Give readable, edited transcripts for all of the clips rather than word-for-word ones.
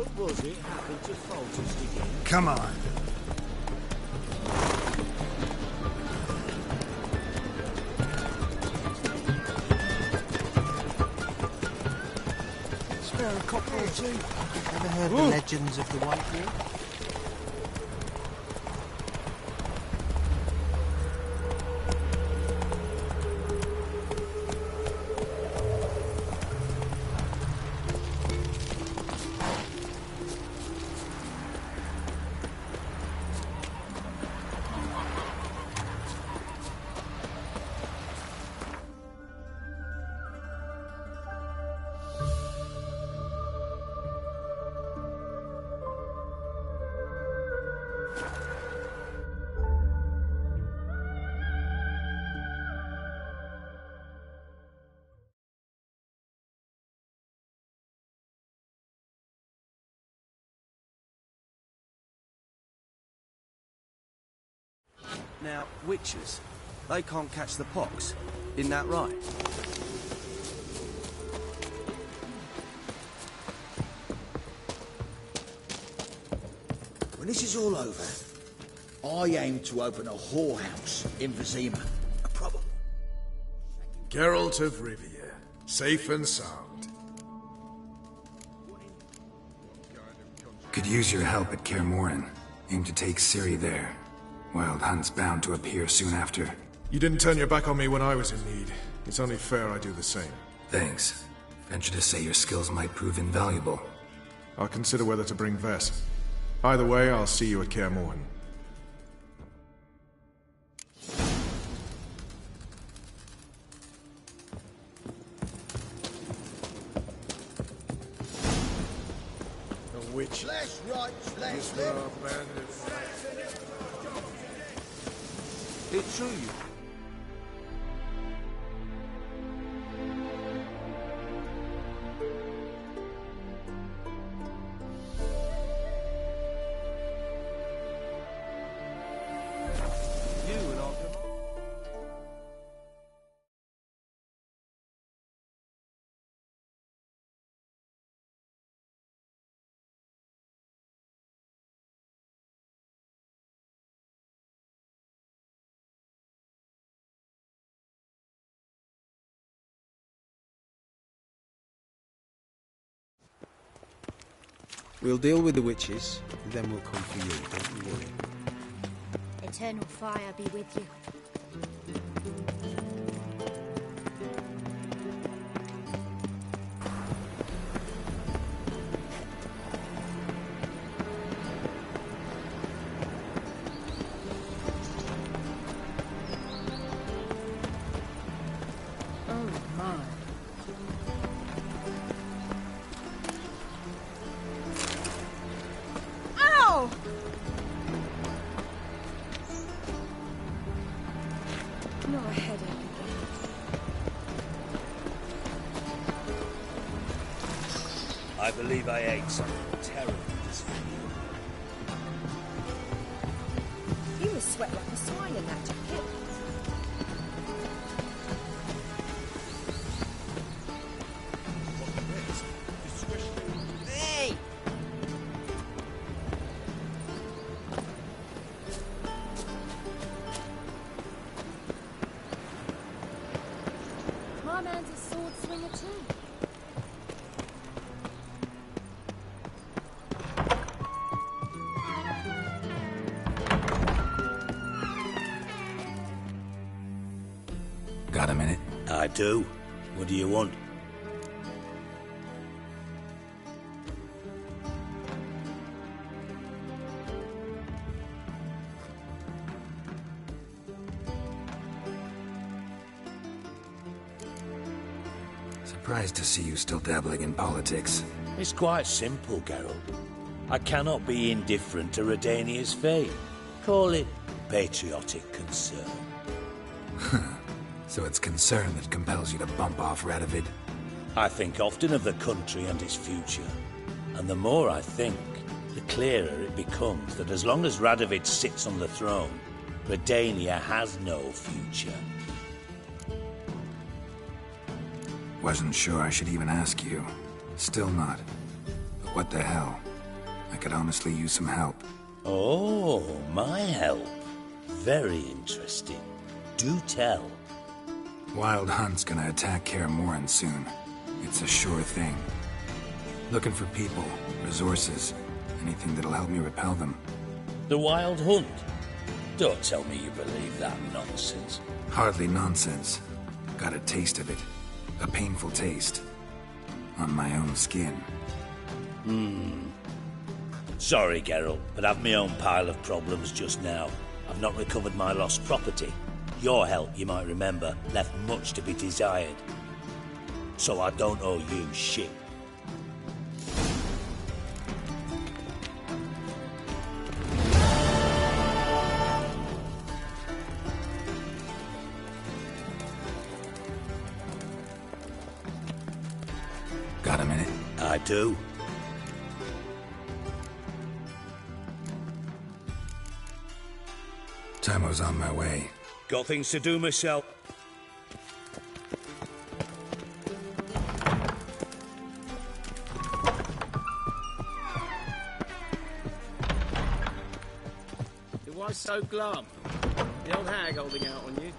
What was it happened to Foltest again? Come on. Spare a copper or two. Ever heard the legends of the White Wolf? Now, witches, they can't catch the pox. Isn't that right? When this is all over, I aim to open a whorehouse in Vizima. A problem. Geralt of Rivia, safe and sound. Could use your help at Kaer Morhen. Aim to take Ciri there. Wild Hunt's bound to appear soon after. You didn't turn your back on me when I was in need. It's only fair I do the same. Thanks. Venture to say your skills might prove invaluable. I'll consider whether to bring Vess. Either way, I'll see you at Kaer Morhen. The witch. Less right, less Whisper left. of madness. It's true, you. You and I'll come on. We'll deal with the witches, and then we'll come for you, don't you worry. Eternal fire be with you. Oh my. Ow! No headache again. I believe I ate something terrible this morning. You must sweat like a swine in that jacket. Hey! My man's a sword swinger too. Got a minute? I do. What do you want? Surprised to see you still dabbling in politics. It's quite simple, Geralt. I cannot be indifferent to Redania's fate. Call it patriotic concern. So it's concern that compels you to bump off Radovid? I think often of the country and its future. And the more I think, the clearer it becomes that as long as Radovid sits on the throne, Redania has no future. Wasn't sure I should even ask you. Still not. But what the hell? I could honestly use some help. Oh, my help. Very interesting. Do tell. Wild Hunt's gonna attack Kaer Morhen soon. It's a sure thing. Looking for people, resources, anything that'll help me repel them. The Wild Hunt? Don't tell me you believe that nonsense. Hardly nonsense. Got a taste of it. A painful taste. On my own skin. Sorry, Geralt, but I've my own pile of problems just now. I've not recovered my lost property. Your help, you might remember, left much to be desired. So I don't owe you shit. Got a minute? I do. Tymo's on my way. Got things to do myself. Why so glum? The old hag holding out on you.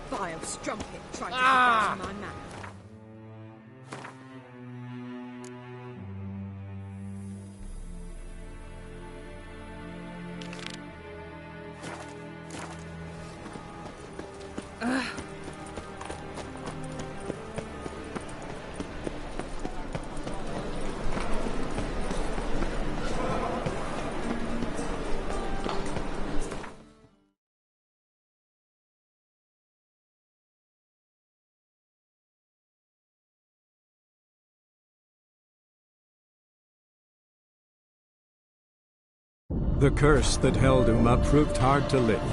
Vile strumpet tried to ah! my man. The curse that held Uma proved hard to lift,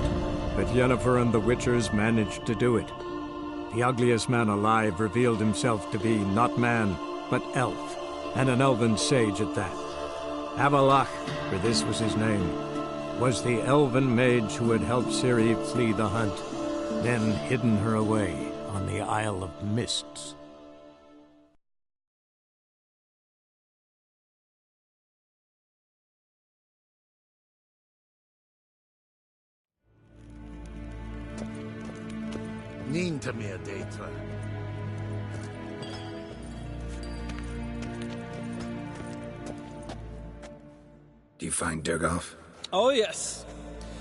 but Yennefer and the Witchers managed to do it. The ugliest man alive revealed himself to be not man, but elf, and an elven sage at that. Avallac'h, for this was his name, was the elven mage who had helped Ciri flee the hunt, then hidden her away on the Isle of Mists. Ninta mir data. Do you find Durgoff? Oh, yes.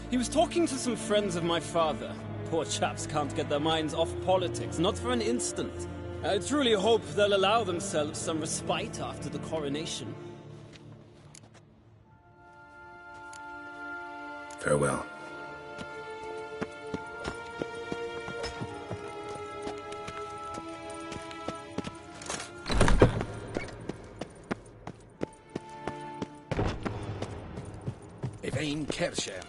He was talking to some friends of my father. Poor chaps can't get their minds off politics, not for an instant. I truly hope they'll allow themselves some respite after the coronation. Farewell. Evain Kersher.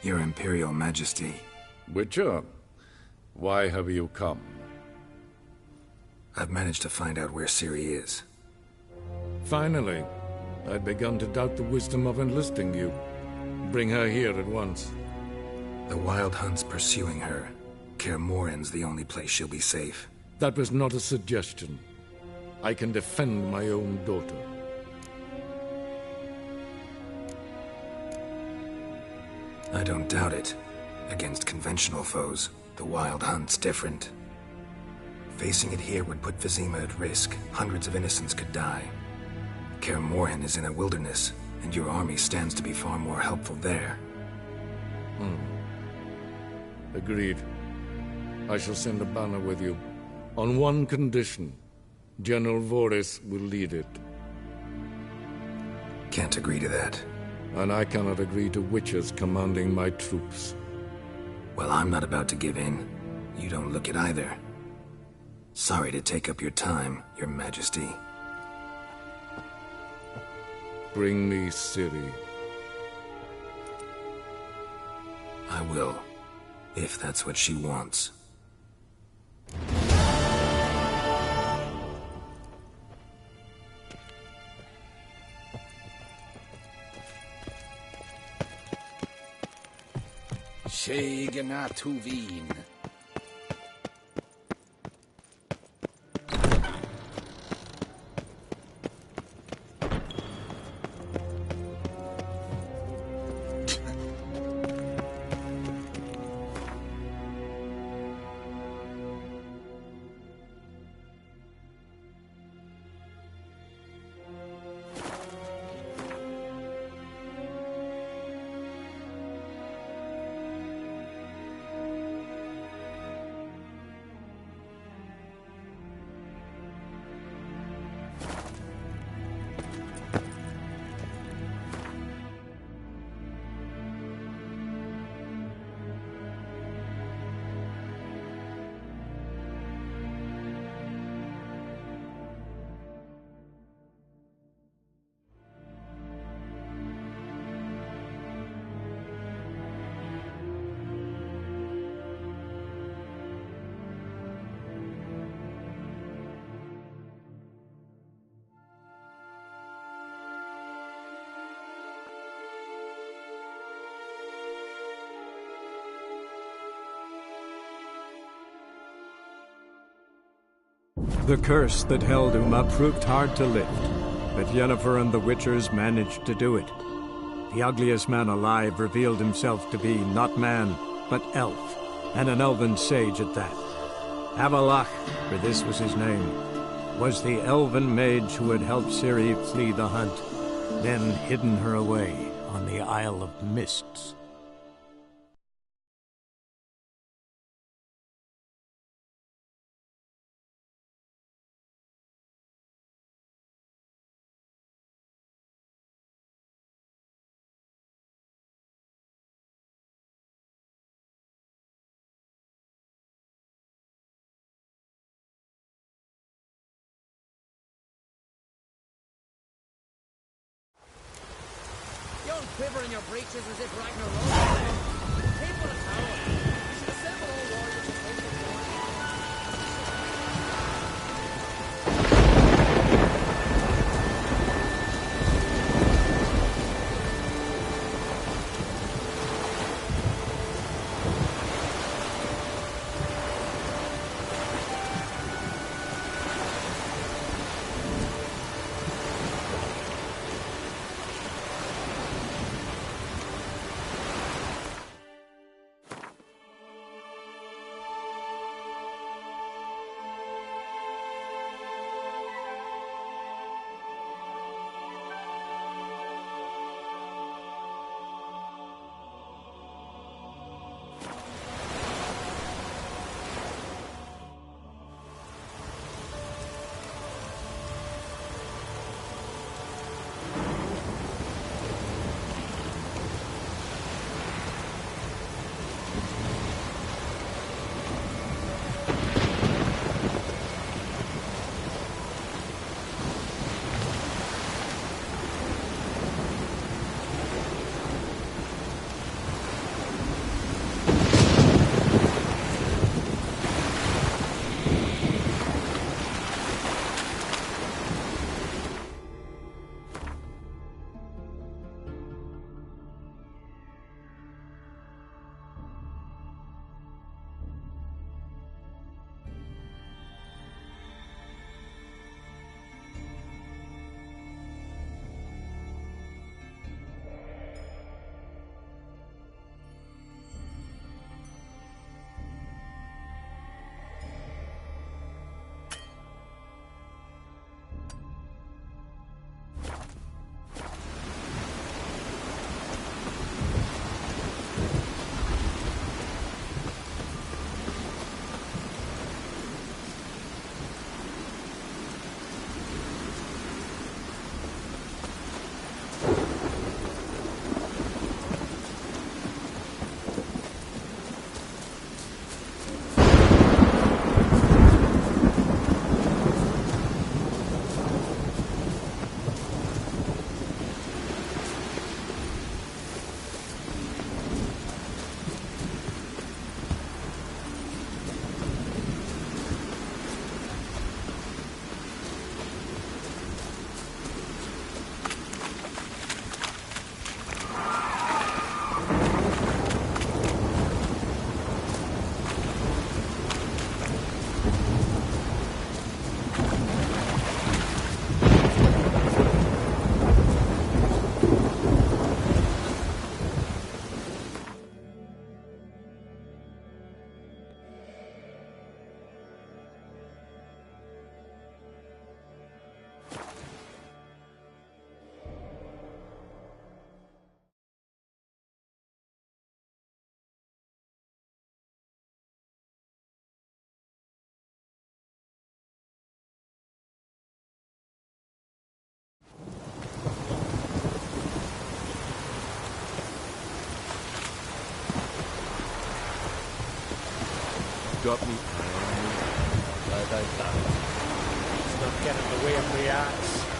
Your Imperial Majesty. Witcher, why have you come? I've managed to find out where Ciri is. Finally. I'd begun to doubt the wisdom of enlisting you. Bring her here at once. The Wild Hunt's pursuing her. Kaer Morhen's the only place she'll be safe. That was not a suggestion. I can defend my own daughter. I don't doubt it. Against conventional foes, the Wild Hunt's different. Facing it here would put Vizima at risk. Hundreds of innocents could die. Kaer Morhen is in a wilderness, and your army stands to be far more helpful there. Agreed. I shall send a banner with you. On one condition. General Voris will lead it. Can't agree to that. And I cannot agree to witches commanding my troops. Well, I'm not about to give in. You don't look it either. Sorry to take up your time, Your Majesty. Bring me Ciri. I will, if that's what she wants. Shegana Tuvin. The curse that held Uma proved hard to lift, but Yennefer and the Witchers managed to do it. The ugliest man alive revealed himself to be not man, but elf, and an elven sage at that. Avallac'h, for this was his name, was the elven mage who had helped Ciri flee the hunt, then hidden her away on the Isle of Mists. Don't quiver in your breeches as if Ragnarok. Keep on a tower. You should assemble all warriors and wait for morning. got me But I thought it's not getting in the way of the axe.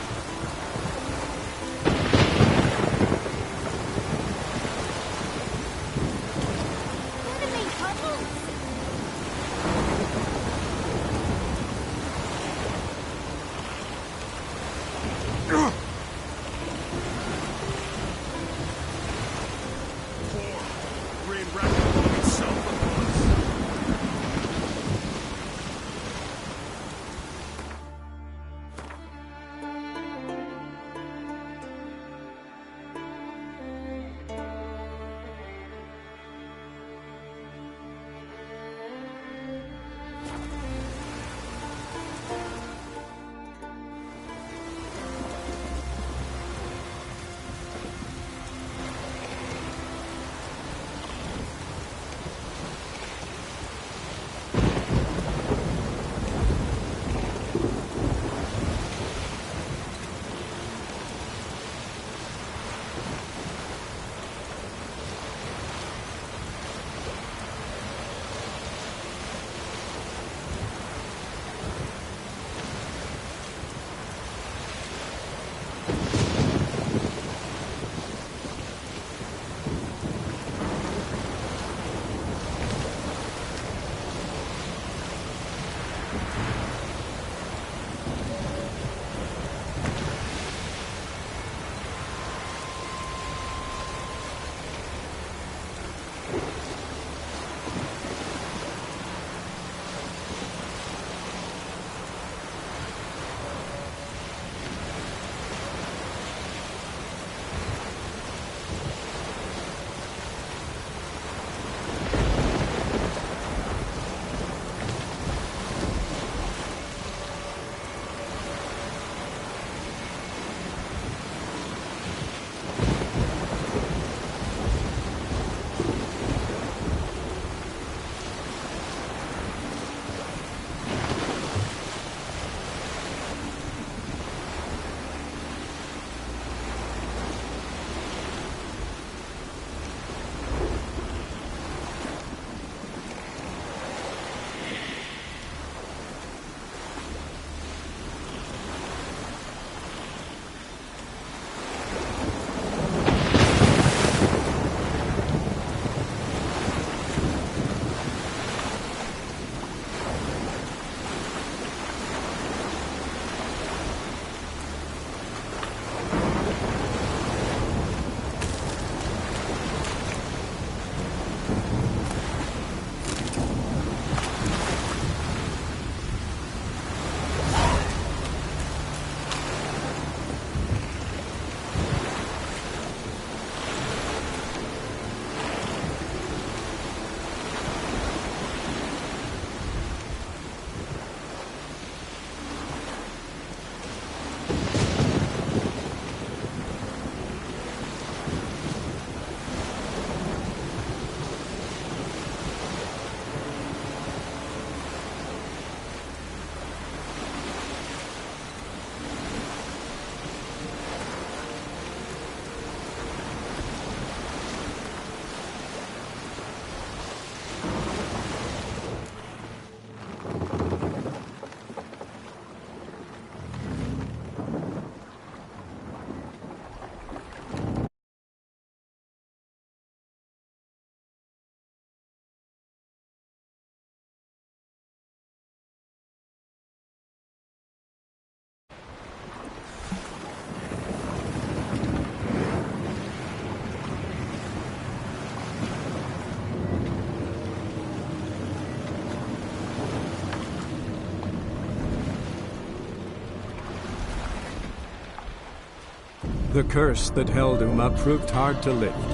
The curse that held Uma proved hard to lift,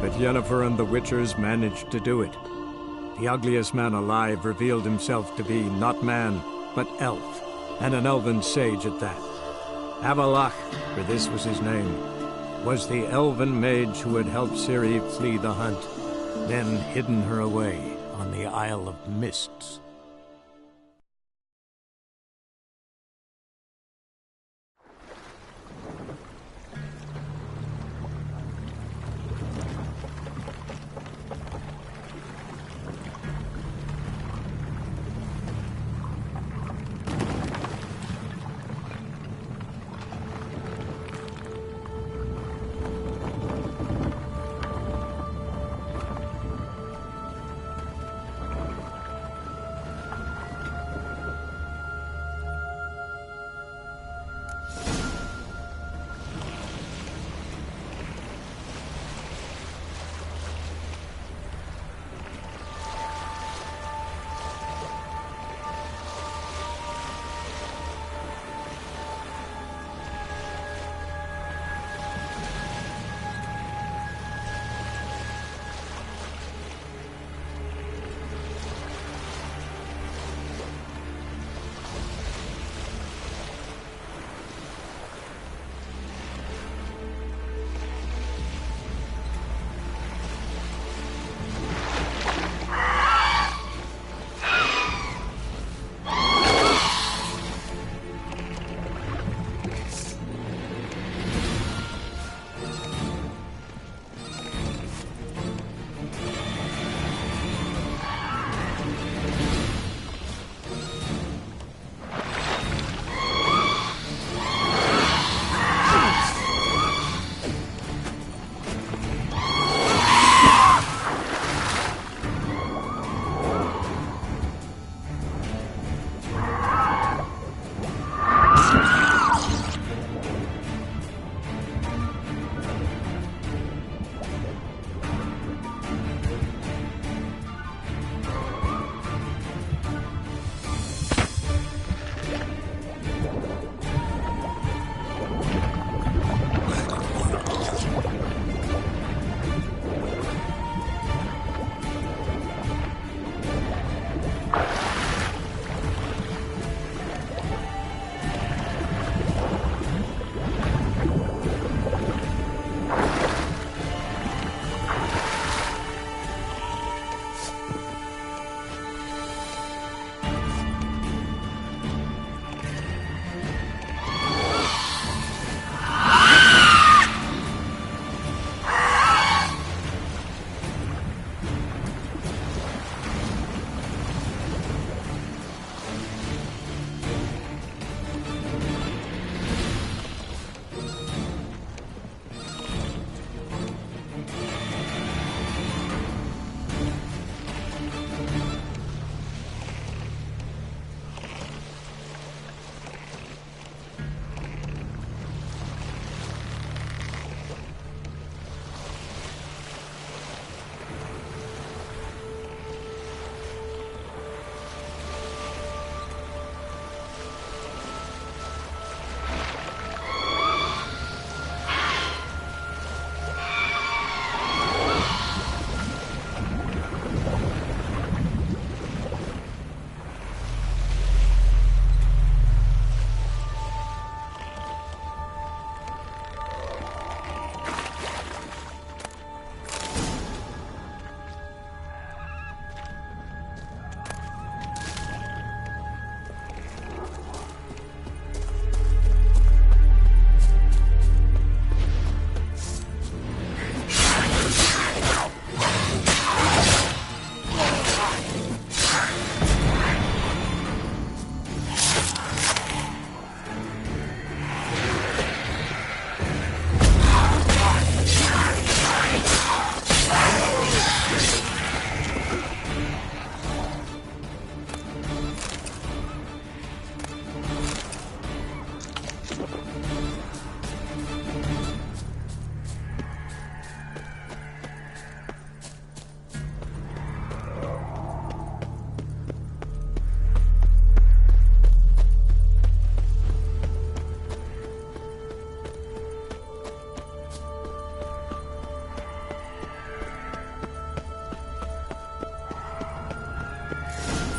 but Yennefer and the Witchers managed to do it. The ugliest man alive revealed himself to be not man, but elf, and an elven sage at that. Avallac'h, for this was his name, was the elven mage who had helped Ciri flee the hunt, then hidden her away on the Isle of Mists.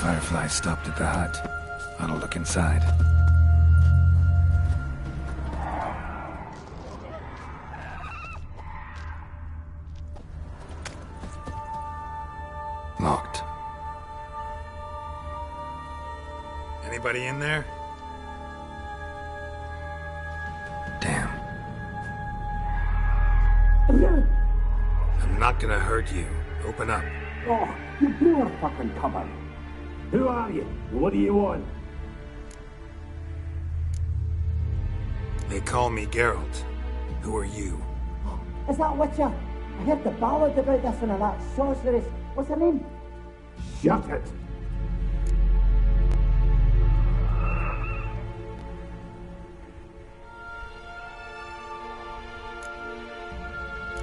Firefly stopped at the hut. I'll look inside. Locked. Anybody in there? Damn. I'm not gonna hurt you. Open up. Oh, you blew our fucking cover. Who are you? What do you want? They call me Geralt. Who are you? Is that Witcher? I heard the ballad about this one of that sorceress. What's her name? Shut it!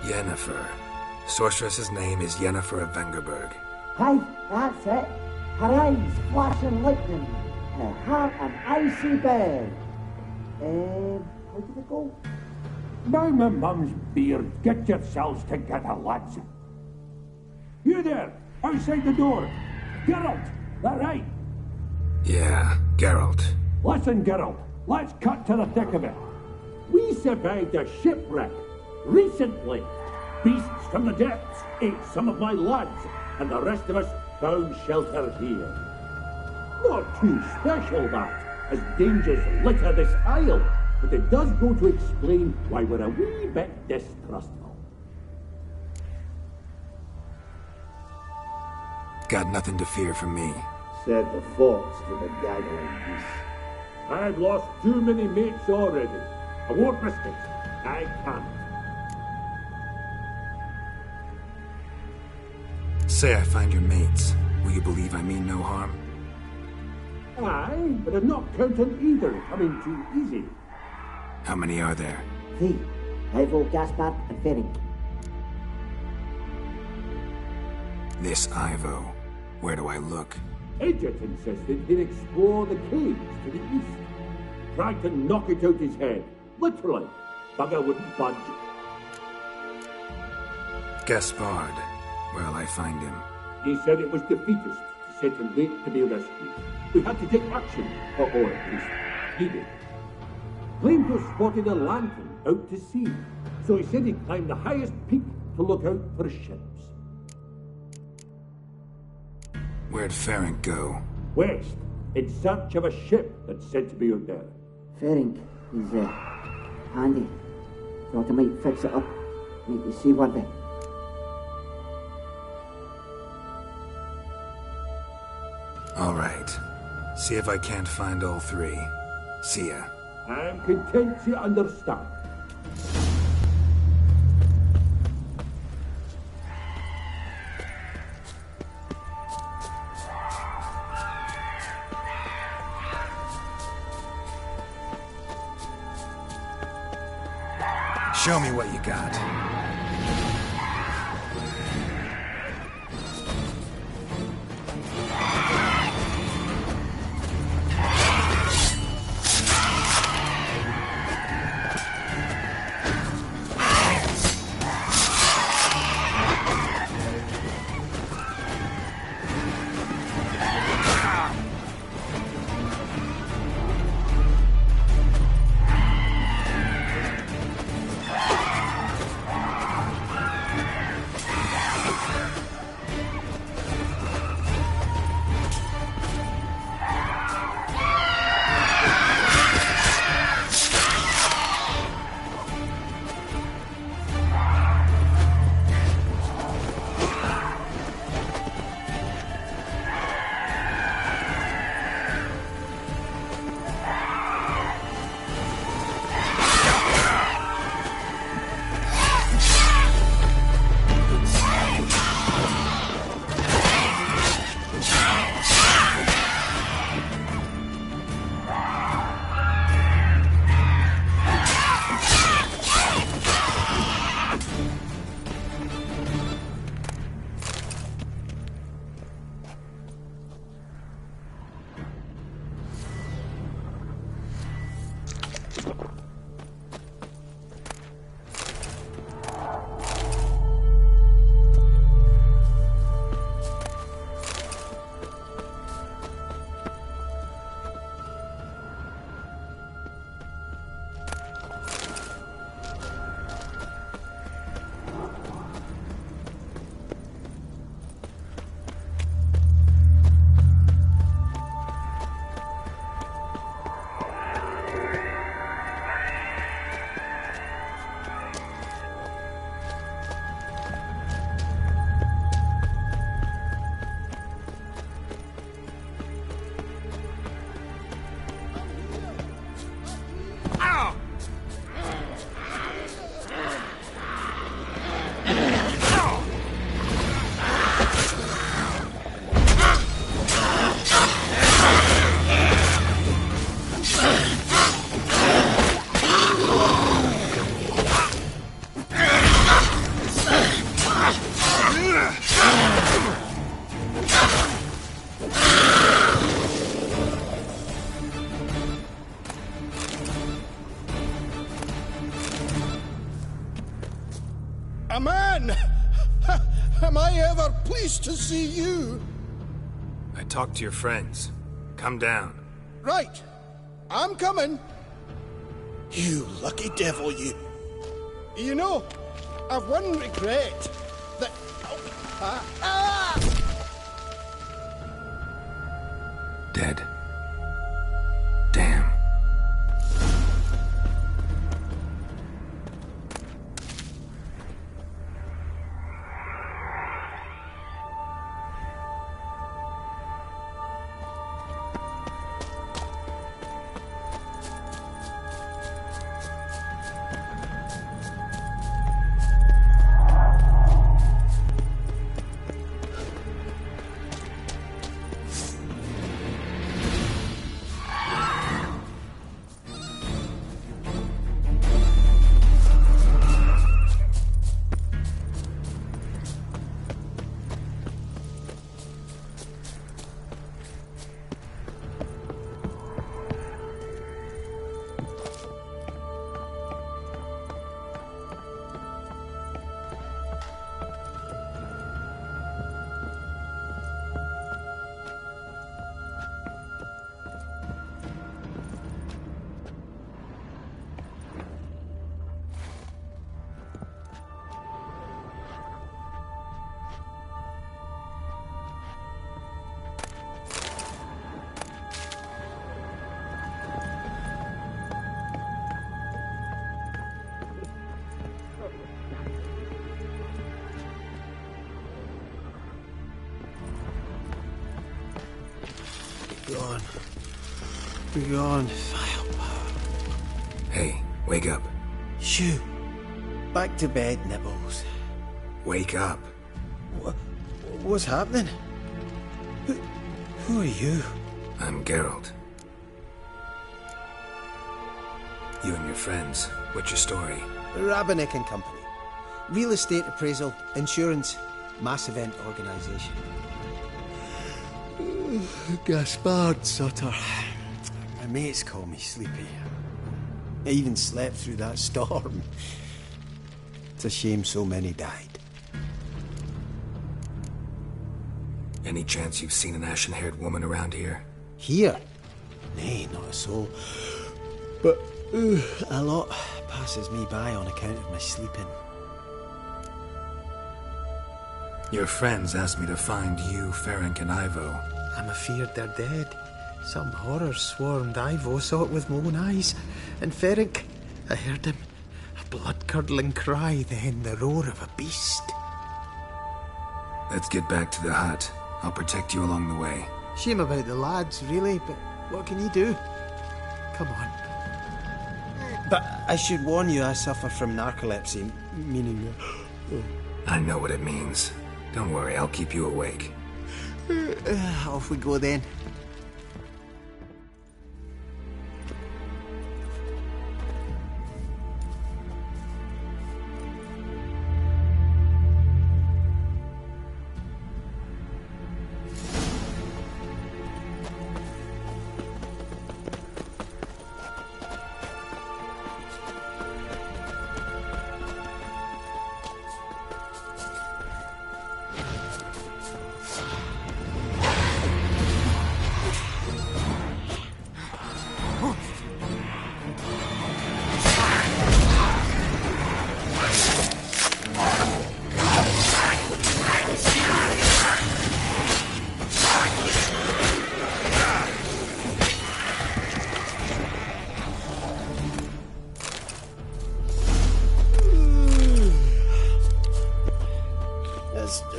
Yennefer. Sorceress's name is Yennefer of Vengerberg. Aye, that's it. Her eyes flashing lightning. Her heart an icy bed. How did it go? By my mum's beard, get yourselves together, lads. You there, outside the door. Geralt, that right? Yeah, Geralt. Listen, Geralt, let's cut to the thick of it. We survived a shipwreck recently. Beasts from the depths ate some of my lads, and the rest of us found shelter here. Not too special, that, as dangers litter this isle, but it does go to explain why we're a wee bit distrustful. Got nothing to fear from me. Said the fox to the gaggling geese. I've lost too many mates already. I won't risk it. I can't. Say I find your mates. Will you believe I mean no harm? Aye, but I'm not counting either coming too easy. How many are there? 3. Ivo, Gaspard, and Ferenc. This Ivo. Where do I look? Edget insisted he'd explore the caves to the east. Tried to knock it out his head. Literally. Bugger wouldn't budge. Gaspard. Where'll I find him? He said it was defeatist, set him late to be rescued. We had to take action, or at least he did. Claimed to have spotted a lantern out to sea, so he said he'd climb the highest peak to look out for ships. Where'd Ferenc go? West, in search of a ship that's said to be out there. Ferenc is handy. Thought I might fix it up, make you seaworthy. All right. See if I can't find all 3. See ya. I'm content to understand. Show me what you got. A man! Am I ever pleased to see you? I talked to your friends. Come down. Right. I'm coming. You lucky devil, you. You know, I've one regret. That... Dead. Damn. Gone. Be gone, vile power. Hey, wake up. Shoo. Back to bed, Nibbles. Wake up. What's happening? Who are you? I'm Geralt. You and your friends, what's your story? Rabenik and Company. Real estate appraisal, insurance, mass event organisation. Gaspard Sutter. My mates call me Sleepy. I even slept through that storm. It's a shame so many died. Any chance you've seen an ashen-haired woman around here? Here? Nay, not a soul. But a lot passes me by on account of my sleeping. Your friends asked me to find you, Ferenc, and Ivo. I'm afeard they're dead. Some horror swarmed Ivo, saw it with my own eyes. And Ferenc, I heard him. A blood-curdling cry, then the roar of a beast. Let's get back to the hut. I'll protect you along the way. Shame about the lads, really, but what can you do? Come on. But I should warn you, I suffer from narcolepsy, meaning... I know what it means. Don't worry, I'll keep you awake. Off we go then.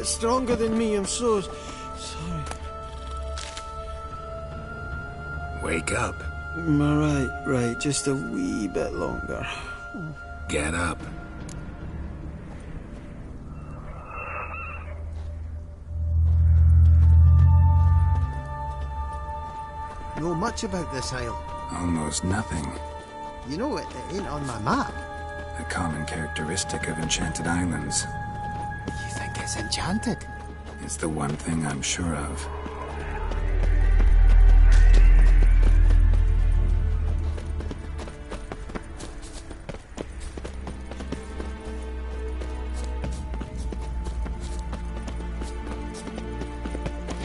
Stronger than me, I'm so sorry. Wake up. Right, just a wee bit longer. Get up. Know much about this isle? Almost nothing. You know, it ain't on my map. A common characteristic of enchanted islands. You think it's enchanted? It's the one thing I'm sure of.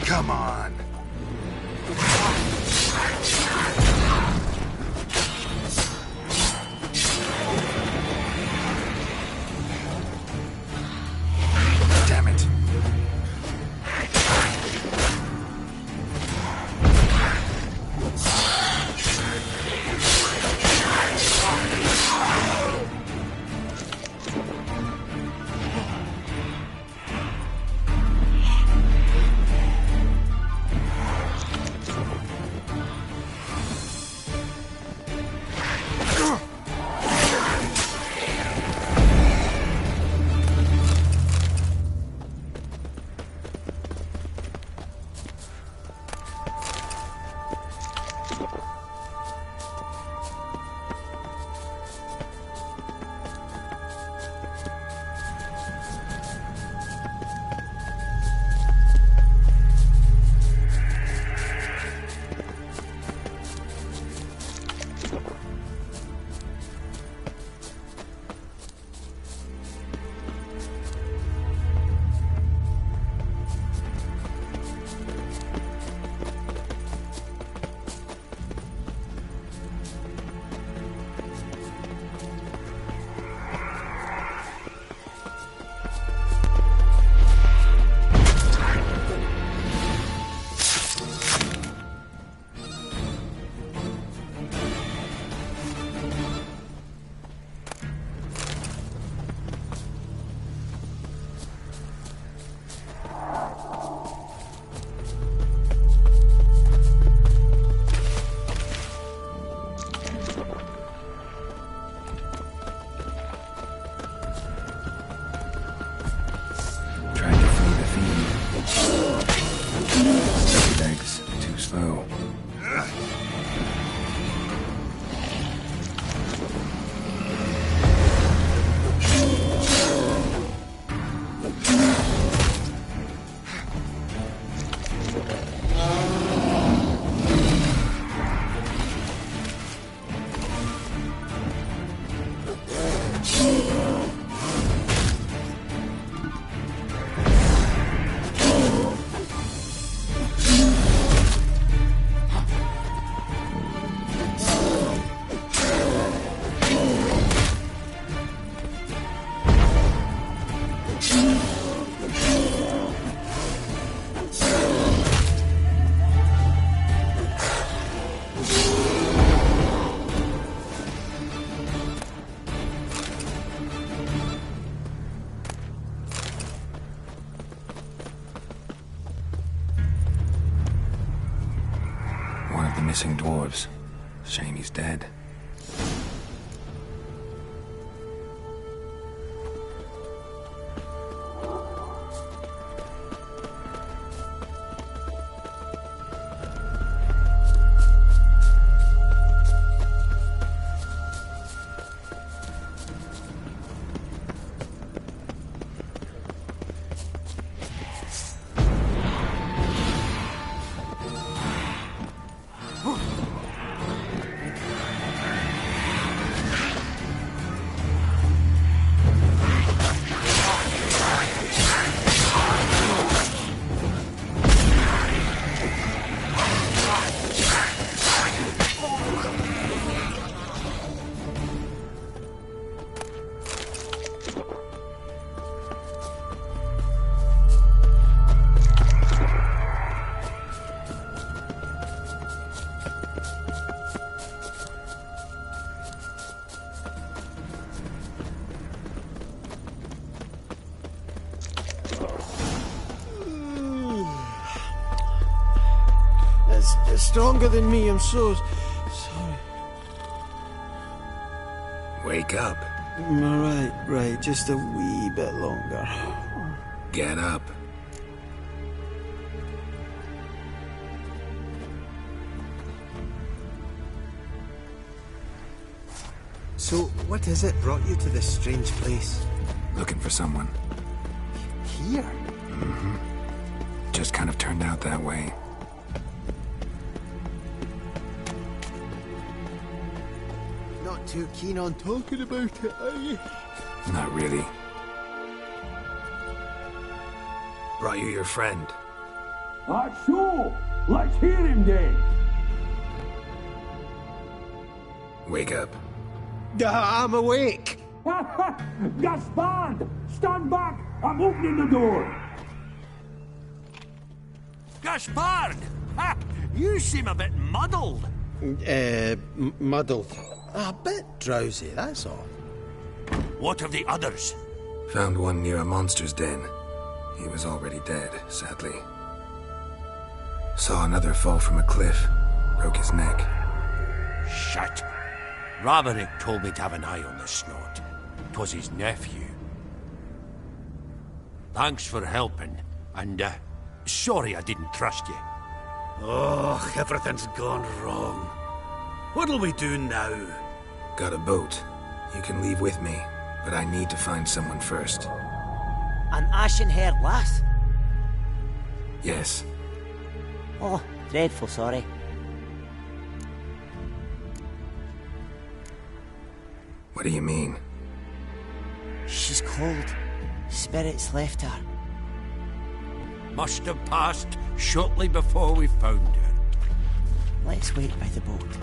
Come on. Damn it. Missing dwarves. Shame he's dead. It's stronger than me, I'm so sorry. Wake up. Right, just a wee bit longer. Get up. So, what is it brought you to this strange place? Looking for someone. Here? Mm-hmm. Just kind of turned out that way. Not too keen on talking about it, are you? Not really. Brought you your friend. Sure. Let's hear him then. Wake up. I'm awake. Gaspard! Stand back! I'm opening the door. Gaspard! Ha! You seem a bit muddled. Muddled. A bit drowsy, that's all. What of the others? Found one near a monster's den. He was already dead, sadly. Saw another fall from a cliff. Broke his neck. Shit. Roderick told me to have an eye on the snot. 'Twas his nephew. Thanks for helping, and sorry I didn't trust you. Oh, everything's gone wrong. What'll we do now? Got a boat. You can leave with me, but I need to find someone first. An ashen-haired lass? Yes. Oh, dreadful sorry. What do you mean? She's cold. Spirits left her. Must have passed shortly before we found her. Let's wait by the boat.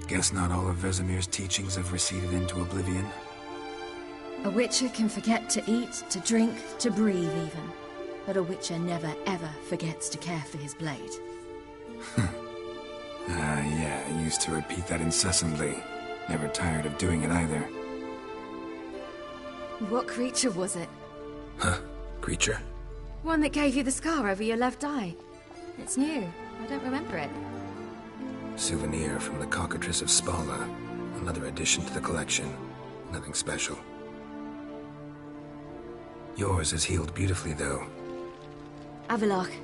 Guess not all of Vesemir's teachings have receded into oblivion. A witcher can forget to eat, to drink, to breathe even. But a witcher never ever forgets to care for his blade. Yeah, I used to repeat that incessantly. Never tired of doing it either. What creature was it? Huh? Creature? One that gave you the scar over your left eye. It's new. I don't remember it. Souvenir from the Cockatrice of Spala. Another addition to the collection. Nothing special. Yours is healed beautifully, though. Avallac'h.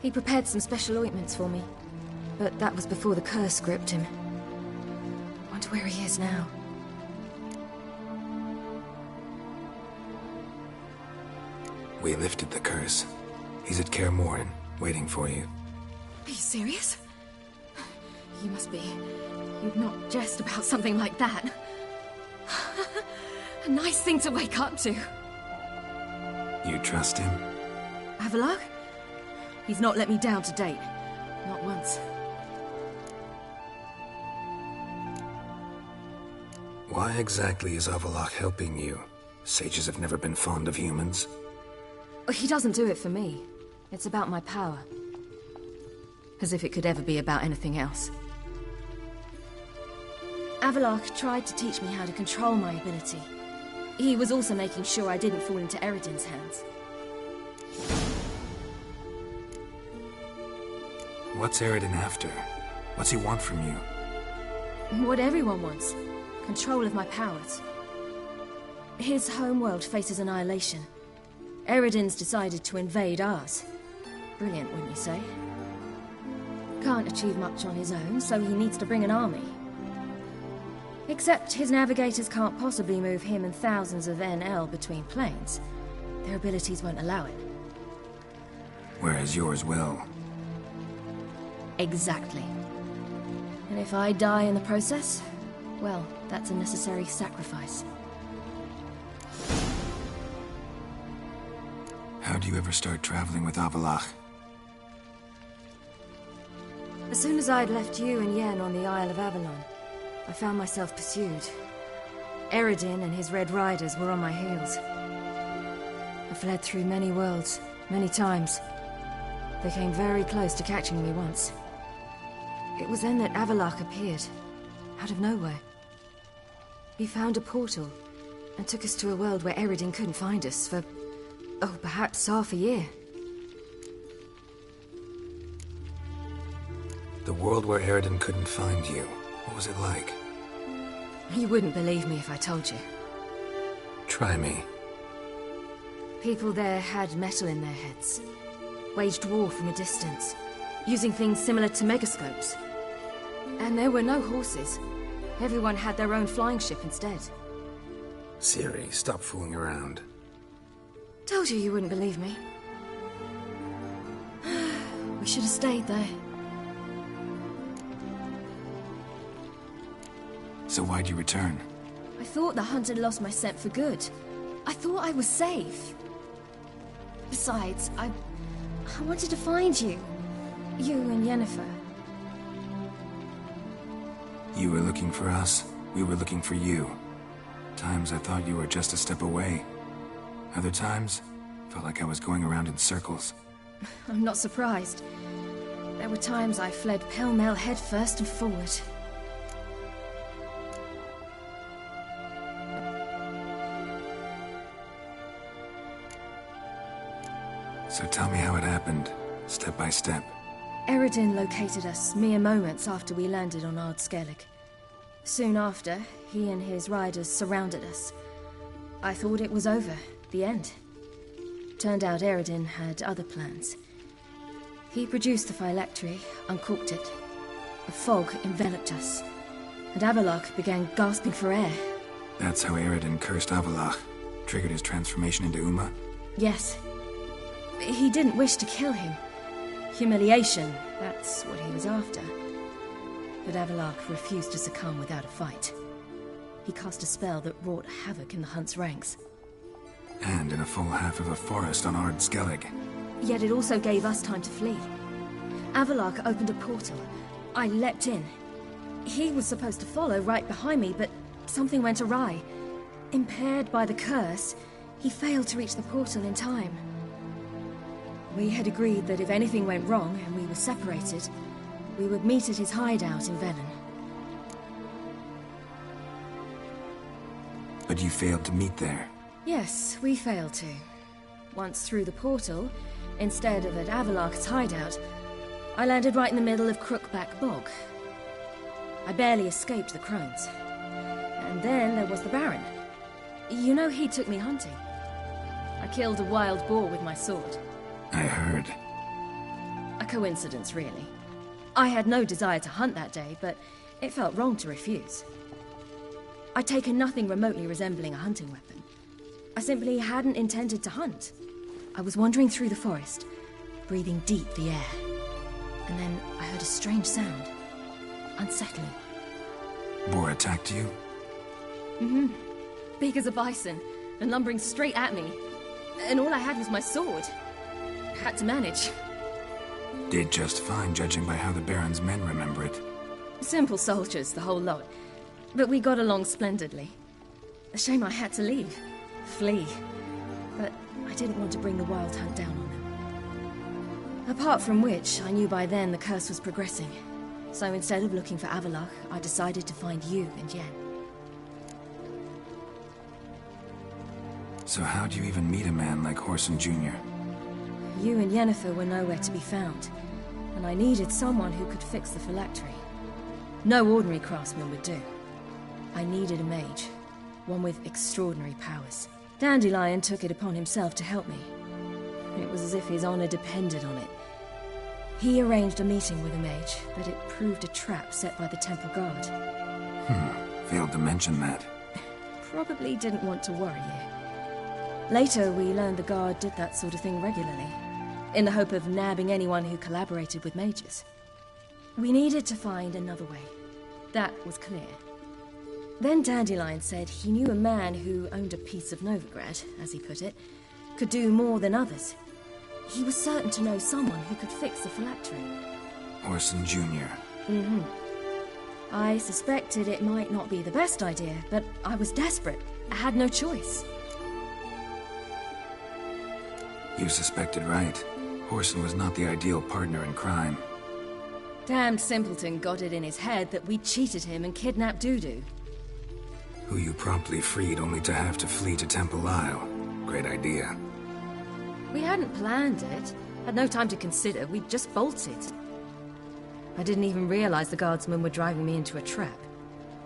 He prepared some special ointments for me. But that was before the curse gripped him. Wonder where he is now. We lifted the curse. He's at Kaer Morhen, waiting for you. Are you serious? You must be. You'd not jest about something like that. A nice thing to wake up to. You trust him? Avallac'h? He's not let me down to date. Not once. Why exactly is Avallac'h helping you? Sages have never been fond of humans. He doesn't do it for me. It's about my power. As if it could ever be about anything else. Avallac'h tried to teach me how to control my ability. He was also making sure I didn't fall into Eredin's hands. What's Eredin after? What's he want from you? What everyone wants. Control of my powers. His homeworld faces annihilation. Eredin's decided to invade ours. Brilliant, wouldn't you say? Can't achieve much on his own, so he needs to bring an army. Except his navigators can't possibly move him and thousands of NL between planes. Their abilities won't allow it. Whereas yours will. Exactly. And if I die in the process, well, that's a necessary sacrifice. How'd you ever start traveling with Avallac'h? As soon as I'd left you and Yen on the Isle of Avalon, I found myself pursued. Eredin and his Red Riders were on my heels. I fled through many worlds, many times. They came very close to catching me once. It was then that Avallac'h appeared, out of nowhere. He found a portal, and took us to a world where Eredin couldn't find us for, oh, perhaps half a year. The world where Eredin couldn't find you. What was it like? You wouldn't believe me if I told you. Try me. People there had metal in their heads. Waged war from a distance, using things similar to megascopes. And there were no horses. Everyone had their own flying ship instead. Ciri, stop fooling around. Told you wouldn't believe me. We should have stayed there. So why'd you return? I thought the hunt had lost my scent for good. I thought I was safe. Besides, I wanted to find you. You and Yennefer. You were looking for us. We were looking for you. Times I thought you were just a step away. Other times, felt like I was going around in circles. I'm not surprised. There were times I fled pell-mell headfirst and forward. So tell me how it happened, step by step. Eredin located us mere moments after we landed on Ard Skellig. Soon after, he and his riders surrounded us. I thought it was over, the end. Turned out Eredin had other plans. He produced the phylactery, uncorked it. A fog enveloped us, and Avallac'h began gasping for air. That's how Eredin cursed Avallac'h, triggered his transformation into Uma? Yes. He didn't wish to kill him. Humiliation, that's what he was after. But Avallac'h refused to succumb without a fight. He cast a spell that wrought havoc in the Hunt's ranks. And in a full half of a forest on Ard Skellig. Yet it also gave us time to flee. Avallac'h opened a portal. I leapt in. He was supposed to follow right behind me, but something went awry. Impaired by the curse, he failed to reach the portal in time. We had agreed that if anything went wrong and we were separated, we would meet at his hideout in Velen. But you failed to meet there. Yes, we failed to. Once through the portal, instead of at Avallac'h's hideout, I landed right in the middle of Crookback Bog. I barely escaped the crones. And then there was the Baron. You know, he took me hunting. I killed a wild boar with my sword. I heard. A coincidence, really. I had no desire to hunt that day, but it felt wrong to refuse. I'd taken nothing remotely resembling a hunting weapon. I simply hadn't intended to hunt. I was wandering through the forest, breathing deep the air. And then I heard a strange sound. Unsettling. Boar attacked you? Mm-hmm. Big as a bison, and lumbering straight at me. And all I had was my sword. Had to manage. Did just fine, judging by how the Baron's men remember it. Simple soldiers, the whole lot. But we got along splendidly. A shame I had to leave. Flee. But I didn't want to bring the Wild Hunt down on them. Apart from which, I knew by then the curse was progressing. So instead of looking for Avallac'h, I decided to find you and Yen. So how'd you even meet a man like Whoreson Jr.? You and Yennefer were nowhere to be found, and I needed someone who could fix the phylactery. No ordinary craftsman would do. I needed a mage, one with extraordinary powers. Dandelion took it upon himself to help me. It was as if his honor depended on it. He arranged a meeting with a mage, but it proved a trap set by the Temple Guard. Failed to mention that. Probably didn't want to worry you. Later, we learned the Guard did that sort of thing regularly, in the hope of nabbing anyone who collaborated with mages. We needed to find another way. That was clear. Then Dandelion said he knew a man who owned a piece of Novigrad, as he put it, could do more than others. He was certain to know someone who could fix the phylactery. Whoreson Jr. Mm-hmm. I suspected it might not be the best idea, but I was desperate. I had no choice. You suspected right. Whoreson was not the ideal partner in crime. Damned simpleton got it in his head that we cheated him and kidnapped Dudu. Who you promptly freed only to have to flee to Temple Isle. Great idea. We hadn't planned it. Had no time to consider. We just bolted. I didn't even realize the guardsmen were driving me into a trap.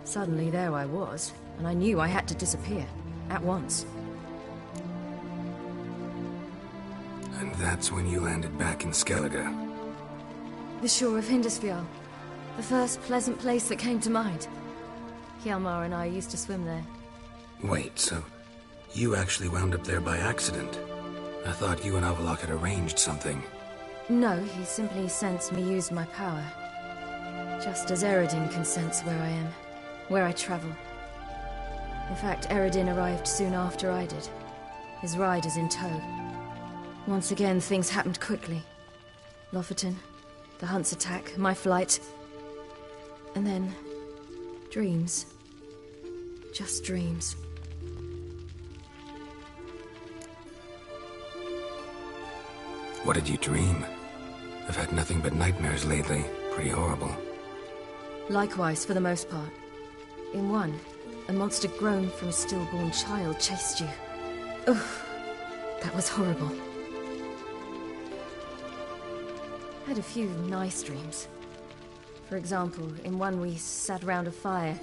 Suddenly there I was, and I knew I had to disappear. At once. And that's when you landed back in Skellige. The shore of Hindisfjall. The first pleasant place that came to mind. Hjalmar and I used to swim there. Wait, so you actually wound up there by accident? I thought you and Avallac'h had arranged something. No, he simply sensed me use my power. Just as Eredin can sense where I am, where I travel. In fact, Eredin arrived soon after I did. His riders in tow. Once again, things happened quickly. Lofoten, the Hunt's attack, my flight. And then... dreams. Just dreams. What did you dream? I've had nothing but nightmares lately. Pretty horrible. Likewise, for the most part. In one, a monster grown from a stillborn child chased you. Ugh, that was horrible. Had a few nice dreams. For example, in one we sat around a fire,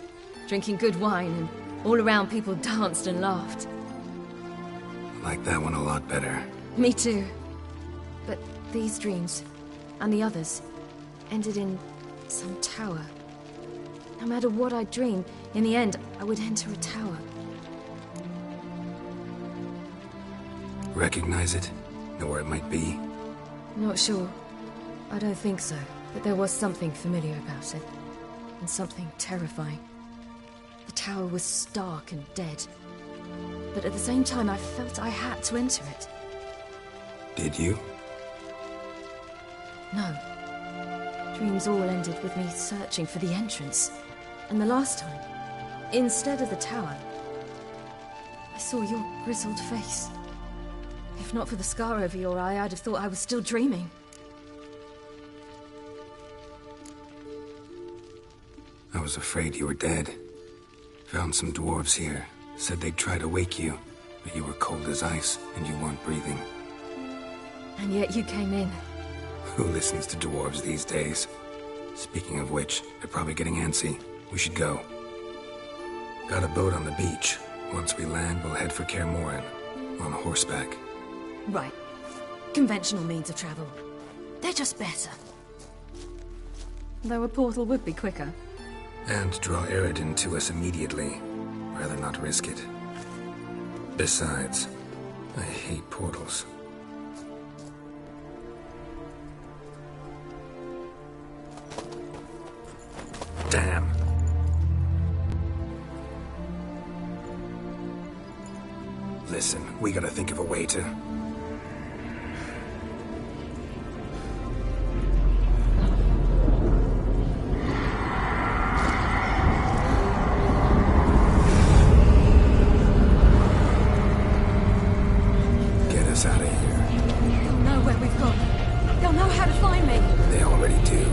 drinking good wine, and all around people danced and laughed. I like that one a lot better. Me too. But these dreams, and the others, ended in some tower. No matter what I dreamed, in the end, I would enter a tower. Recognize it? Know where it might be? Not sure. I don't think so. But there was something familiar about it. And something terrifying. The tower was stark and dead. But at the same time, I felt I had to enter it. Did you? No. Dreams all ended with me searching for the entrance. And the last time, instead of the tower, I saw your grizzled face. If not for the scar over your eye, I'd have thought I was still dreaming. I was afraid you were dead. Found some dwarves here. Said they'd try to wake you, but you were cold as ice and you weren't breathing. And yet you came in. Who listens to dwarves these days? Speaking of which, they're probably getting antsy. We should go. Got a boat on the beach. Once we land, we'll head for Kaer Morhen. On horseback. Right. Conventional means of travel. They're just better. Though a portal would be quicker. And draw Eredin to us immediately. Rather not risk it. Besides, I hate portals. We gotta think of a way to... Get us out of here. They'll know where we've gone. They'll know how to find me. They already do.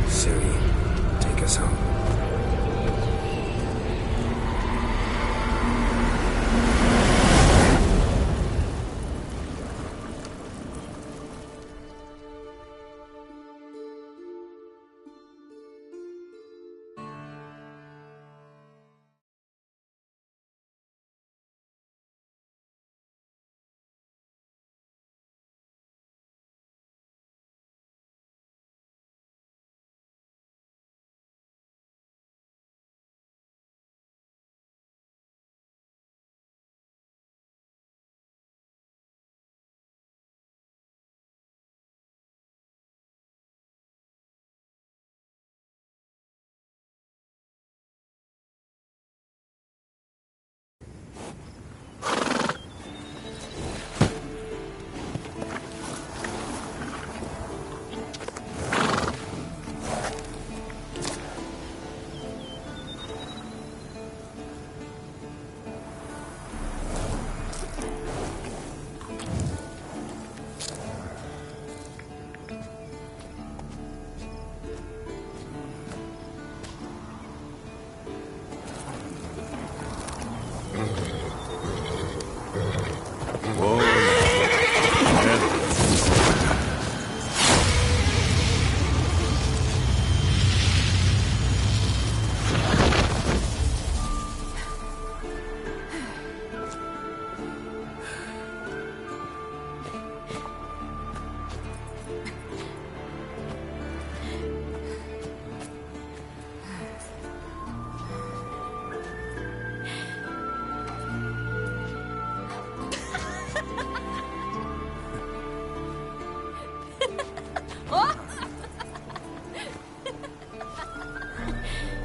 Ciri, take us home.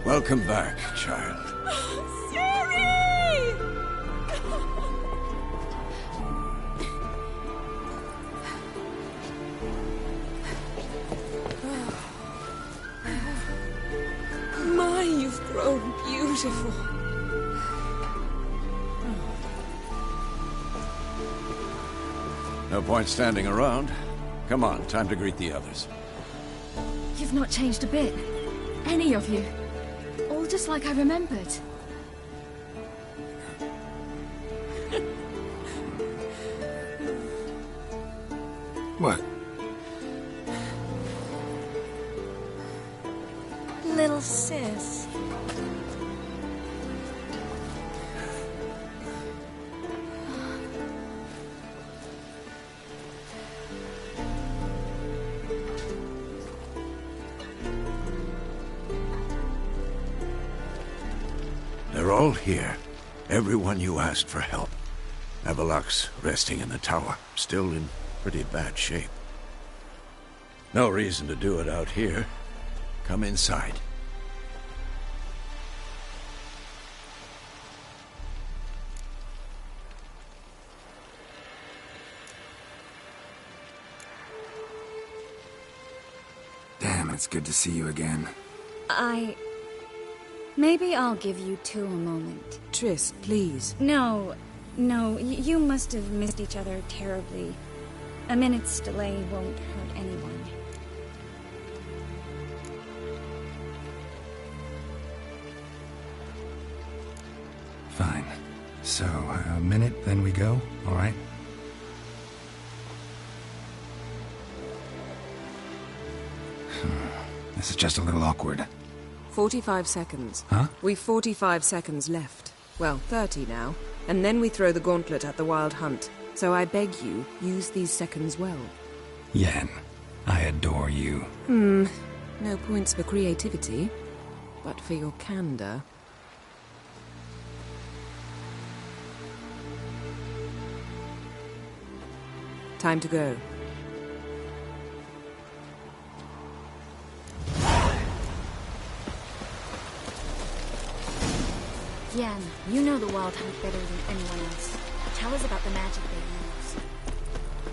Welcome back, child. Ciri! My, you've grown beautiful. No point standing around. Come on, time to greet the others. You've not changed a bit. Any of you. All just like I remembered. What? Little sis. They're all here. Everyone you asked for help. Avallac'h's resting in the tower, still in pretty bad shape. No reason to do it out here. Come inside. Damn, it's good to see you again. Maybe I'll give you two a moment. Triss, please. No, you must have missed each other terribly. A minute's delay won't hurt anyone. Fine. So, a minute, then we go, all right? This is just a little awkward. 45 seconds. Huh? We've 45 seconds left. Well, 30 now. And then we throw the gauntlet at the Wild Hunt. So I beg you, use these seconds well. Yen, I adore you. No points for creativity, but for your candor. Time to go. Yen, you know the Wild Hunt better than anyone else. tell us about the magic they use.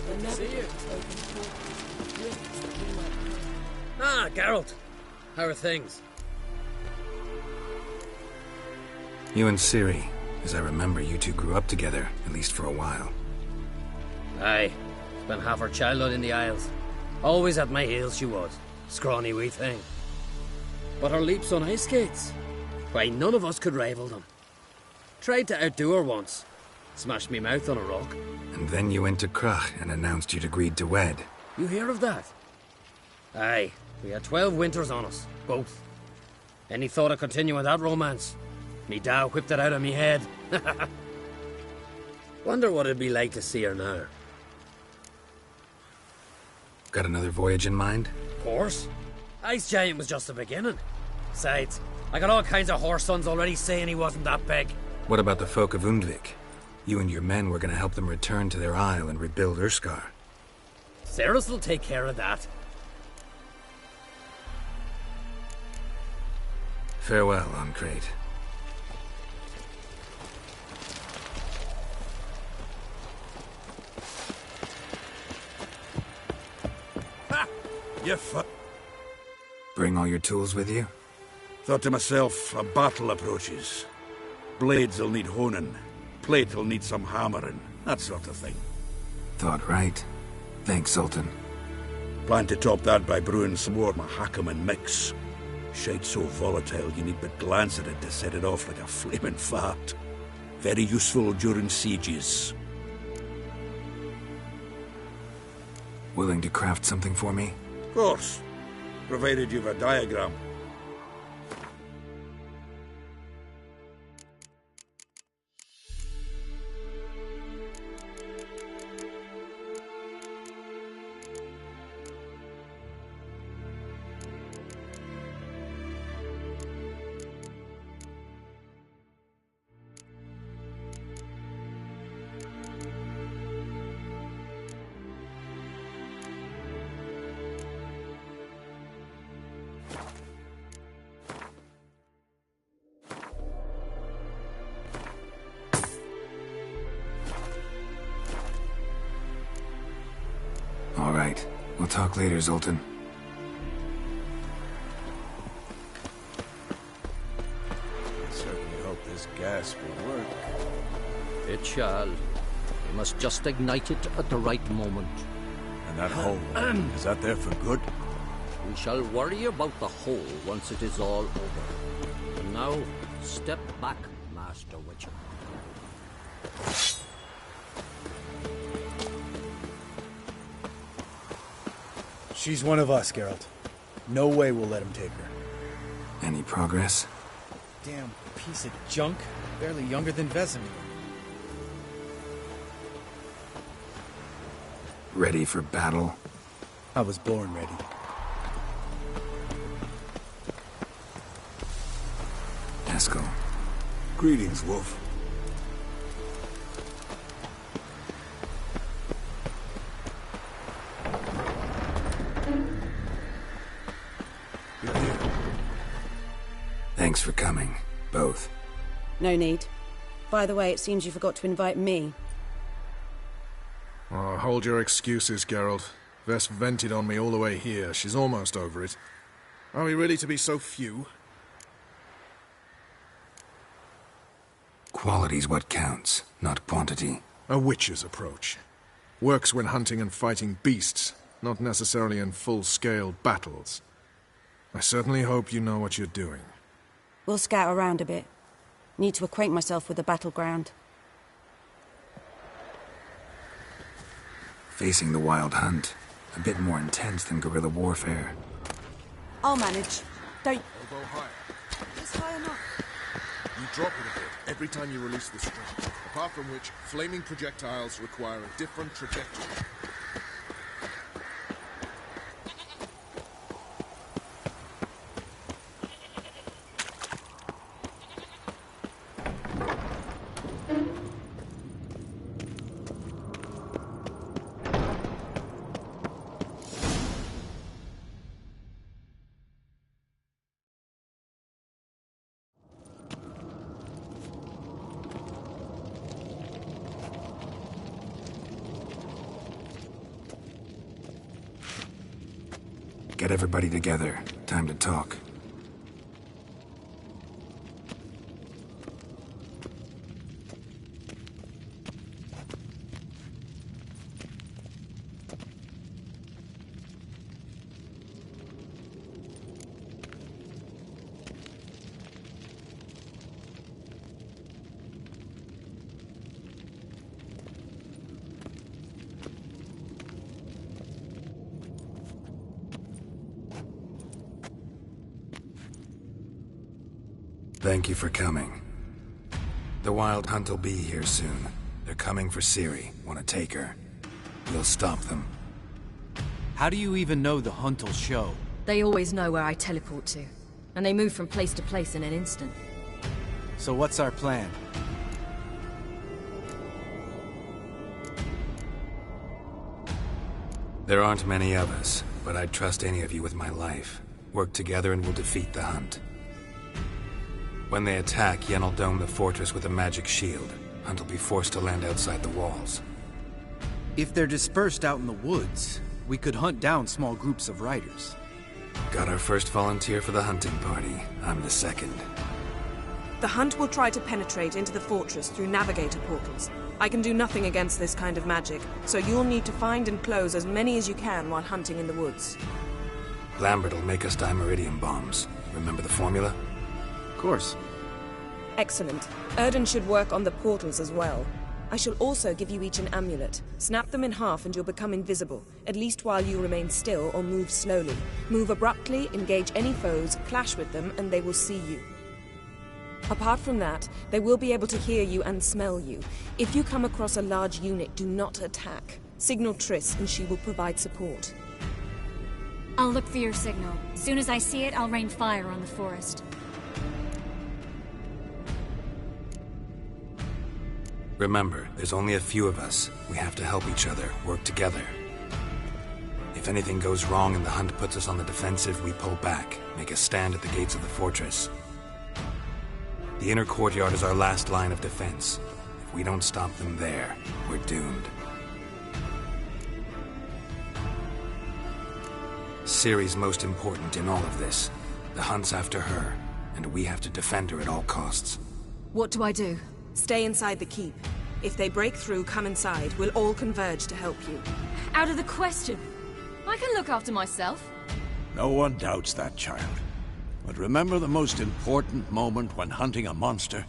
Good to see you. Ah, Geralt. How are things? You and Ciri. As I remember, you two grew up together, at least for a while. Aye. Spent half her childhood in the Isles. Always at my heels she was. Scrawny wee thing. But her leaps on ice skates? Why, none of us could rival them. Tried to outdo her once. Smashed me mouth on a rock. And then you went to Crach and announced you'd agreed to wed. You hear of that? Aye. We had 12 winters on us. Both. Any thought of continuing that romance? Me Dow whipped it out of me head. Wonder what it'd be like to see her now. Got another voyage in mind? Of course. Ice Giant was just the beginning. Besides, I got all kinds of horse sons already saying he wasn't that big. What about the folk of Undvik? You and your men were going to help them return to their isle and rebuild Urskar. Cerys will take care of that. Farewell, Ancrate. You Bring all your tools with you? Thought to myself, a battle approaches. Blades will need honing. Plate will need some hammering. That sort of thing. Thought right. Thanks, Sultan. Plan to top that by brewing some more Mahakaman mix. Shite so volatile you need but glance at it to set it off like a flaming fart. Very useful during sieges. Willing to craft something for me? Of course. Provided you've a diagram. All right. We'll talk later, Zoltan. I certainly hope this gas will work. It shall. We must just ignite it at the right moment. And that hole, is that there for good? We shall worry about the hole once it is all over. And now, step back, Master Witcher. She's one of us, Geralt. No way we'll let him take her. Any progress? Damn piece of junk. Barely younger than Vesemir. Ready for battle? I was born ready. Eskel. Greetings, Wolf. Thanks for coming, both. No need. By the way, it seems you forgot to invite me. Oh, hold your excuses, Geralt. Vess vented on me all the way here. She's almost over it. Are we really to be so few? Quality's what counts, not quantity. A witch's approach. Works when hunting and fighting beasts, not necessarily in full-scale battles. I certainly hope you know what you're doing. We'll scout around a bit. Need to acquaint myself with the battleground. Facing the Wild Hunt. A bit more intense than guerrilla warfare. I'll manage. Don't... Elbow higher. It's high enough. You drop it a bit every time you release the string. Apart from which, flaming projectiles require a different trajectory. Get everybody together. Time to talk. Thank you for coming. The Wild Hunt will be here soon. They're coming for Ciri. Want to take her. We'll stop them. How do you even know the Hunt will show? They always know where I teleport to. And they move from place to place in an instant. So what's our plan? There aren't many of us, but I'd trust any of you with my life. Work together and we'll defeat the Hunt. When they attack, Yen will dome the fortress with a magic shield. Hunt will be forced to land outside the walls. If they're dispersed out in the woods, we could hunt down small groups of riders. Got our first volunteer for the hunting party. I'm the second. The Hunt will try to penetrate into the fortress through navigator portals. I can do nothing against this kind of magic, so you'll need to find and close as many as you can while hunting in the woods. Lambert will make us dimeridium bombs. Remember the formula? Of course. Excellent. Erden should work on the portals as well. I shall also give you each an amulet. Snap them in half and you'll become invisible, at least while you remain still or move slowly. Move abruptly, engage any foes, clash with them, and they will see you. Apart from that, they will be able to hear you and smell you. If you come across a large unit, do not attack. Signal Triss and she will provide support. I'll look for your signal. As soon as I see it, I'll rain fire on the forest. Remember, there's only a few of us. We have to help each other, work together. If anything goes wrong and the Hunt puts us on the defensive, we pull back, make a stand at the gates of the fortress. The inner courtyard is our last line of defense. If we don't stop them there, we're doomed. Ciri's most important in all of this. The Hunt's after her, and we have to defend her at all costs. What do I do? Stay inside the keep. If they break through, come inside. We'll all converge to help you. Out of the question. I can look after myself. No one doubts that, child. But remember the most important moment when hunting a monster?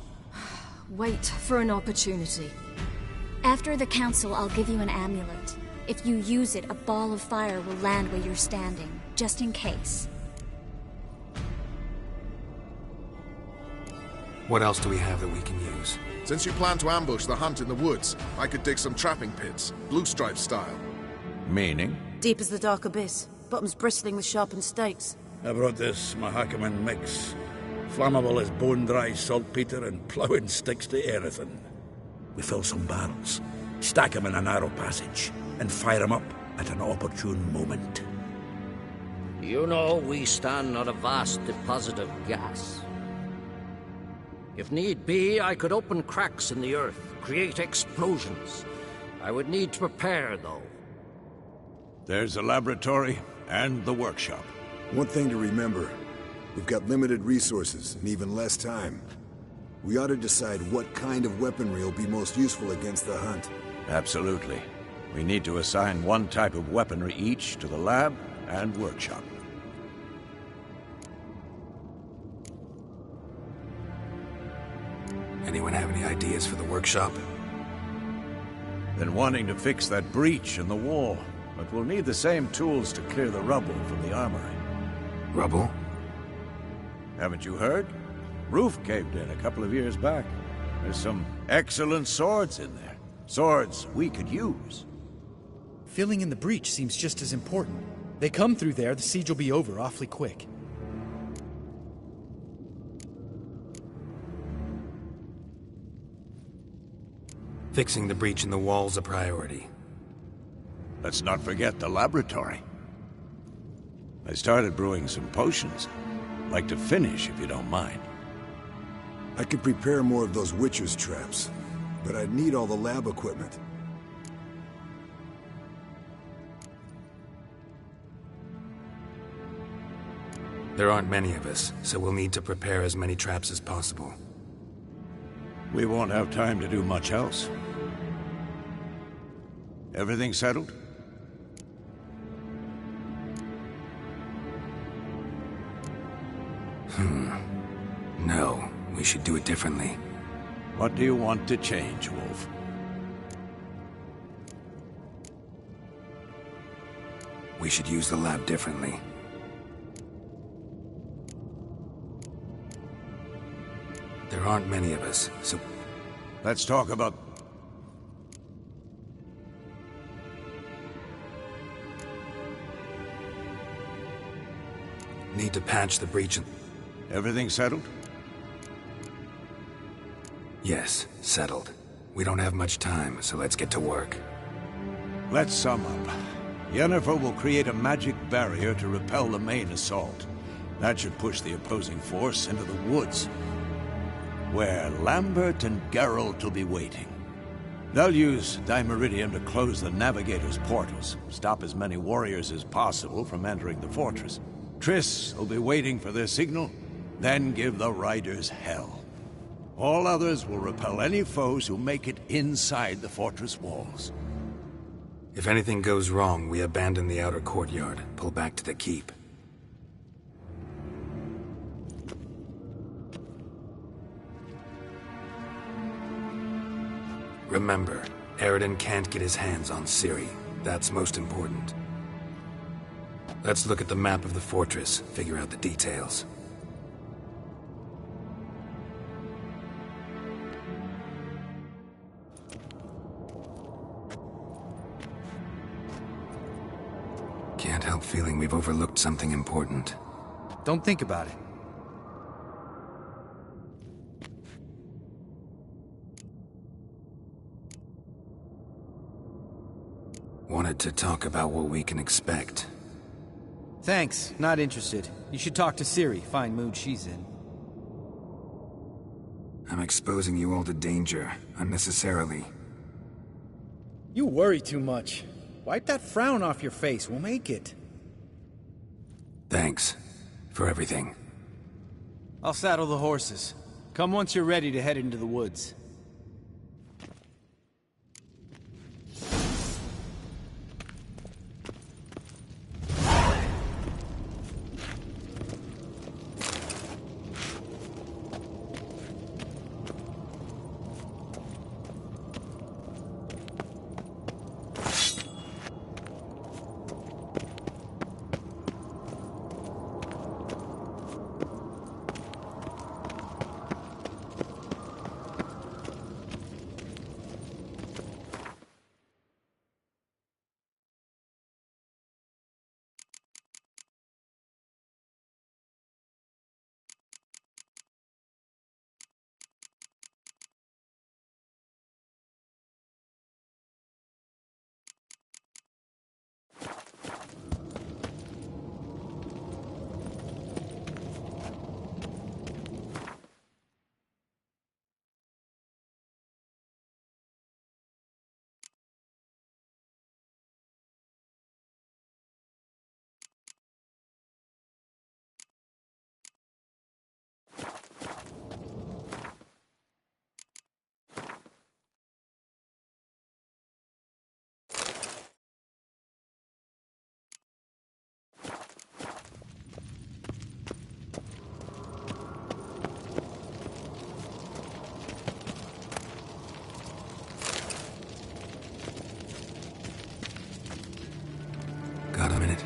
Wait for an opportunity. After the council, I'll give you an amulet. If you use it, a ball of fire will land where you're standing, just in case. What else do we have that we can use? Since you plan to ambush the Hunt in the woods, I could dig some trapping pits, Blue Stripe style. Meaning? Deep as the dark abyss, bottoms bristling with sharpened stakes. I brought this Mahakaman mix. Flammable as bone-dry saltpeter and ploughing sticks to anything. We fill some barrels, stack them in a narrow passage, and fire them up at an opportune moment. You know, we stand on a vast deposit of gas. If need be, I could open cracks in the earth, create explosions. I would need to prepare, though. There's the laboratory and the workshop. One thing to remember, we've got limited resources and even less time. We ought to decide what kind of weaponry will be most useful against the Hunt. Absolutely. We need to assign one type of weaponry each to the lab and workshop. Anyone have any ideas for the workshop? Been wanting to fix that breach in the wall, but we'll need the same tools to clear the rubble from the armory. Rubble? Haven't you heard? Roof caved in a couple of years back. There's some excellent swords in there. Swords we could use. Filling in the breach seems just as important. They come through there, the siege will be over awfully quick. Fixing the breach in the wall's a priority. Let's not forget the laboratory. I started brewing some potions. Like to finish, if you don't mind. I could prepare more of those Witcher's traps, but I'd need all the lab equipment. There aren't many of us, so we'll need to prepare as many traps as possible. We won't have time to do much else. Everything settled? No, we should do it differently. What do you want to change, Wolf? We should use the lab differently. There aren't many of us, so... Let's talk about... Need to patch the breach and... Everything settled? Yes, settled. We don't have much time, so let's get to work. Let's sum up. Yennefer will create a magic barrier to repel the main assault. That should push the opposing force into the woods, where Lambert and Geralt will be waiting. They'll use Dimeridium to close the Navigator's portals, stop as many warriors as possible from entering the fortress. Triss will be waiting for their signal, then give the riders hell. All others will repel any foes who make it inside the fortress walls. If anything goes wrong, we abandon the outer courtyard, pull back to the keep. Remember, Eredin can't get his hands on Ciri. That's most important. Let's look at the map of the fortress, figure out the details. Can't help feeling we've overlooked something important. Don't think about it. Wanted to talk about what we can expect. Thanks, not interested. You should talk to Ciri, fine mood she's in. I'm exposing you all to danger, unnecessarily. You worry too much. Wipe that frown off your face, we'll make it. Thanks. For everything. I'll saddle the horses. Come once you're ready to head into the woods. Got a minute?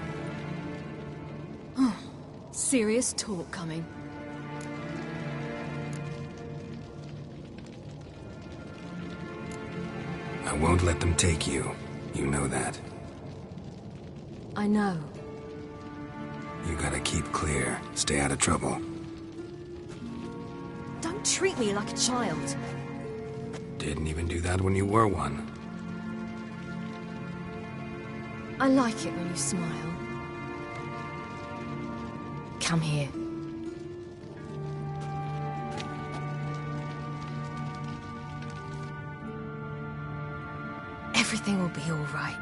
Serious talk coming. I won't let them take you. You know that. I know. You gotta keep clear. Stay out of trouble. Don't treat me like a child. Didn't even do that when you were one. I like it when you smile. Come here. Everything will be all right.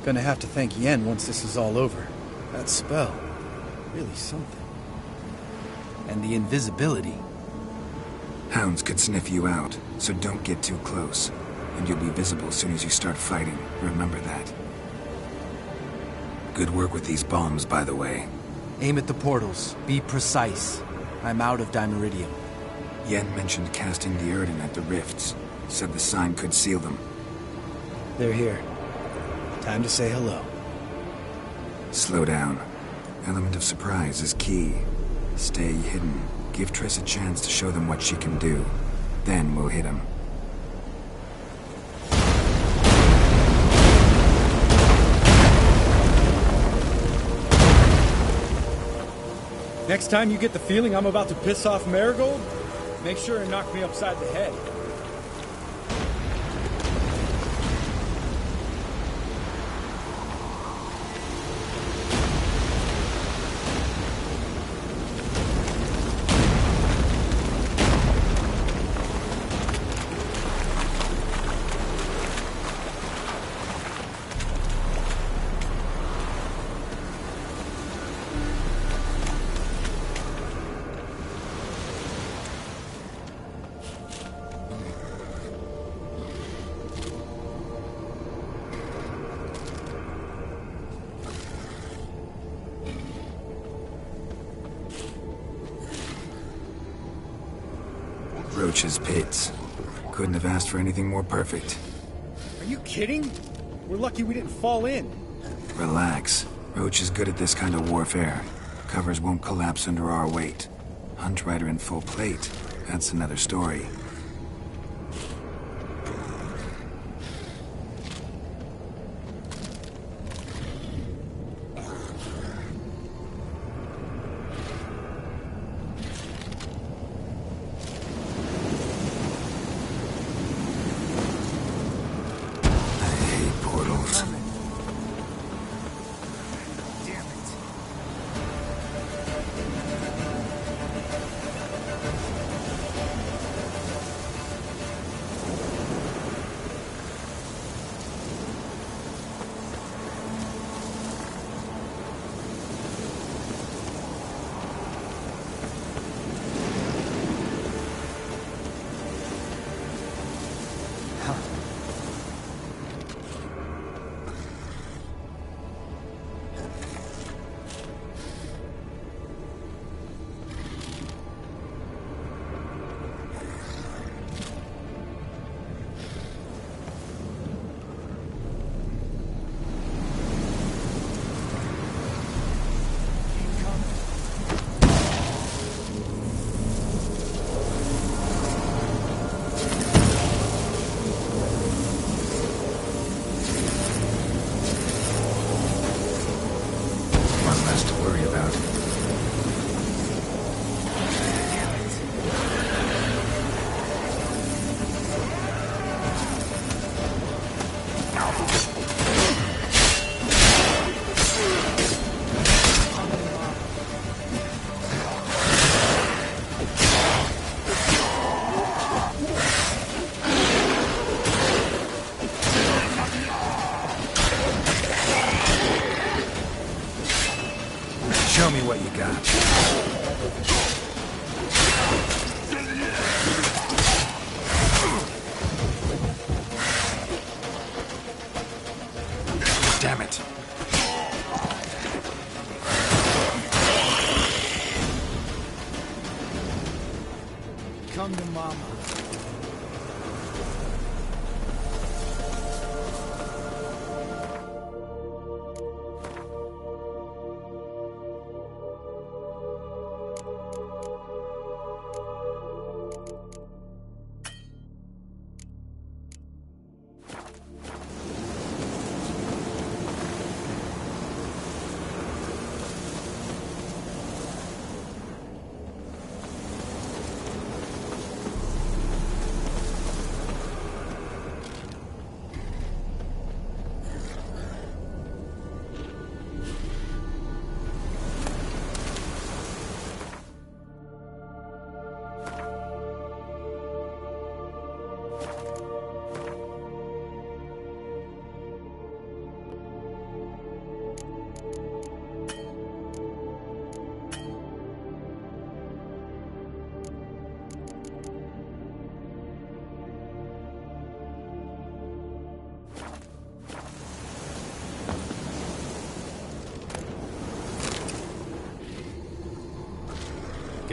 Gonna have to thank Yen once this is all over. That spell, really something. And the invisibility. Hounds could sniff you out, so don't get too close. And you'll be visible as soon as you start fighting. Remember that. Good work with these bombs, by the way. Aim at the portals. Be precise. I'm out of Dimeridium. Yen mentioned casting the Erden at the rifts. Said the sign could seal them. They're here. Time to say hello. Slow down. Element of surprise is key. Stay hidden. Give Triss a chance to show them what she can do. Then we'll hit them. Next time you get the feeling I'm about to piss off Marigold, make sure and knock me upside the head. Roach's pits. Couldn't have asked for anything more perfect. Are you kidding? We're lucky we didn't fall in. Relax. Roach is good at this kind of warfare. Covers won't collapse under our weight. Hunt Rider in full plate. That's another story.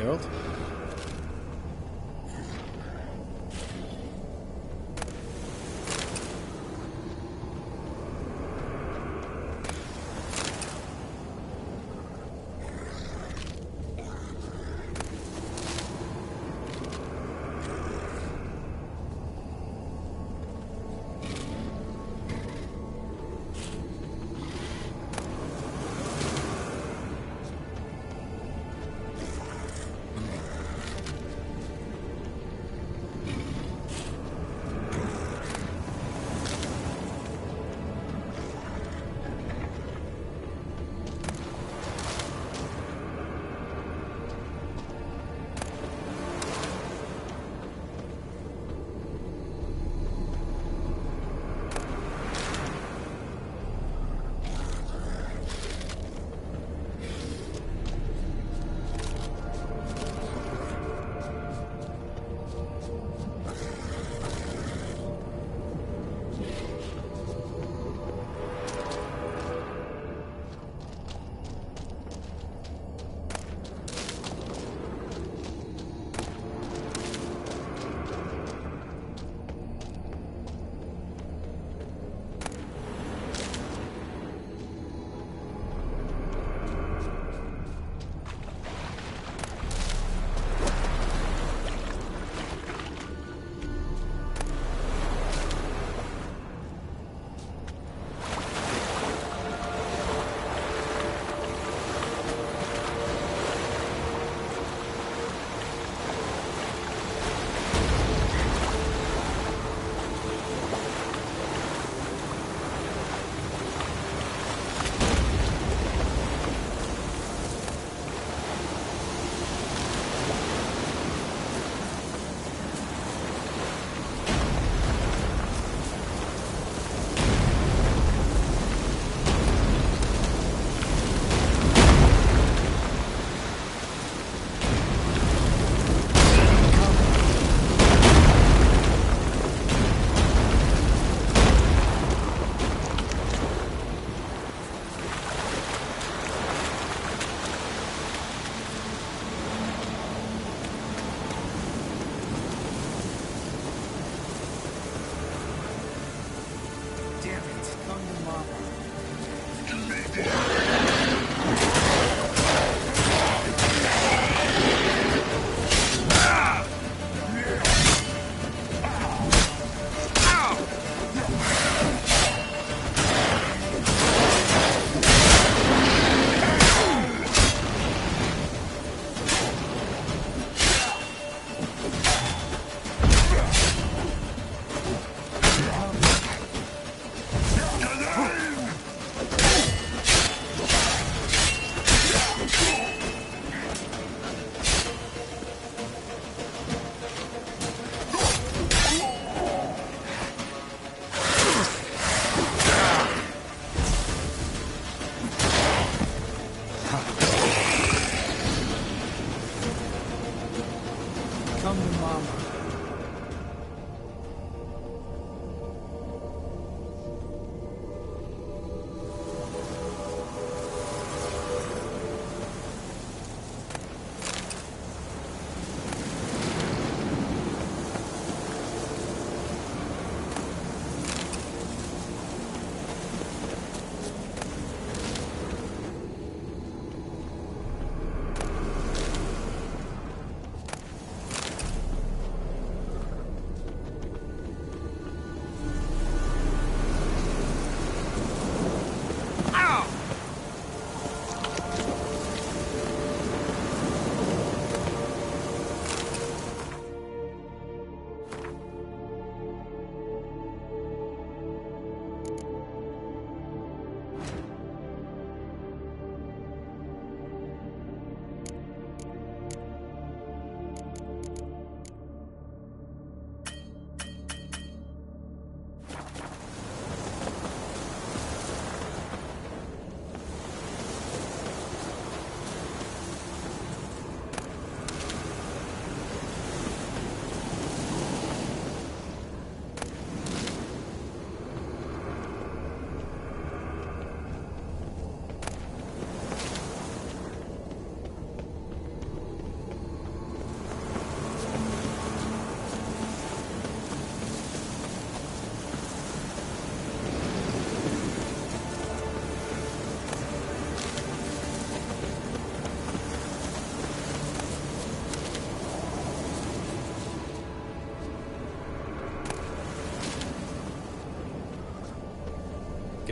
Geralt.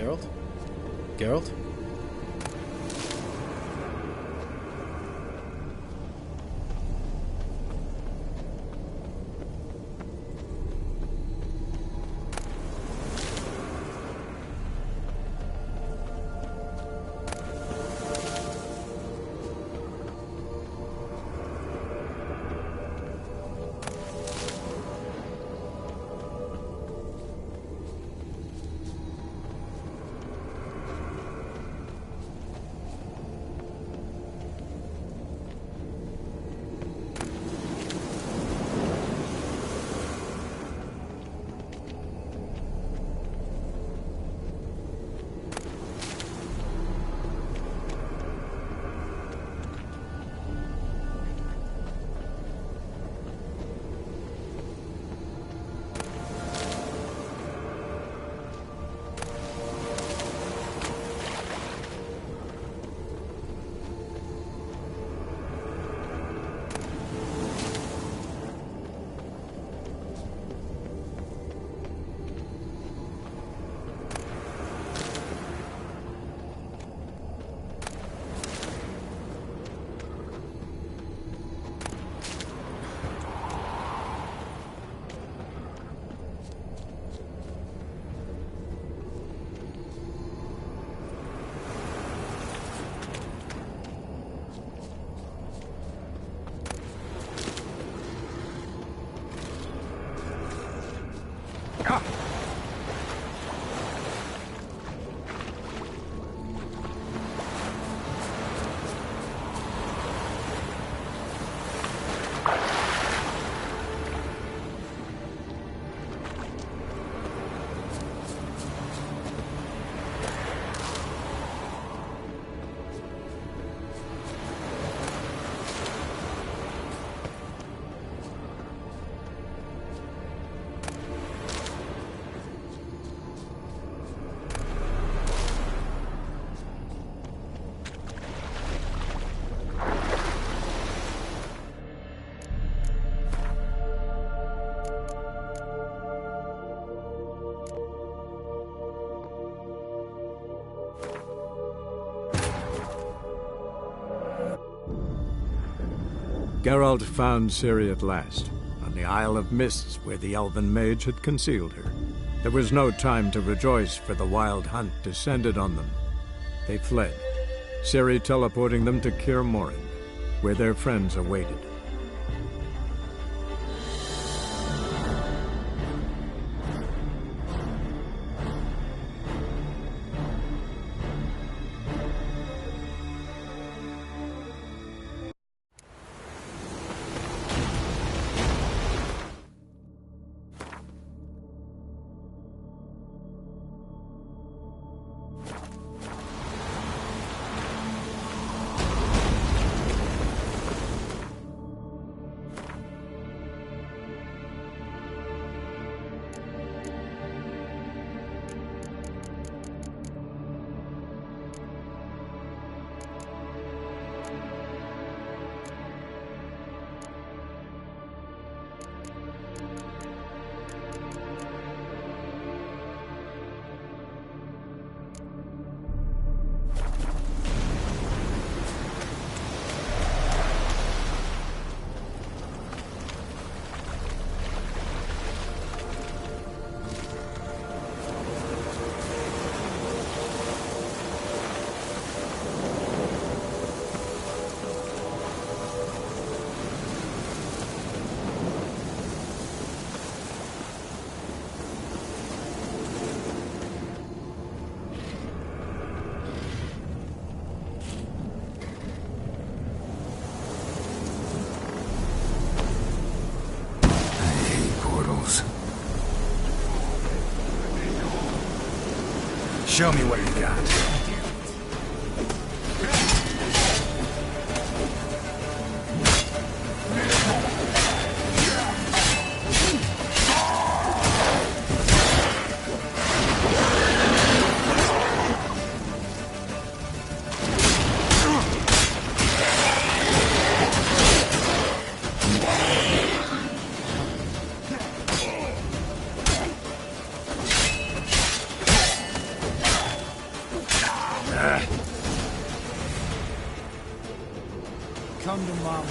Geralt? Geralt? Geralt found Ciri at last, on the Isle of Mists where the Elven mage had concealed her. There was no time to rejoice, for the Wild Hunt descended on them. They fled, Ciri teleporting them to Kaer Morhen, where their friends awaited. Show me what you got. Come to Mama.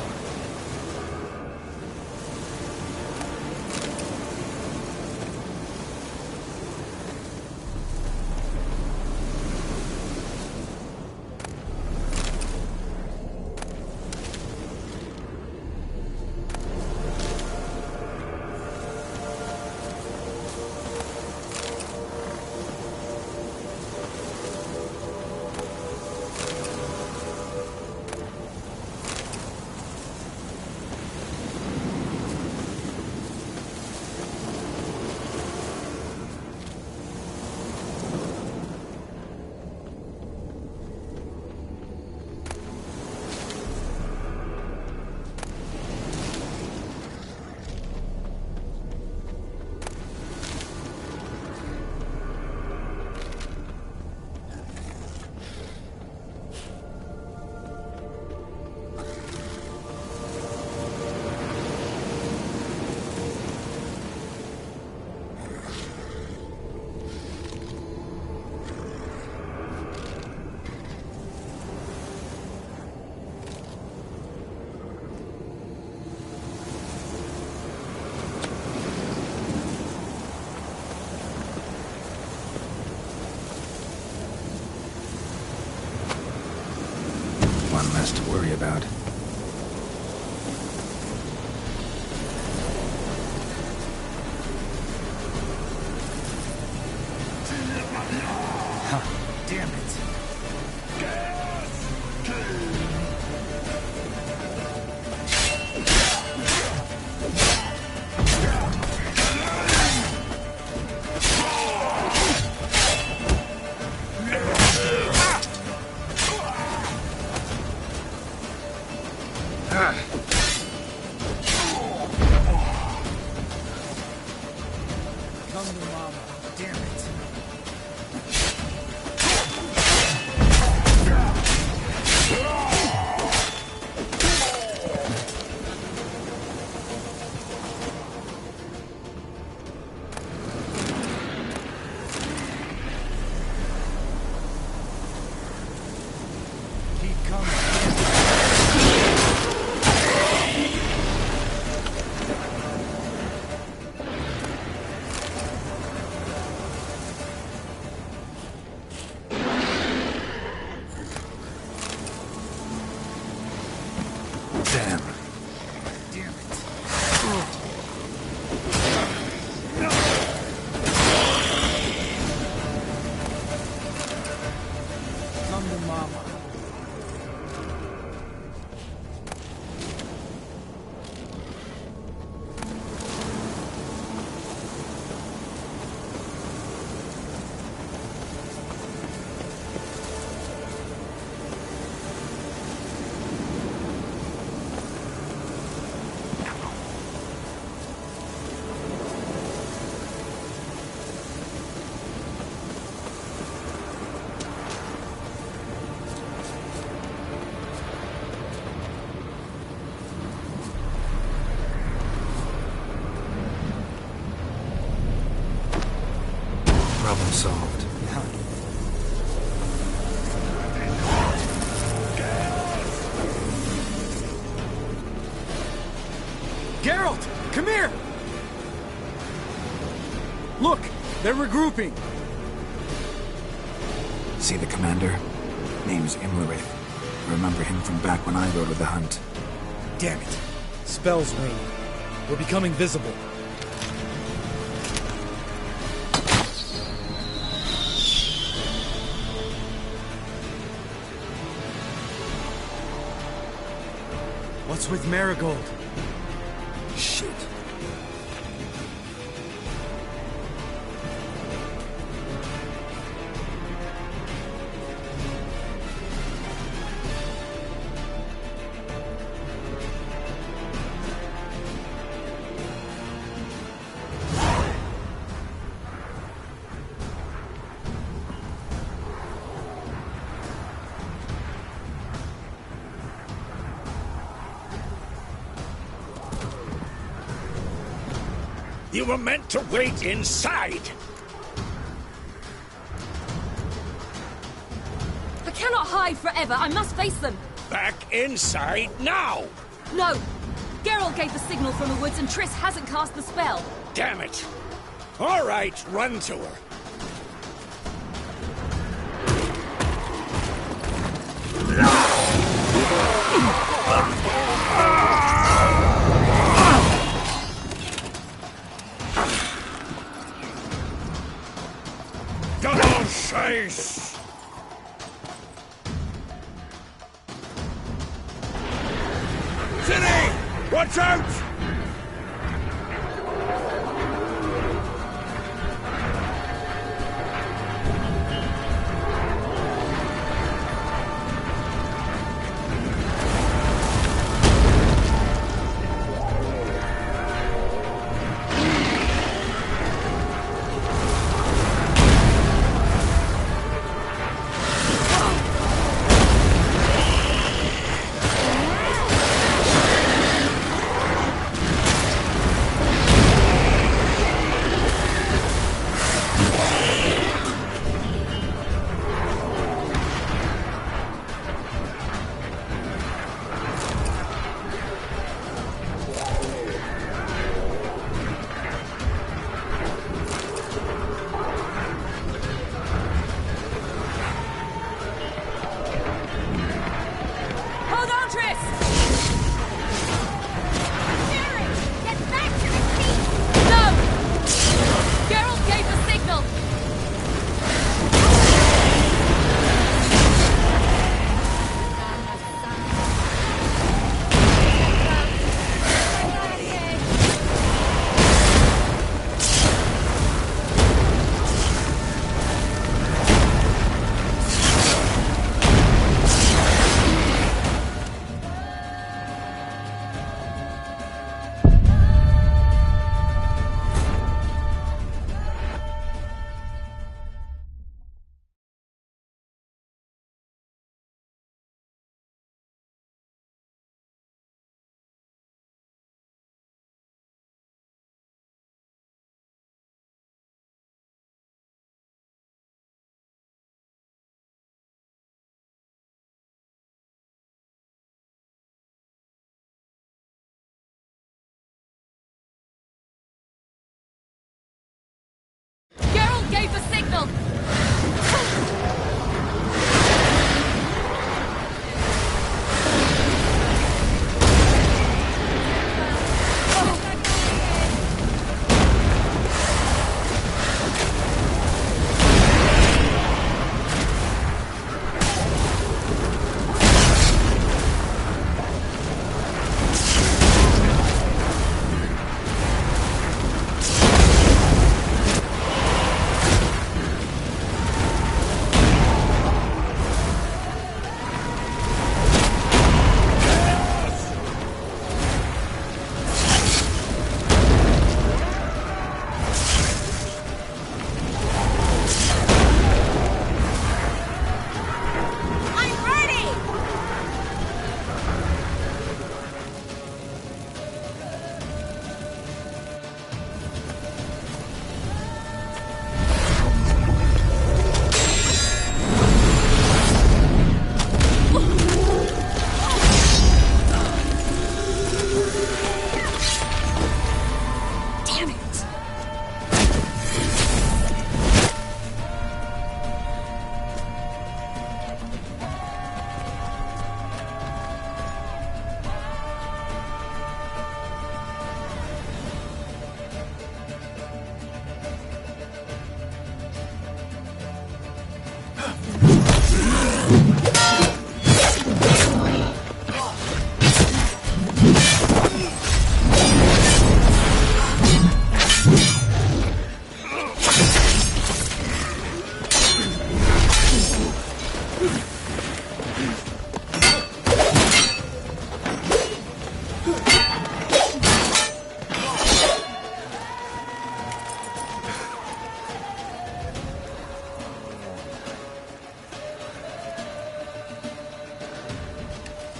One less to worry about. Damn it. Come to Mama. Damn it. Keep coming. Damn. Damn it. Come to Mama. Problem solved. Geralt, come here! Look, they're regrouping. See the commander? Name's Imlerith. Remember him from back when I rode with the hunt. Damn it. Spell's waning. We're becoming visible. What's with Marigold? Shit. You were meant to wait inside! I cannot hide forever. I must face them. back inside now! No! Geralt gave the signal from the woods and Triss hasn't cast the spell. Damn it! All right, run to her. Double chase! City! Watch out! Gave the signal!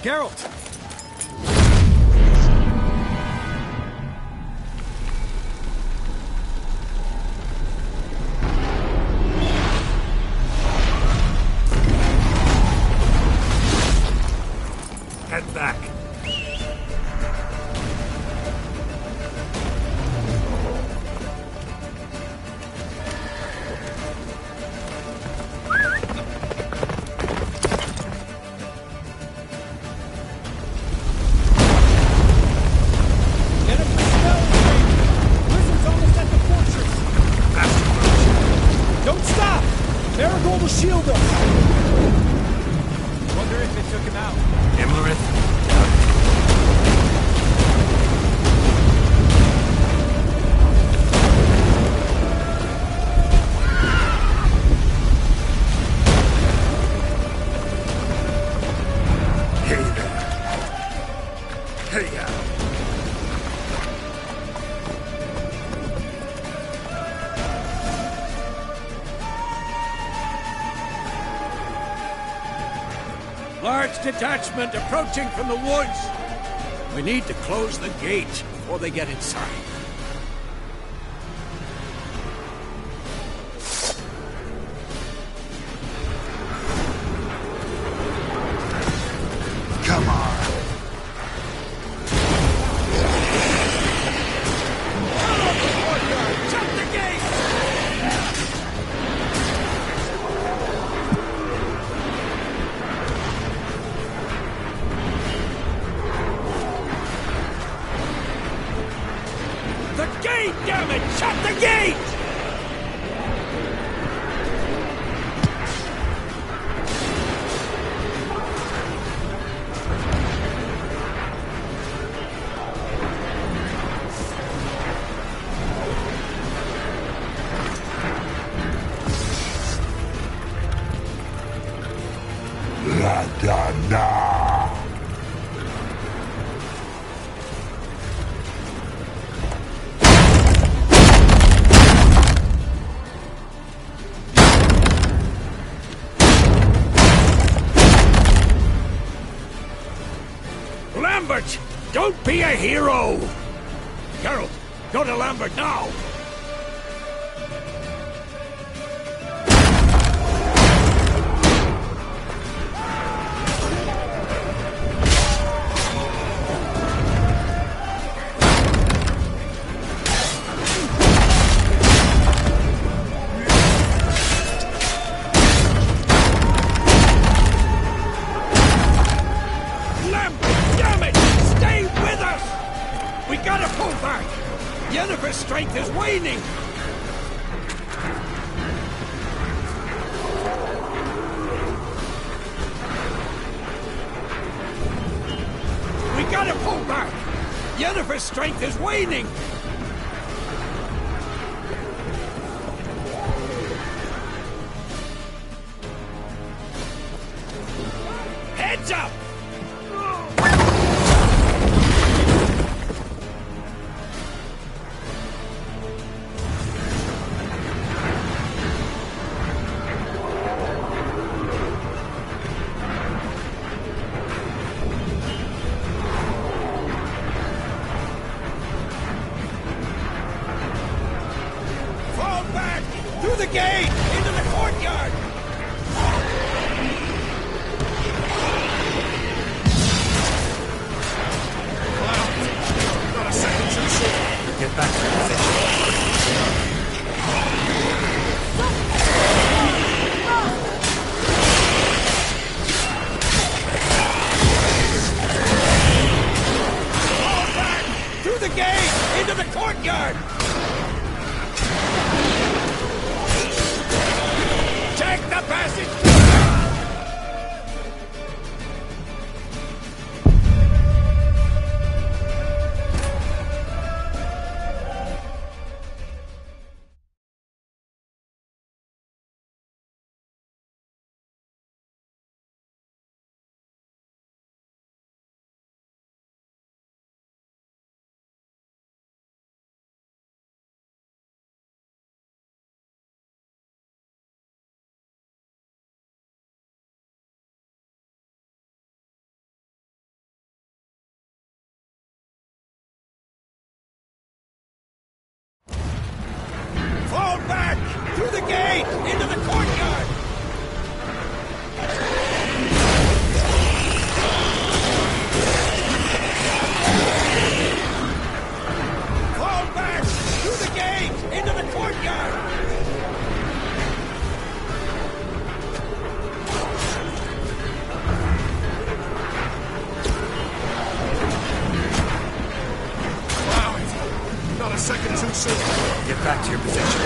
Geralt! shield him! Wonder if it took him out. Imlerith? Large detachment approaching from the woods. We need to close the gate before they get inside. Come on. Shut the gate! The gate, damn it! Shut the gate! Lambert! Don't be a hero! Geralt, go to Lambert now! Yennefer's strength is waning! We gotta pull back! Yennefer's strength is waning! Heads up! Through the gate! Into the courtyard! Not a second too soon. Get back to your position. Fall back! Through the gate! Into the courtyard! Take the passage! Fall back! Through the gate! Into the courtyard! Fall back! Through the gate! Into the courtyard! Not a second too soon. Get back to your position.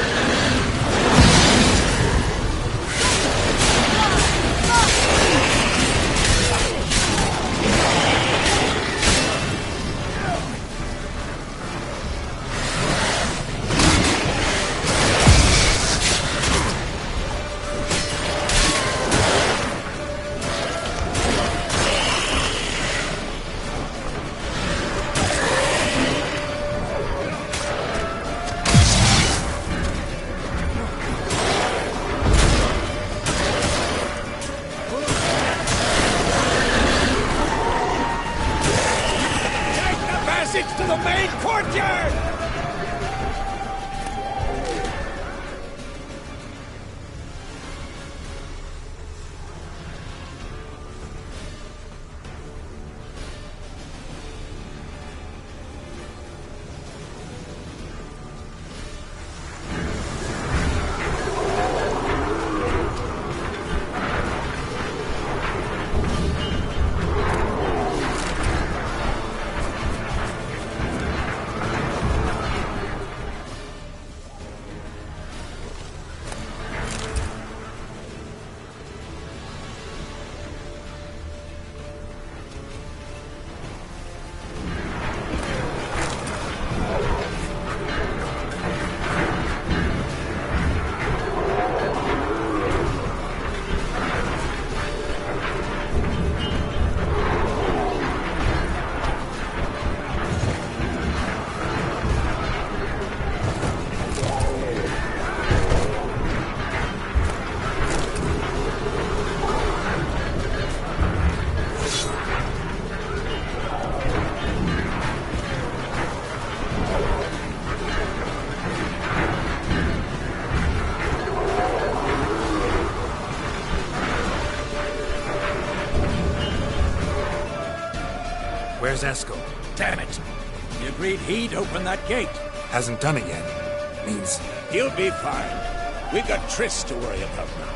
Where's Eskel? Damn it! He agreed he'd open that gate. Hasn't done it yet. Means... He'll be fine. We've got Triss to worry about now.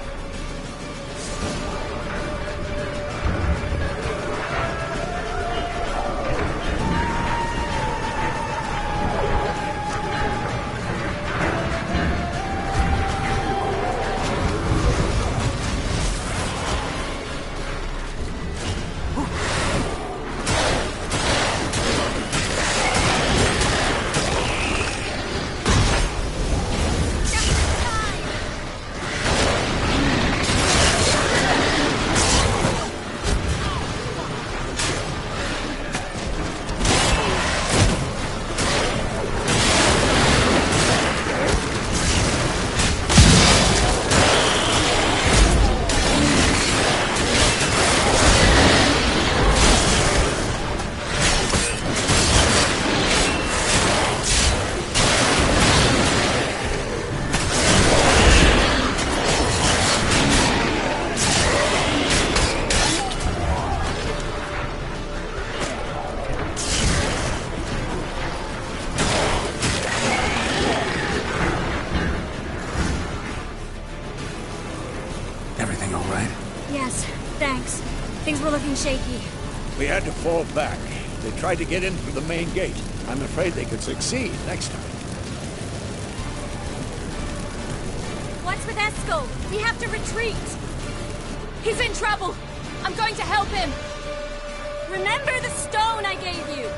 Everything all right? Yes, thanks. Things were looking shaky. We had to fall back. They tried to get in through the main gate. I'm afraid they could succeed next time. What's with Eskel? We have to retreat. He's in trouble. I'm going to help him. Remember the stone I gave you?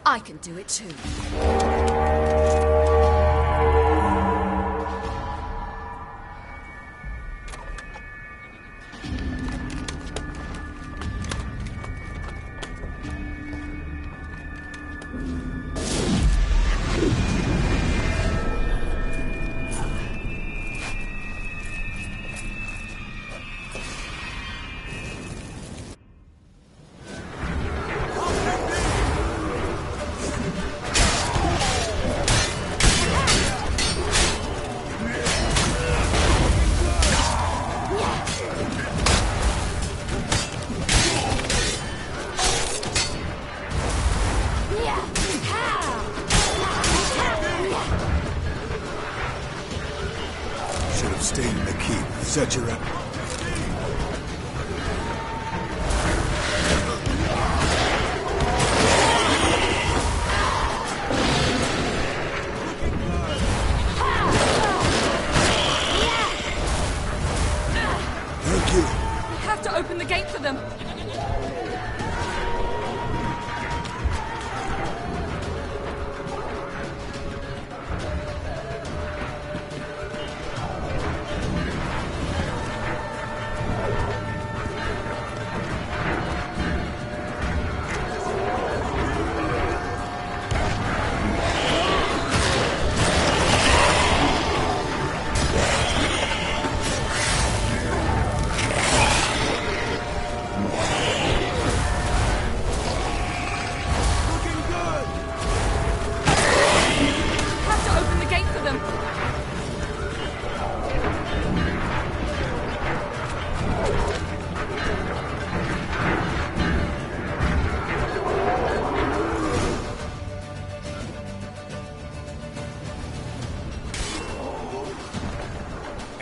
I can do it too. Stay in the keep. Set your up. Thank you. We have to open the gate for them.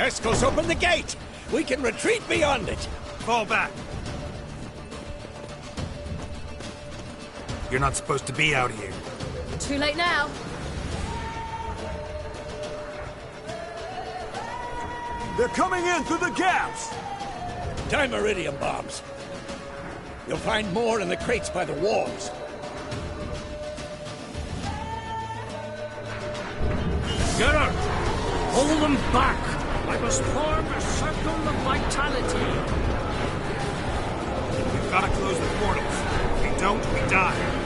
Escos, open the gate! We can retreat beyond it! Fall back. You're not supposed to be out here. Too late now. They're coming in through the gaps! Dimeridium bombs. You'll find more in the crates by the walls. Geralt! Hold them back! I must form a circle of vitality. We've got to close the portals. If we don't, we die.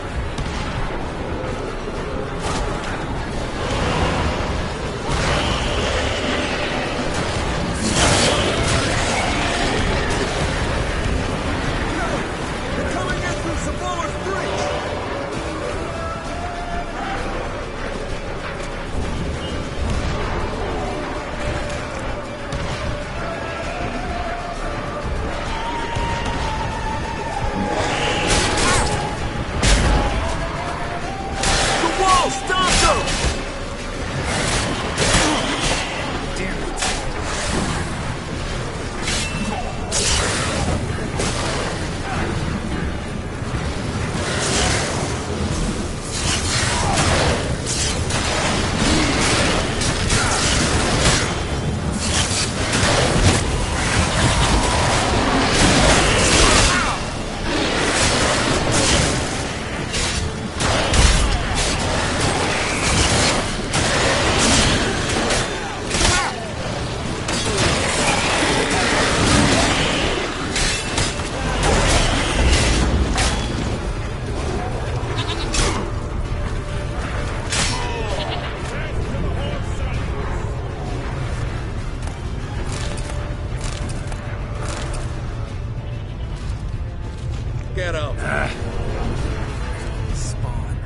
Get out. Spawn.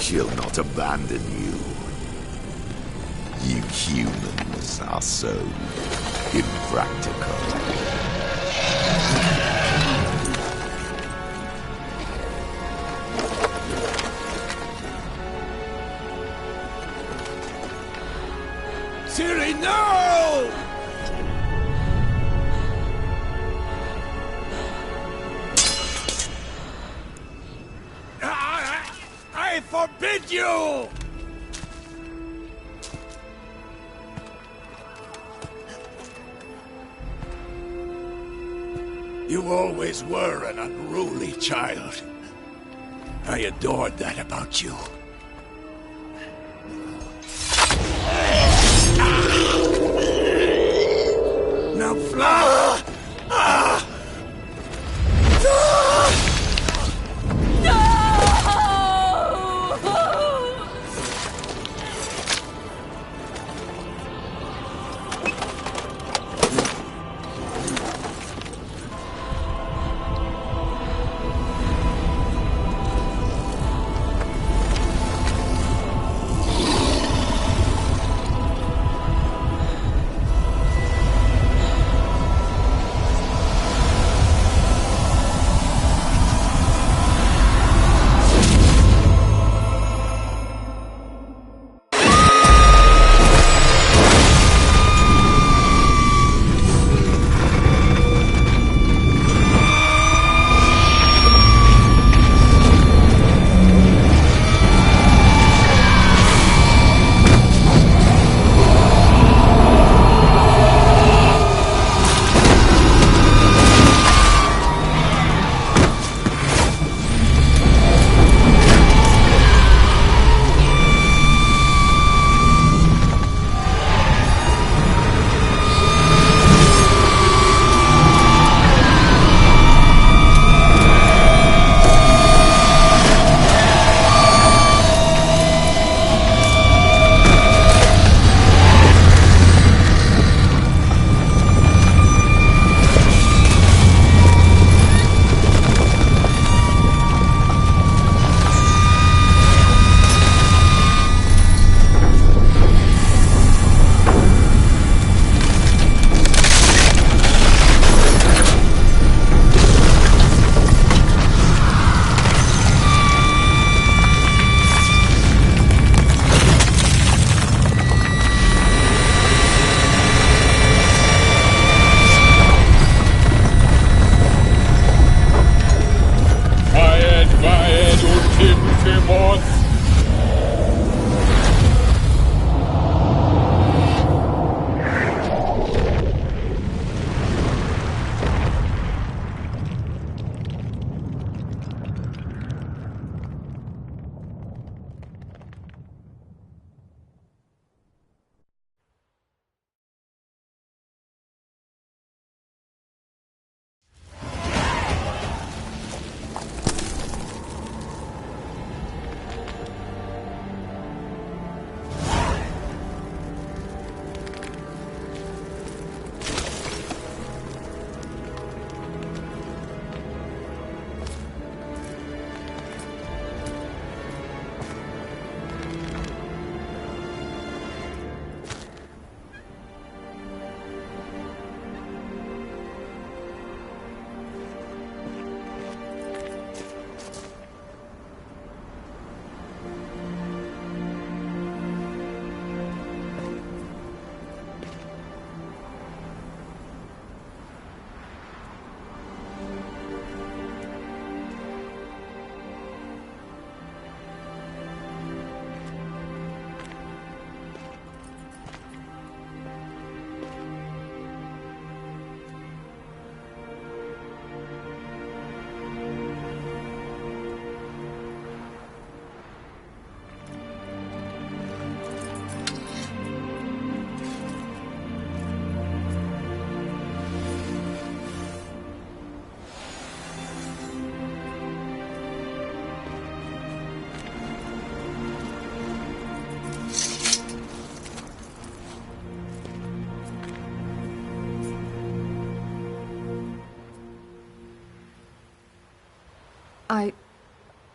She'll not abandon you. You humans are so impractical. Ciri, no! I forbid you! You always were an unruly child. I adored that about you. Now fly!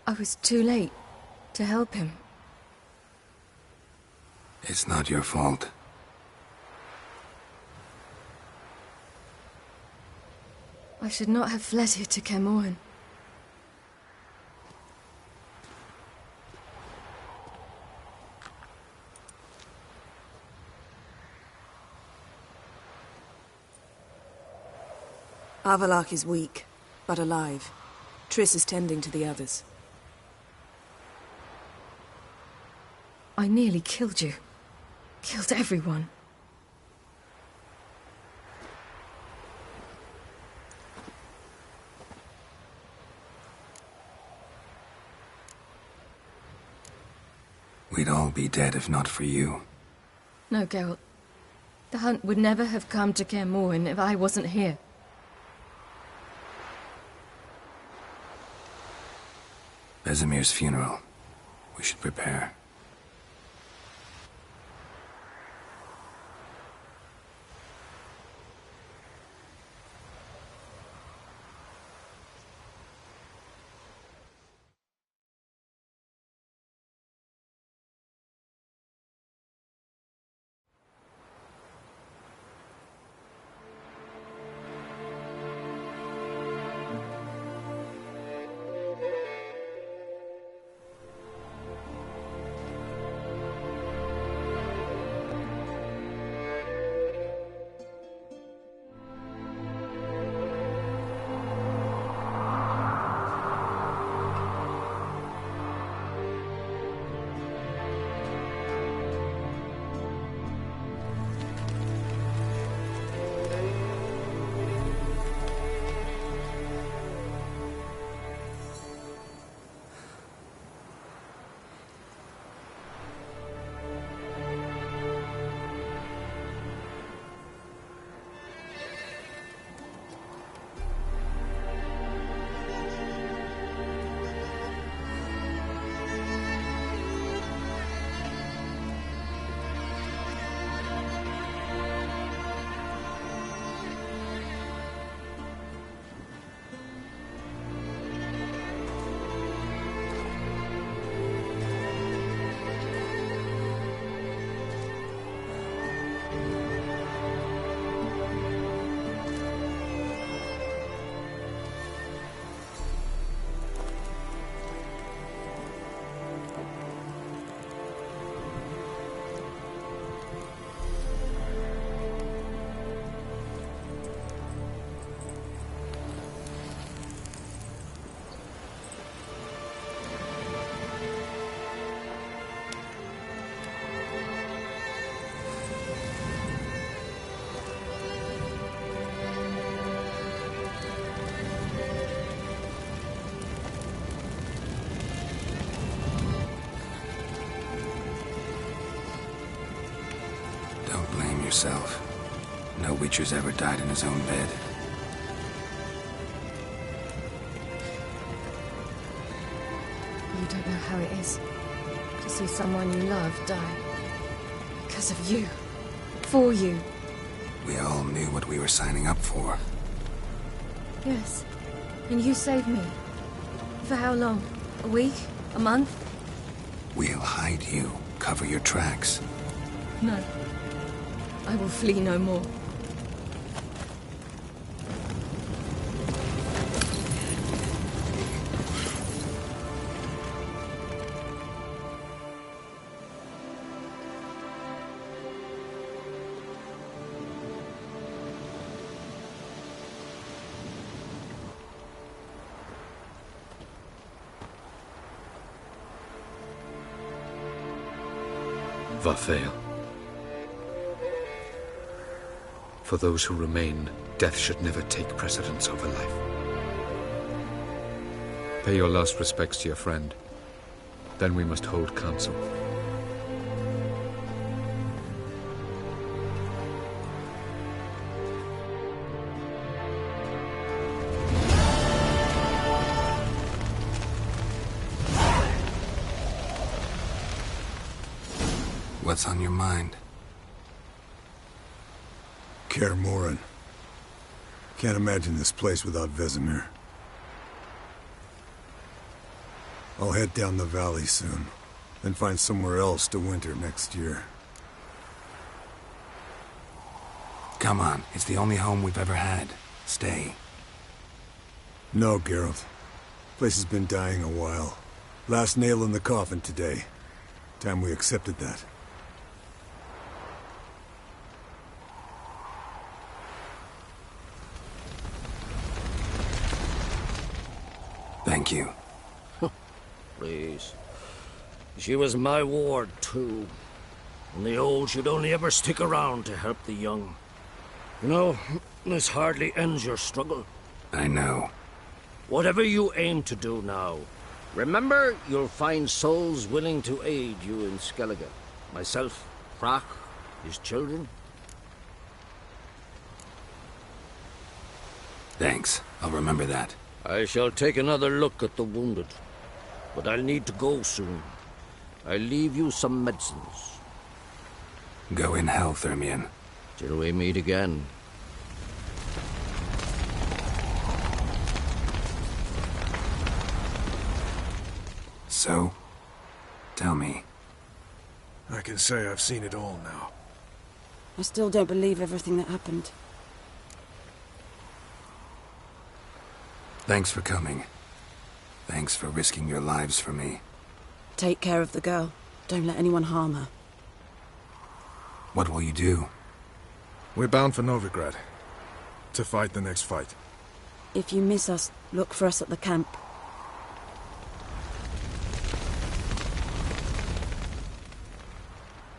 I was too late to help him. It's not your fault. I should not have fled here to Kaer Morhen. Avallac'h is weak, but alive. Triss is tending to the others. I nearly killed you. Killed everyone. We'd all be dead if not for you. No, Geralt. The hunt would never have come to Kaer Morhen if I wasn't here. Vesemir's funeral. We should prepare. Yourself. No Witcher's ever died in his own bed. You don't know how it is to see someone you love die. Because of you. For you. We all knew what we were signing up for. Yes. And you saved me. For how long? A week? A month? We'll hide you. Cover your tracks. No. I will flee no more. Varthael. For those who remain, death should never take precedence over life. Pay your last respects to your friend. Then we must hold council. What's on your mind? Kaer Morhen. Can't imagine this place without Vesemir. I'll head down the valley soon, then find somewhere else to winter next year. Come on, it's the only home we've ever had. Stay. No, Geralt. Place has been dying a while. Last nail in the coffin today. Time we accepted that. Thank you. Please. She was my ward, too. And the old should only ever stick around to help the young. You know, this hardly ends your struggle. I know. Whatever you aim to do now, remember you'll find souls willing to aid you in Skellige. Myself, Crach, his children. Thanks. I'll remember that. I shall take another look at the wounded. But I'll need to go soon. I'll leave you some medicines. Go in hell, Thermion. Till we meet again. So, tell me. I can say I've seen it all now. I still don't believe everything that happened. Thanks for coming. Thanks for risking your lives for me. Take care of the girl. Don't let anyone harm her. What will you do? We're bound for Novigrad. To fight the next fight. If you miss us, look for us at the camp.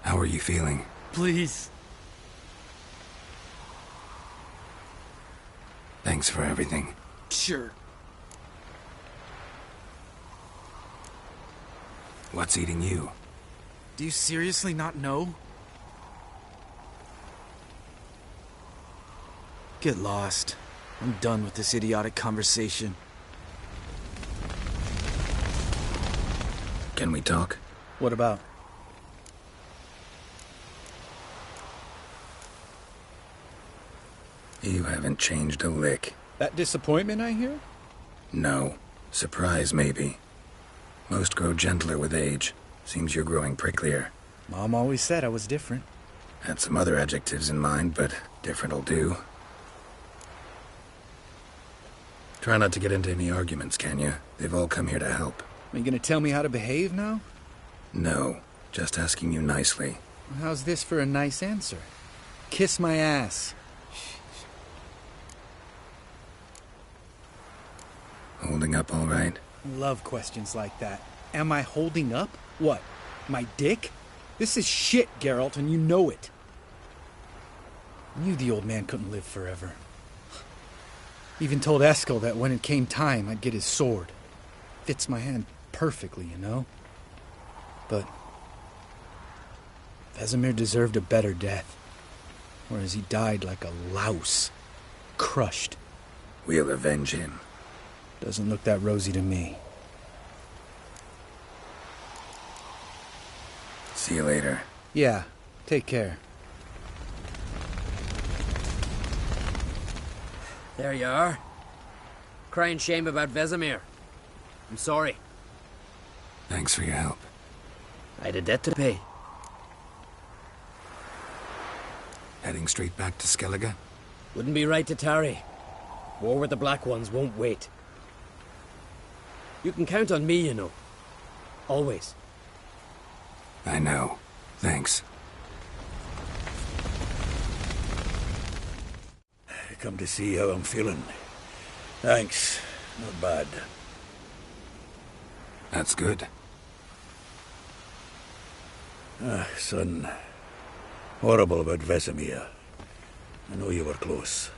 How are you feeling? Please. Thanks for everything. Sure. What's eating you? Do you seriously not know? Get lost. I'm done with this idiotic conversation. Can we talk? What about? You haven't changed a lick. That disappointment I hear? No. Surprise, maybe. Most grow gentler with age. Seems you're growing pricklier. Mom always said I was different. Had some other adjectives in mind, but different'll do. Try not to get into any arguments, can you? They've all come here to help. Are you gonna tell me how to behave now? No. Just asking you nicely. How's this for a nice answer? Kiss my ass. Holding up all right? Love questions like that. Am I holding up? What? My dick? This is shit, Geralt, and you know it. I knew the old man couldn't live forever. Even told Eskel that when it came time, I'd get his sword. Fits my hand perfectly, you know? But Vesemir deserved a better death. Whereas he died like a louse. Crushed. We'll avenge him. Doesn't look that rosy to me. See you later. Yeah, take care. There you are. Crying shame about Vesemir. I'm sorry. Thanks for your help. I had a debt to pay. Heading straight back to Skellige? Wouldn't be right to tarry. War with the Black Ones won't wait. You can count on me, you know. Always. I know. Thanks. Come to see how I'm feeling. Thanks. Not bad. That's good. Son. Horrible about Vesemir. I know you were close.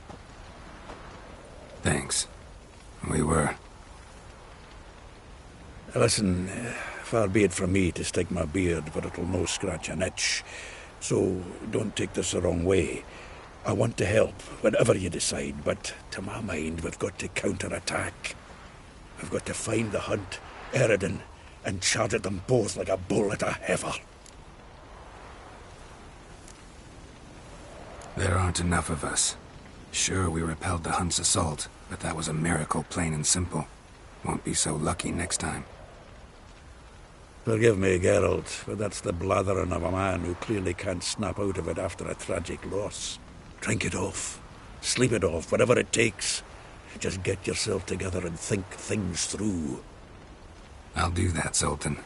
Thanks. We were. Listen, far be it from me to stick my beard, but it'll no scratch an itch. So don't take this the wrong way. I want to help, whatever you decide, but to my mind, we've got to counter-attack. We've got to find the Hunt, Eredin, and charge at them both like a bull at a heifer. There aren't enough of us. Sure, we repelled the Hunt's assault, but that was a miracle, plain and simple. Won't be so lucky next time. Forgive me, Geralt, but that's the blathering of a man who clearly can't snap out of it after a tragic loss. Drink it off. Sleep it off, whatever it takes. Just get yourself together and think things through. I'll do that, Sultan.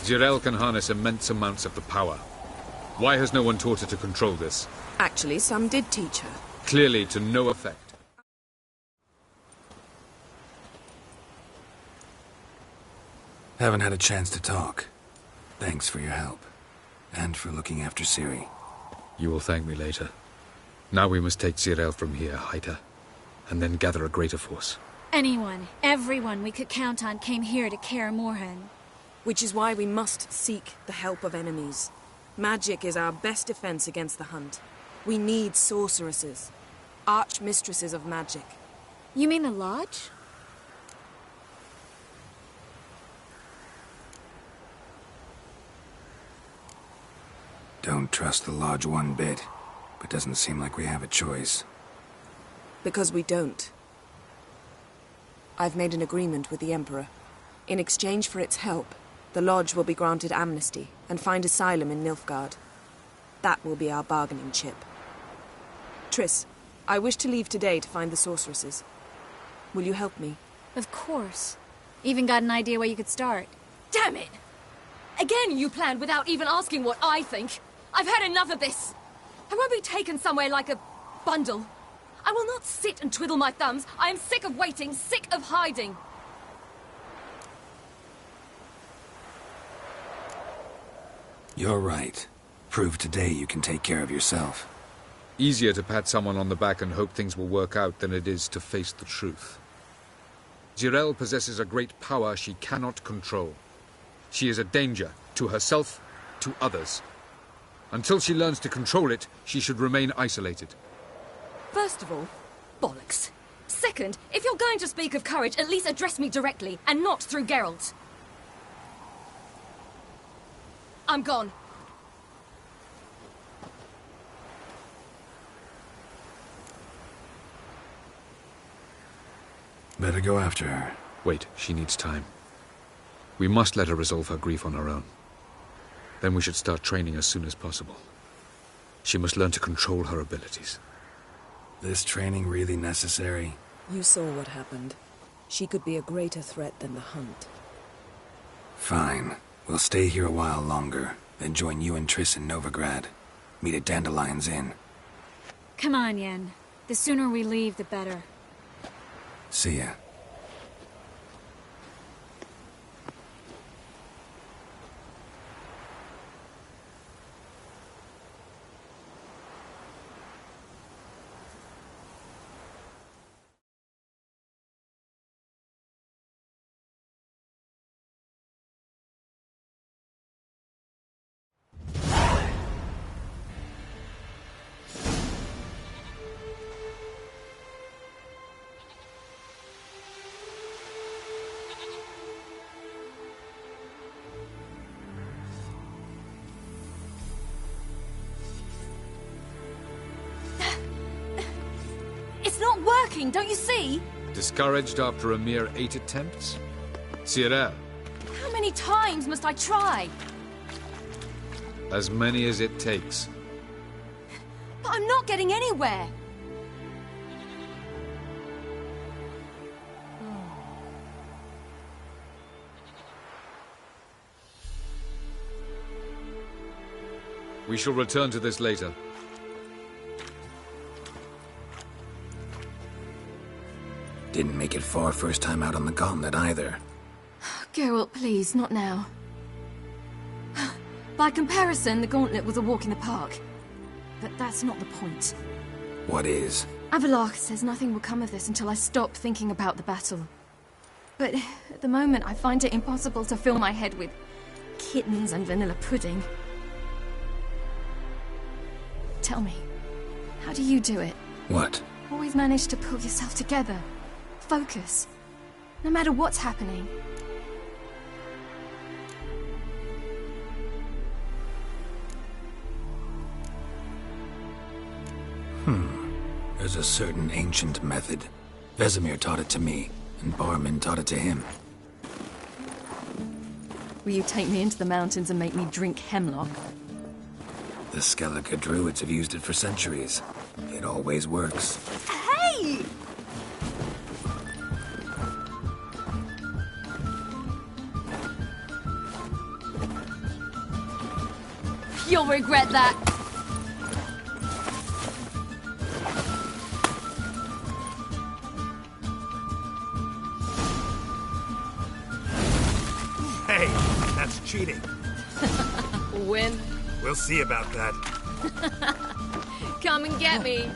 Jirel can harness immense amounts of the power. Why has no one taught her to control this? Actually, some did teach her. Clearly to no effect. Haven't had a chance to talk. Thanks for your help. And for looking after Ciri. You will thank me later. Now we must take Jirel from here, hide her, and then gather a greater force. Anyone, everyone we could count on came here to Kaer Morhen. Which is why we must seek the help of enemies. Magic is our best defense against the Hunt. We need sorceresses. Archmistresses of magic. You mean the Lodge? Don't trust the Lodge one bit, but doesn't seem like we have a choice. Because we don't. I've made an agreement with the Emperor. In exchange for its help, the Lodge will be granted amnesty and find asylum in Nilfgaard. That will be our bargaining chip. Triss, I wish to leave today to find the sorceresses. Will you help me? Of course. Even got an idea where you could start. Damn it! Again you planned without even asking what I think. I've had enough of this. I won't be taken somewhere like a bundle. I will not sit and twiddle my thumbs. I am sick of waiting, sick of hiding. You're right. Prove today you can take care of yourself. Easier to pat someone on the back and hope things will work out than it is to face the truth. Jirel possesses a great power she cannot control. She is a danger to herself, to others. Until she learns to control it, she should remain isolated. First of all, bollocks. Second, if you're going to speak of courage, at least address me directly, and not through Geralt. I'm gone. Better go after her. Wait, she needs time. We must let her resolve her grief on her own. Then we should start training as soon as possible. She must learn to control her abilities. This training really necessary? You saw what happened. She could be a greater threat than the Hunt. Fine. We'll stay here a while longer, then join you and Triss in Novigrad. Meet at Dandelion's Inn. Come on, Yen. The sooner we leave, the better. See ya. It's not working, don't you see? Discouraged after a mere 8 attempts? Ciri, How many times must I try? as many as it takes. But I'm not getting anywhere. We shall return to this later. Didn't make it far first time out on the gauntlet either. Geralt, please, not now. By comparison, the gauntlet was a walk in the park. But that's not the point. What is? Avallac'h says nothing will come of this until I stop thinking about the battle. But at the moment, I find it impossible to fill my head with kittens and vanilla pudding. Tell me, how do you do it? What? Always manage to pull yourself together. Focus. No matter what's happening. As There's a certain ancient method. Vesemir taught it to me, and Barman taught it to him. Will you take me into the mountains and make me drink hemlock? The Skellige druids have used it for centuries. It always works. Hey! You'll regret that. Hey, that's cheating. Win. We'll see about that. Come and get me.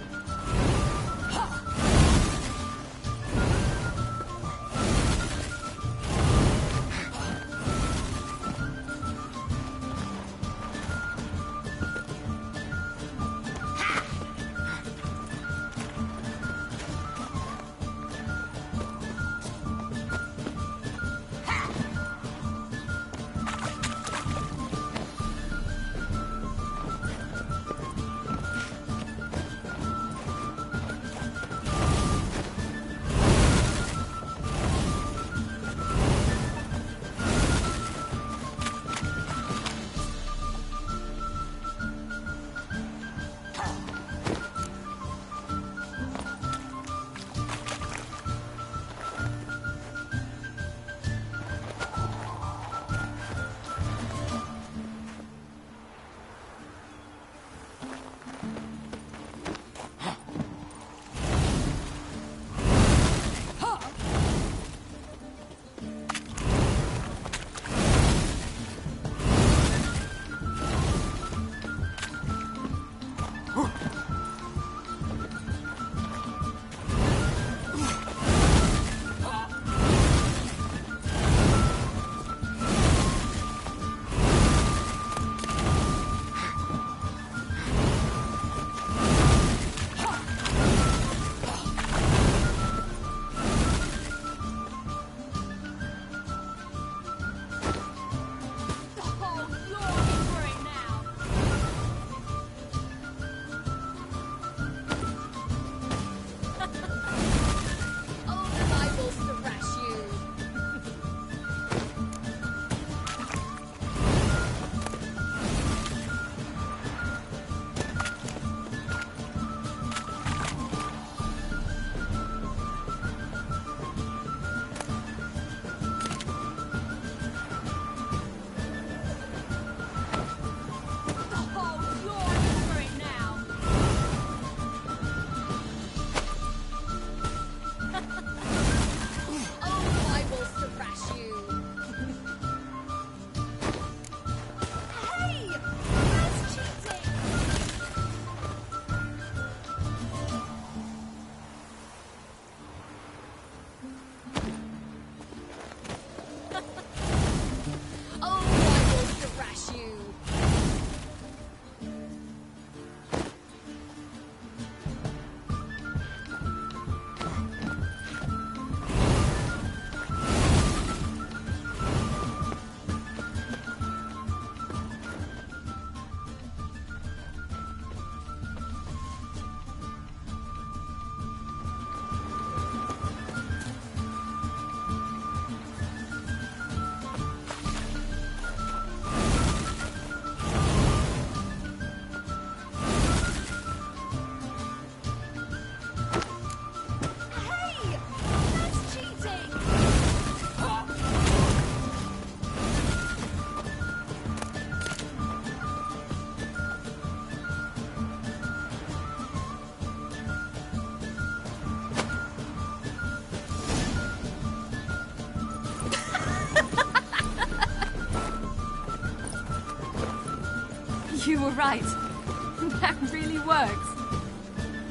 You were right. That really works.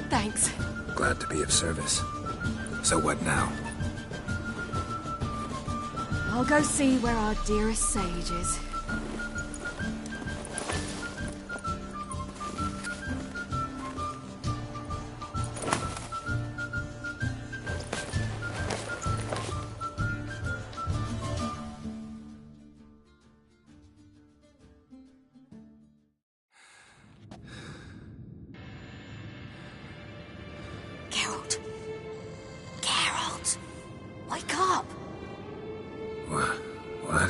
Thanks. Glad to be of service. So what now? I'll go see where our dearest sage is. What?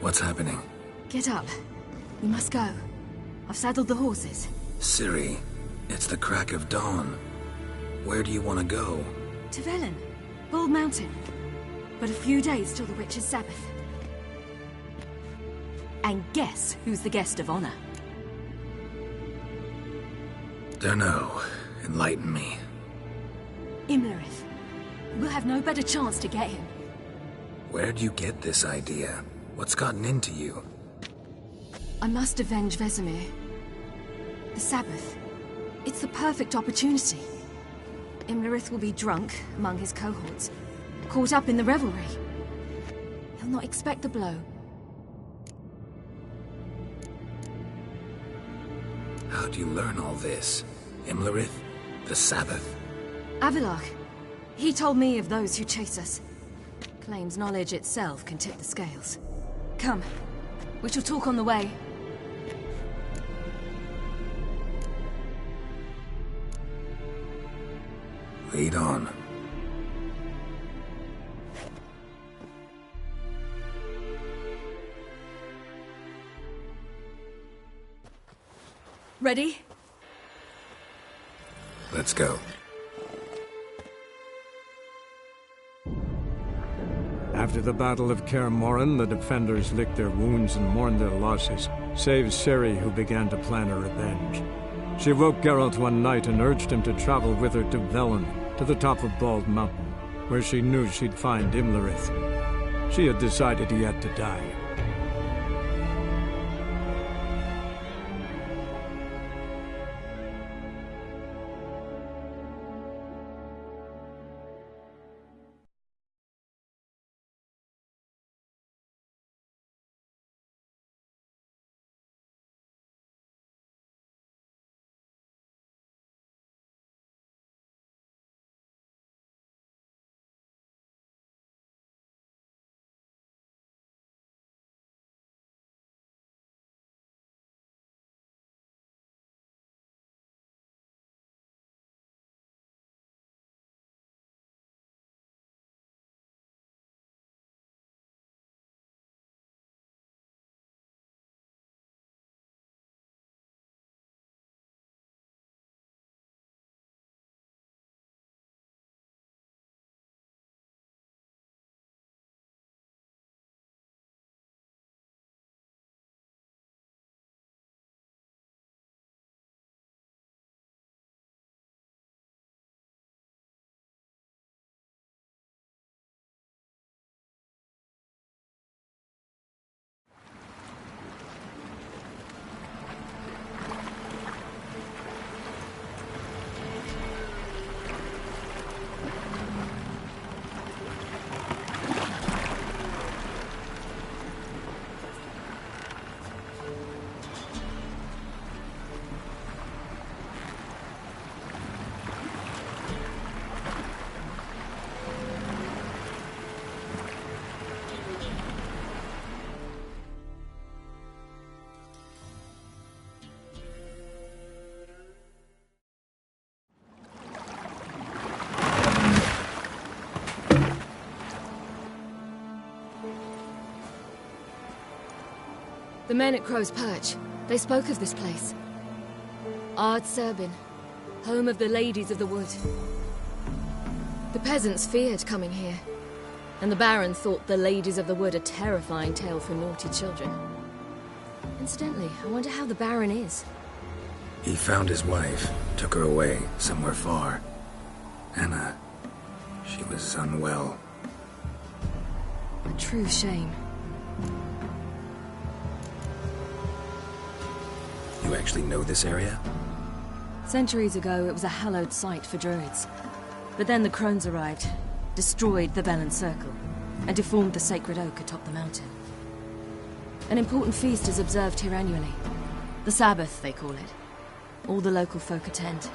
What's happening? Get up. We must go. I've saddled the horses. Ciri, it's the crack of dawn. Where do you want to go? To Velen. Bald Mountain. But a few days till the Witch's Sabbath. And guess who's the guest of honor? Dunno. Enlighten me. Imlerith. We'll have no better chance to get him. Where'd you get this idea? What's gotten into you? I must avenge Vesemir. The Sabbath. It's the perfect opportunity. Imlerith will be drunk among his cohorts, caught up in the revelry. He'll not expect the blow. How'd you learn all this? Imlerith? The Sabbath? Avallac'h. He told me of those who chase us. Claims knowledge itself can tip the scales. Come. We shall talk on the way. Lead on. Ready? Let's go. After the Battle of Kaer Morhen, the defenders licked their wounds and mourned their losses, save Ciri, who began to plan her revenge. She woke Geralt one night and urged him to travel with her to Velen, to the top of Bald Mountain, where she knew she'd find Imlerith. She had decided he had to die. The men at Crow's Perch, they spoke of this place. Ard Serbin, home of the Ladies of the Wood. The peasants feared coming here, and the Baron thought the Ladies of the Wood a terrifying tale for naughty children. Incidentally, I wonder how the Baron is. He found his wife, took her away, somewhere far. Anna, she was unwell. A true shame. You actually know this area? Centuries ago, it was a hallowed site for druids. But then the crones arrived, destroyed the Velen Circle, and deformed the sacred oak atop the mountain. An important feast is observed here annually. The Sabbath, they call it. All the local folk attend.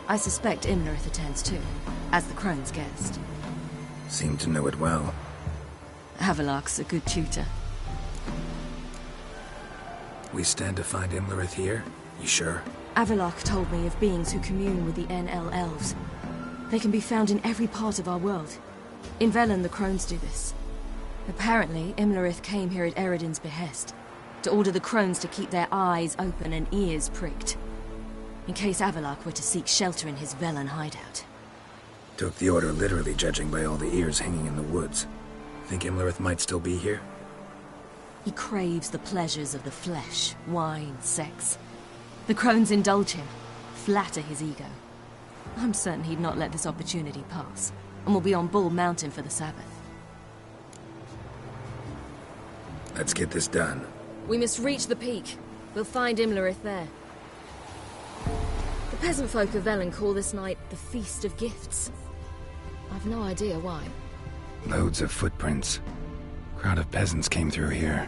I suspect Imlerith attends too, as the crone's guest. Seem to know it well. Avallac'h's a good tutor. We stand to find Imlerith here? You sure? Avallac'h told me of beings who commune with the NL Elves. They can be found in every part of our world. In Velen, the crones do this. Apparently, Imlerith came here at Eredin's behest, to order the crones to keep their eyes open and ears pricked, in case Avallac'h were to seek shelter in his Velen hideout. Took the order literally, judging by all the ears hanging in the woods. Think Imlerith might still be here? He craves the pleasures of the flesh, wine, sex. The crones indulge him, flatter his ego. I'm certain he'd not let this opportunity pass, and will be on Bull Mountain for the Sabbath. Let's get this done. We must reach the peak. We'll find Imlerith there. The peasant folk of Velen call this night the Feast of Gifts. I've no idea why. Loads of footprints. Crowd of peasants came through here.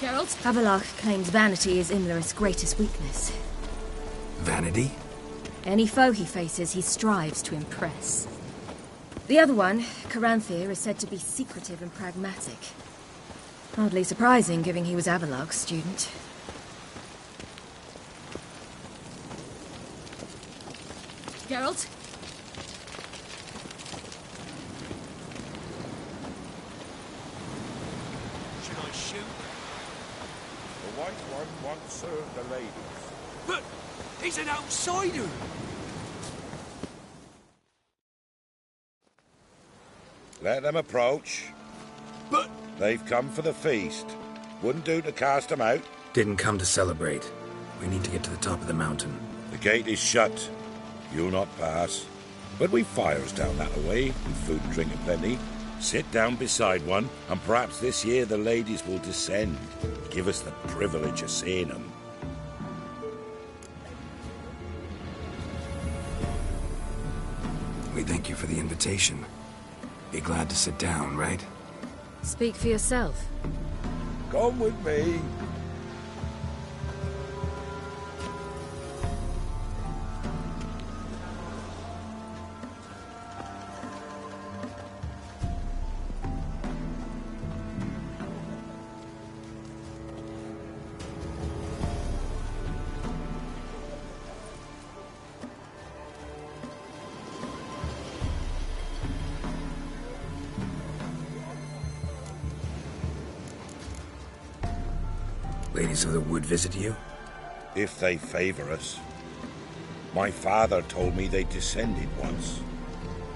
Geralt? Avallac'h claims vanity is Imlerith's greatest weakness. Vanity? Any foe he faces, he strives to impress. The other one, Caranthir, is said to be secretive and pragmatic. Hardly surprising, given he was Avallac'h's student. Geralt? Should I shoot? The White One once served the ladies. But he's an outsider! Let them approach. But... They've come for the feast. Wouldn't do to cast them out. Didn't come to celebrate. We need to get to the top of the mountain. The gate is shut. You'll not pass. But we've fires down that way, with food and drink aplenty. Sit down beside one, and perhaps this year the ladies will descend. Give us the privilege of seeing them. We thank you for the invitation. Be glad to sit down, right? Speak for yourself. Come with me. Ladies of the Wood visit you? If they favor us. My father told me they descended once.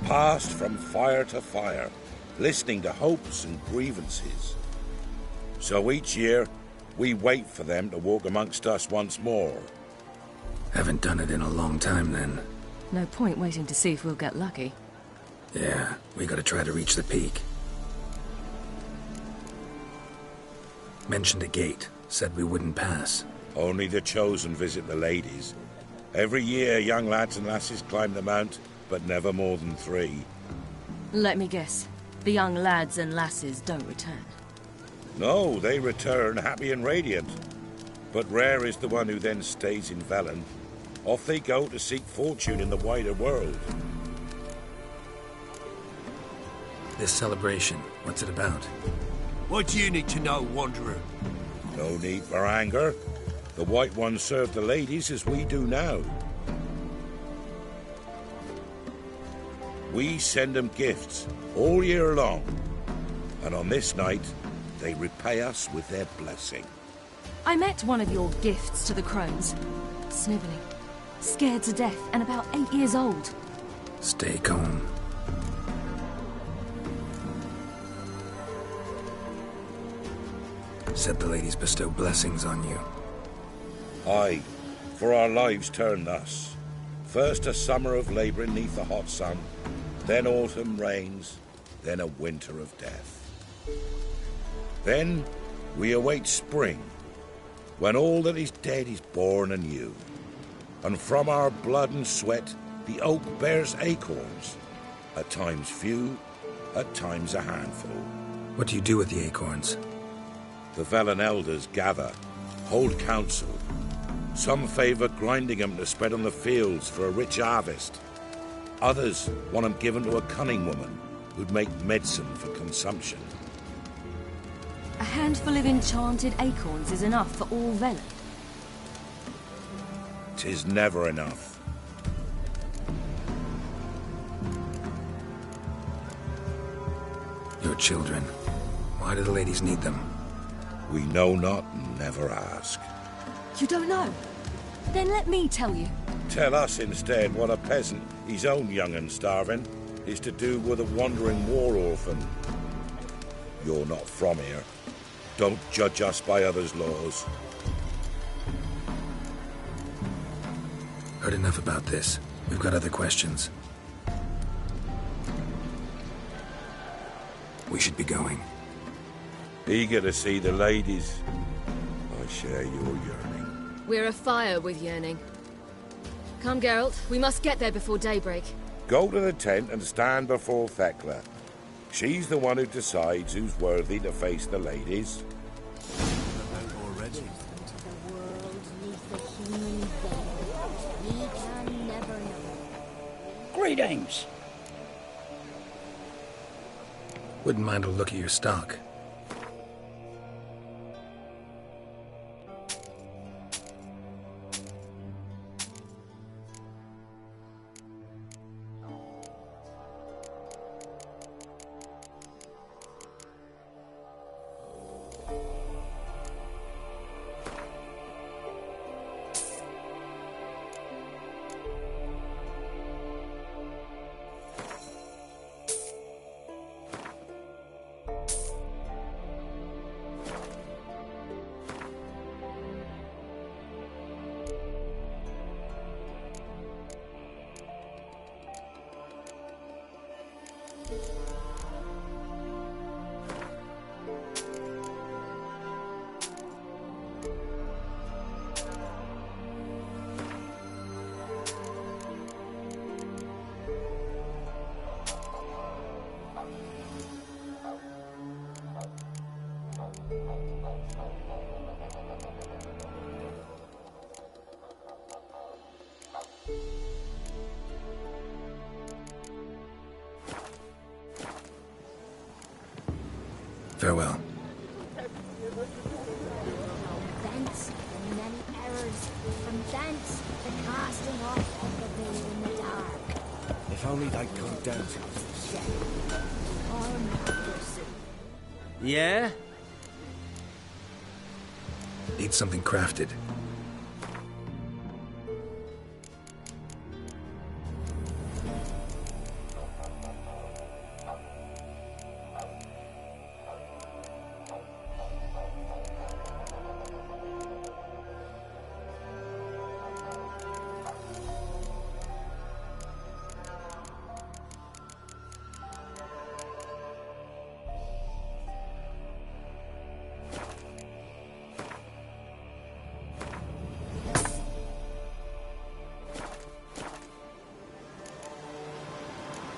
Passed from fire to fire, listening to hopes and grievances. So each year, we wait for them to walk amongst us once more. Haven't done it in a long time, then. No point waiting to see if we'll get lucky. Yeah, we gotta try to reach the peak. Mentioned a gate. Said we wouldn't pass. Only the chosen visit the ladies. Every year, young lads and lasses climb the mount, but never more than 3. Let me guess. The young lads and lasses don't return. No, they return happy and radiant. But rare is the one who then stays in Velen. Off they go to seek fortune in the wider world. This celebration, what's it about? What do you need to know, Wanderer? No need for anger. The White Ones serve the ladies as we do now. We send them gifts all year long. And on this night, they repay us with their blessing. I met one of your gifts to the crones. Snivelling. Scared to death and about 8 years old. Stay calm. Said the ladies bestow blessings on you. Aye, for our lives turn thus. First a summer of labouring neath the hot sun, then autumn rains, then a winter of death. Then we await spring, when all that is dead is born anew. And from our blood and sweat the oak bears acorns, at times few, at times a handful. What do you do with the acorns? The Velen elders gather, hold council. Some favour grinding them to spread on the fields for a rich harvest. Others want them given to a cunning woman who'd make medicine for consumption. A handful of enchanted acorns is enough for all Velen. 'Tis never enough. Your children. Why do the ladies need them? We know not and never ask. You don't know? Then let me tell you. Tell us instead what a peasant, his own young and starving, is to do with a wandering war orphan. You're not from here. Don't judge us by others' laws. Heard enough about this. We've got other questions. We should be going. Eager to see the ladies. I share your yearning. We're afire with yearning. Come, Geralt. We must get there before daybreak. Go to the tent and stand before Thekla. She's the one who decides who's worthy to face the ladies. Greetings. Wouldn't mind a look at your stock. Farewell. Thence, the many errors. From thence, the casting off of the veil in the dark. If only they'd come down to us. Yeah? Need something crafted.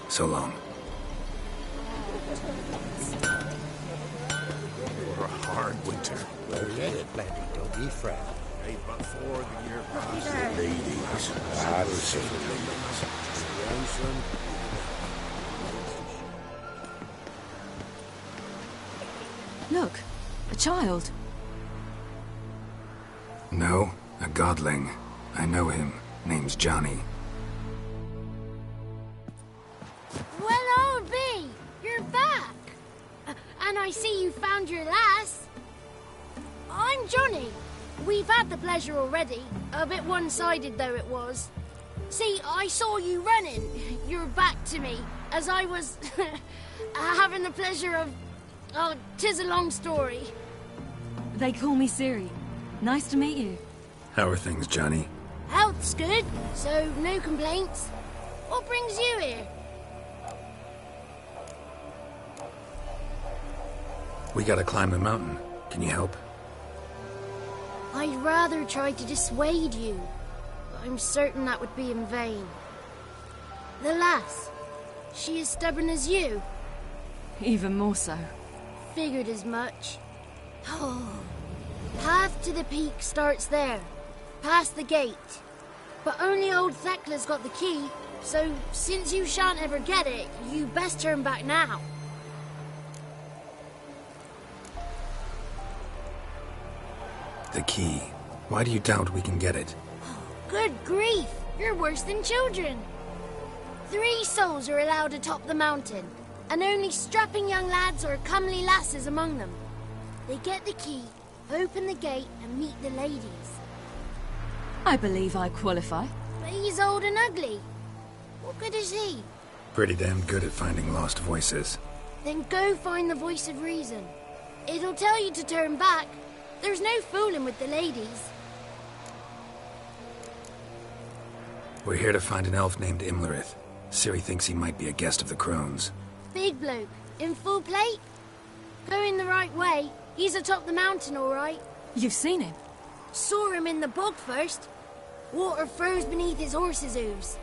So long. For a hard winter. Well, yeah, plenty, don't be fret. Hey, but for the year past. Ladies. That's it. Look, a child. No, a godling. I know him. Name's Johnny. Well, old B, you're back. And I see you found your lass. I'm Johnny. We've had the pleasure already. A bit one-sided though it was. See, I saw you running. Your back to me. As I was having the pleasure of... Oh, 'tis a long story. They call me Ciri. Nice to meet you. How are things, Johnny? Health's good, so no complaints. What brings you here? We gotta climb the mountain. Can you help? I'd rather try to dissuade you, but I'm certain that would be in vain. The lass, she as stubborn as you? Even more so. Figured as much. Oh. Path to the peak starts there, past the gate. But only old Thekla's got the key, so since you shan't ever get it, you best turn back now. The key. Why do you doubt we can get it? Good grief, you're worse than children. 3 souls are allowed atop the mountain, and only strapping young lads or comely lasses among them. They get the key, open the gate, and meet the ladies. I believe I qualify. But he's old and ugly. What good is he? Pretty damn good at finding lost voices. Then go find the voice of reason. It'll tell you to turn back. There's no fooling with the ladies. We're here to find an elf named Imlerith. Ciri thinks he might be a guest of the Crones. Big bloke, in full plate? Going the right way. He's atop the mountain, all right. You've seen him? Saw him in the bog first. Water froze beneath his horse's hooves.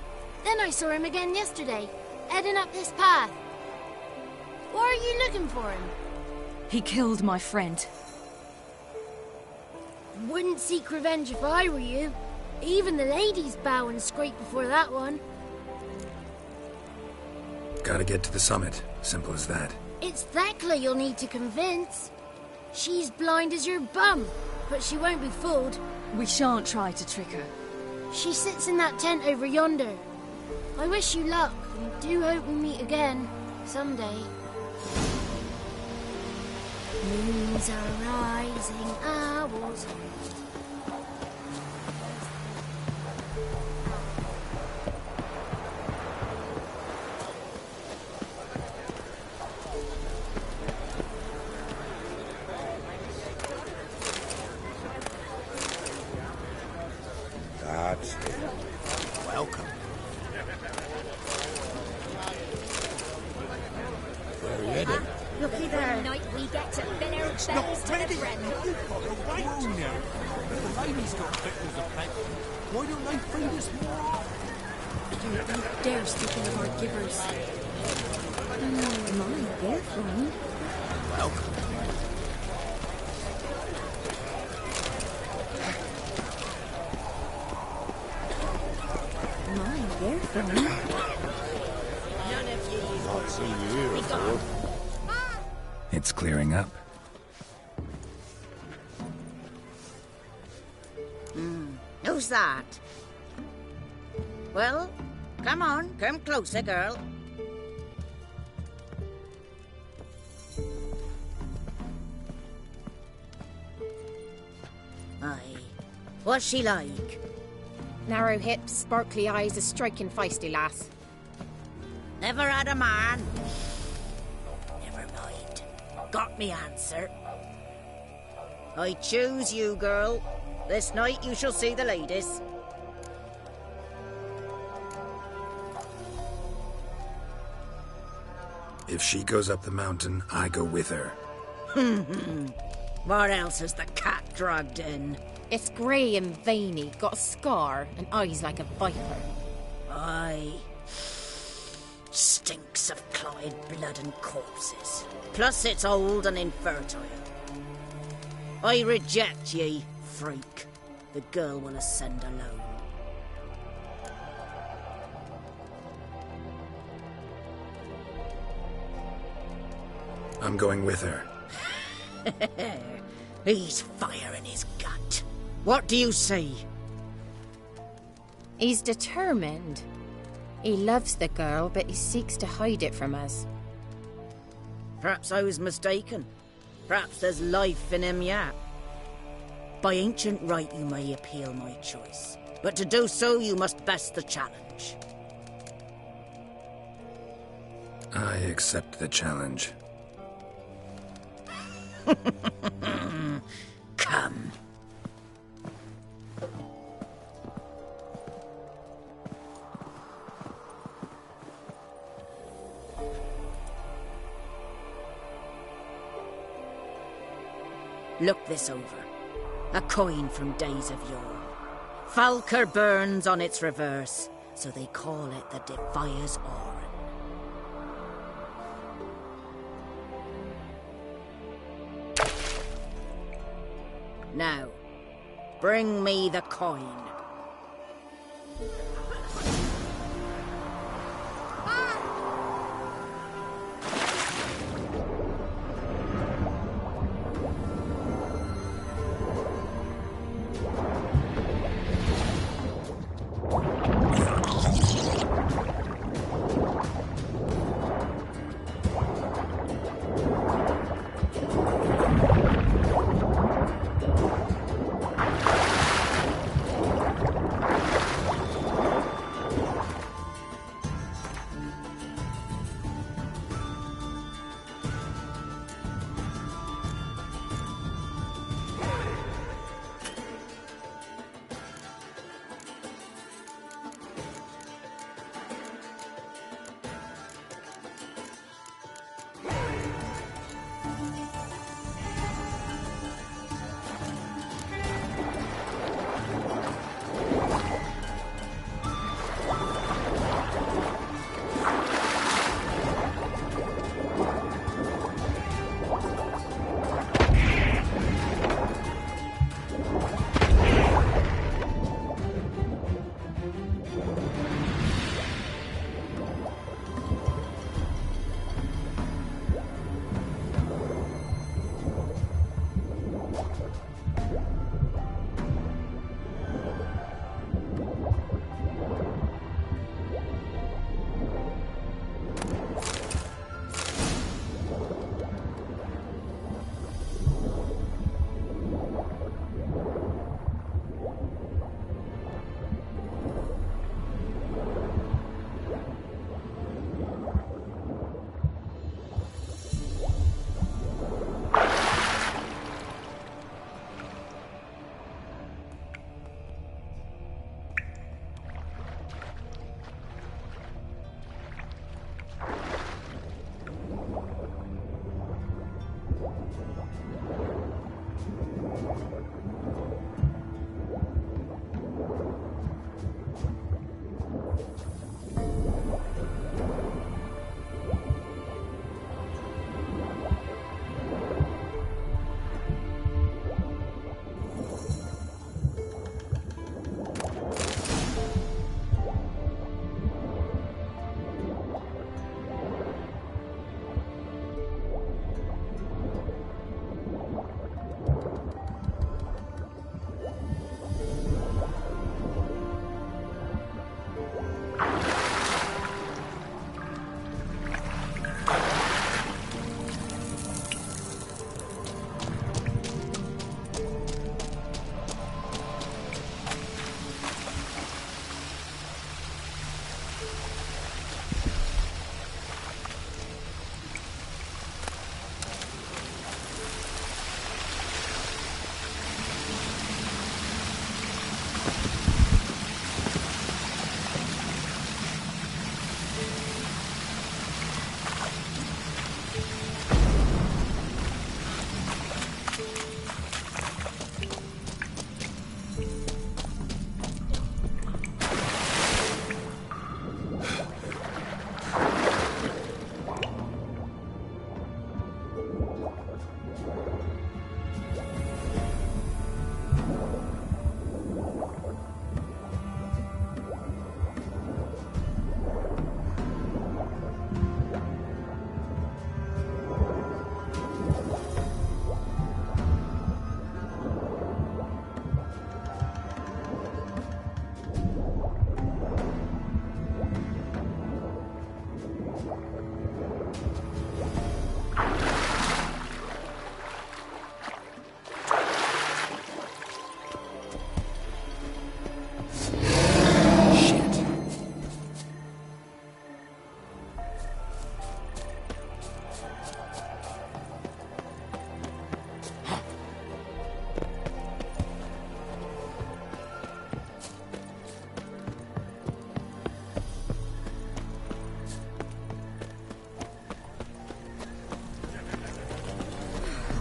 Then I saw him again yesterday, heading up this path. Why are you looking for him? He killed my friend. Wouldn't seek revenge if I were you. Even the ladies bow and scrape before that one. Gotta get to the summit. Simple as that. It's Thekla you'll need to convince. She's blind as your bum, but she won't be fooled. We shan't try to trick her. She sits in that tent over yonder. I wish you luck, and do hope we meet again, someday. Moons are rising, owls. That's it. Welcome. Where are you headed? Looky there. Night we get to fill our bellies to the brim. Whoa now. The ladies got victuals of plenty. Why don't they feed us more often? You dare speak in of our givers. My dear friend. Welcome. My dear friend. Not seen you here before. It's clearing up. Who's that? Well, come on, come closer, girl. Aye. What's she like? Narrow hips, sparkly eyes, a striking feisty lass. Never had a man. Never mind. Got me answer. I choose you, girl. This night you shall see the ladies. If she goes up the mountain, I go with her. What else has the cat dragged in? It's grey and veiny, got a scar, and eyes like a viper. Aye. Stinks of clotted blood and corpses. Plus it's old and infertile. I reject ye, freak. The girl will ascend alone. I'm going with her. He's fire in his gut. What do you say? He's determined. He loves the girl, but he seeks to hide it from us. Perhaps I was mistaken. Perhaps there's life in him yet. By ancient right you may appeal my choice, but to do so you must best the challenge. I accept the challenge. Come. Look this over. A coin from days of yore. Falker burns on its reverse, so they call it the Defier's Oran. Now, bring me the coin.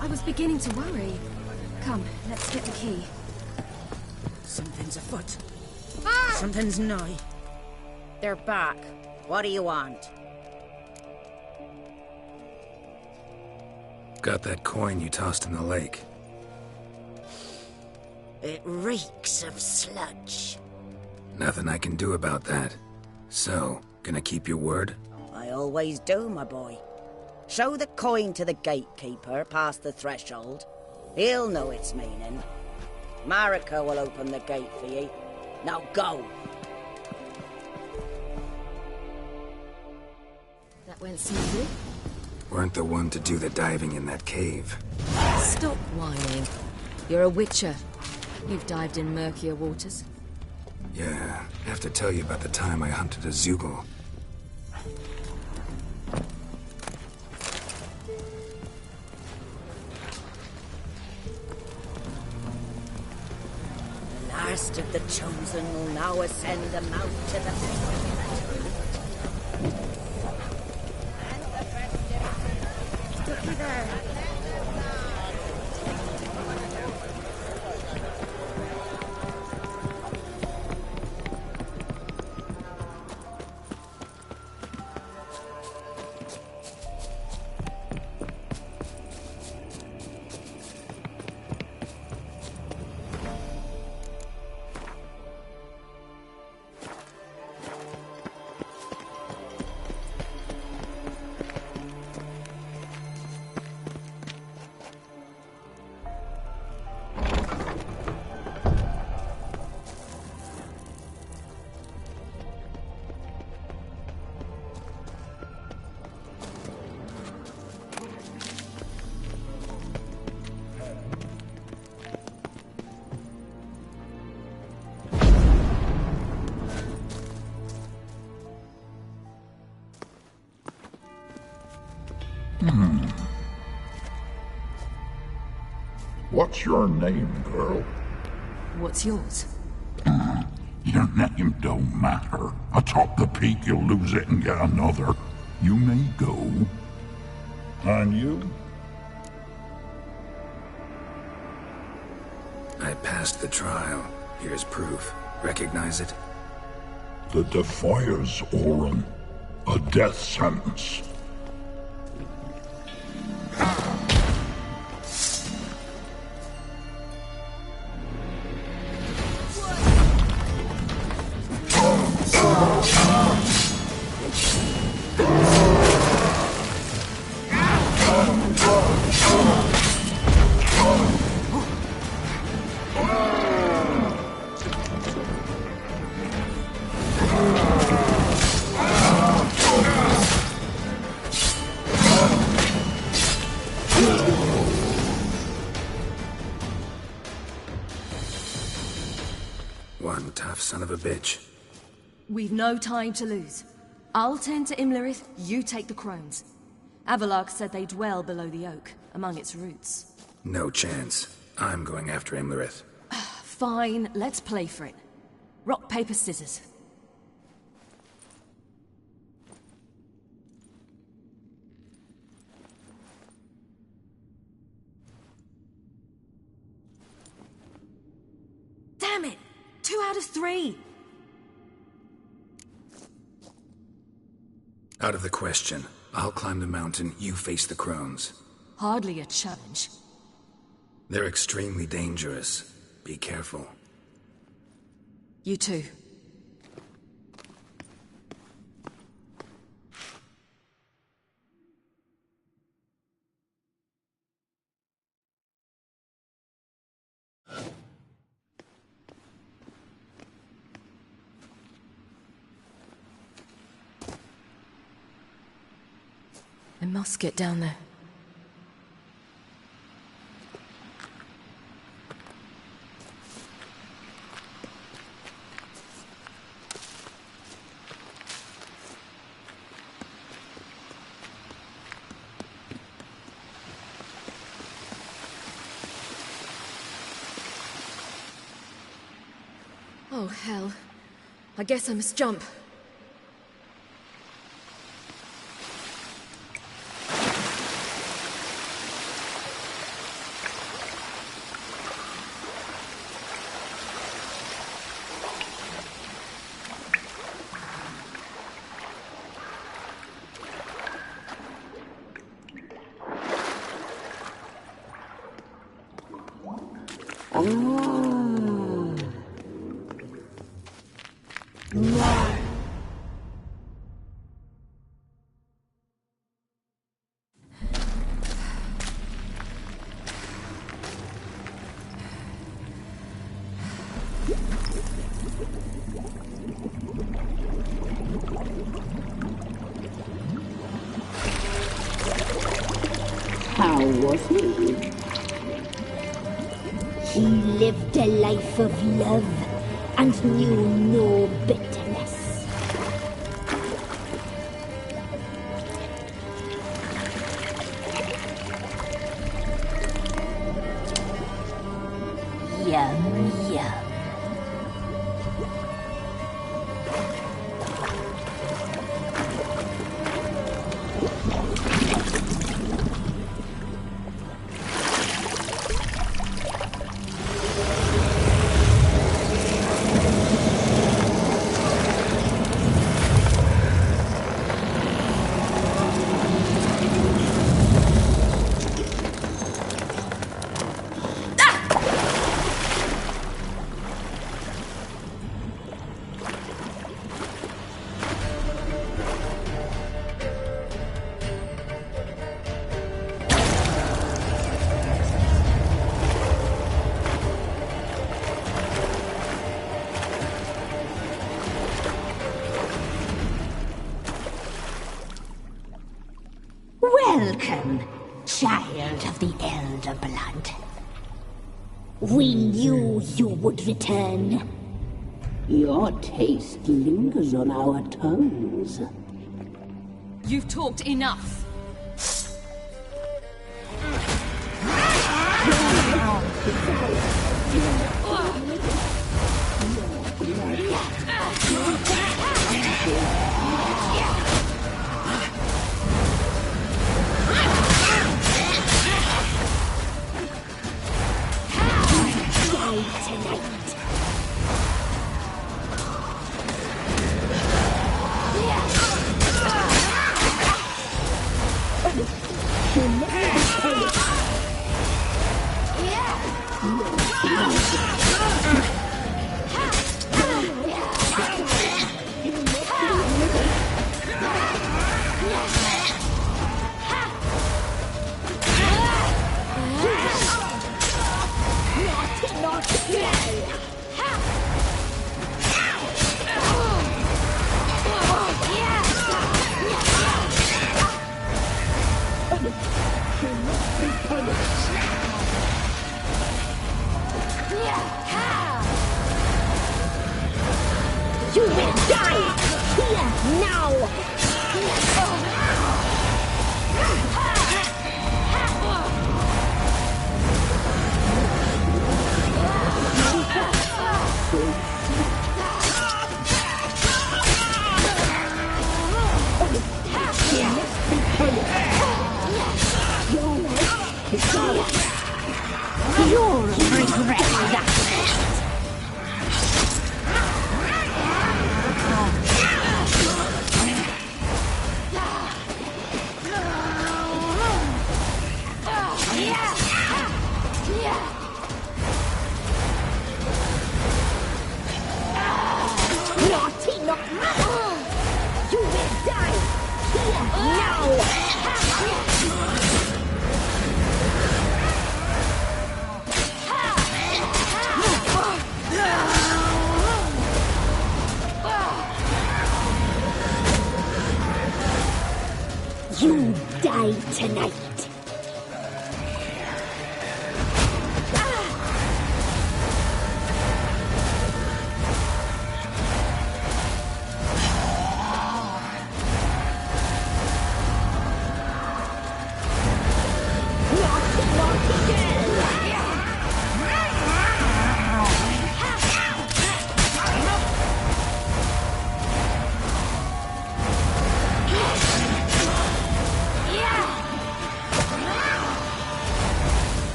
I was beginning to worry. Come, let's get the key. Something's afoot. Something's nigh. They're back. What do you want? Got that coin you tossed in the lake. It reeks of sludge. Nothing I can do about that. So, gonna keep your word? I always do, my boy. Show the coin to the gatekeeper past the threshold. He'll know its meaning. Marika will open the gate for you. Now go! That went smoothly. Weren't the one to do the diving in that cave. Stop whining. You're a witcher. You've dived in murkier waters. Yeah, have to tell you about the time I hunted a Zeugl. The last of the chosen will now ascend the mount to the Looky there. What's your name, girl? What's yours? Your name don't matter. Atop the peak, you'll lose it and get another. You may go. And you? I passed the trial. Here's proof. Recognize it? The Defier's Orin. A death sentence. One tough son of a bitch. We've no time to lose. I'll tend to Imlerith, you take the crones. Avalark said they dwell below the oak, among its roots. No chance. I'm going after Imlerith. Fine, let's play for it. Rock, paper, scissors. Damn it! 2 out of 3! Out of the question. I'll climb the mountain, you face the crones. Hardly a challenge. They're extremely dangerous. Be careful. You too. I must get down there. Oh, hell. I guess I must jump. How was he? He lived a life of love and knew no bitterness. Yum, yum. Welcome, child of the Elder Blood. We knew you would return. Your taste lingers on our tongues. You've talked enough. You will die here now! You'll regret that.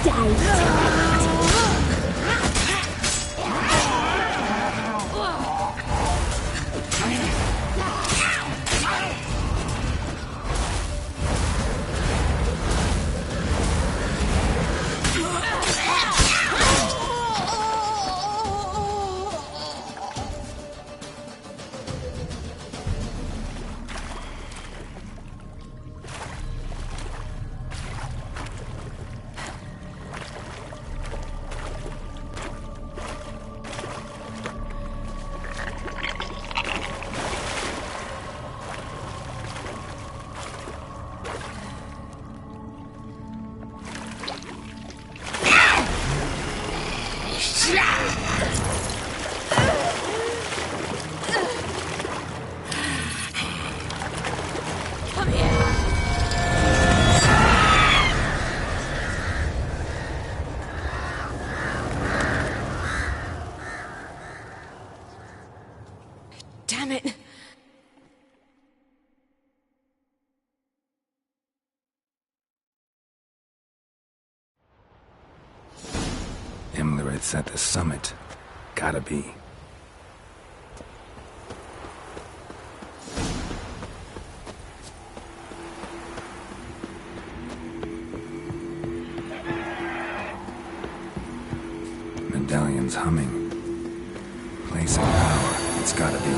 Die. Damn it! Imlerith's at the summit. Gotta be. Medallion's humming. Place of power. It's gotta be.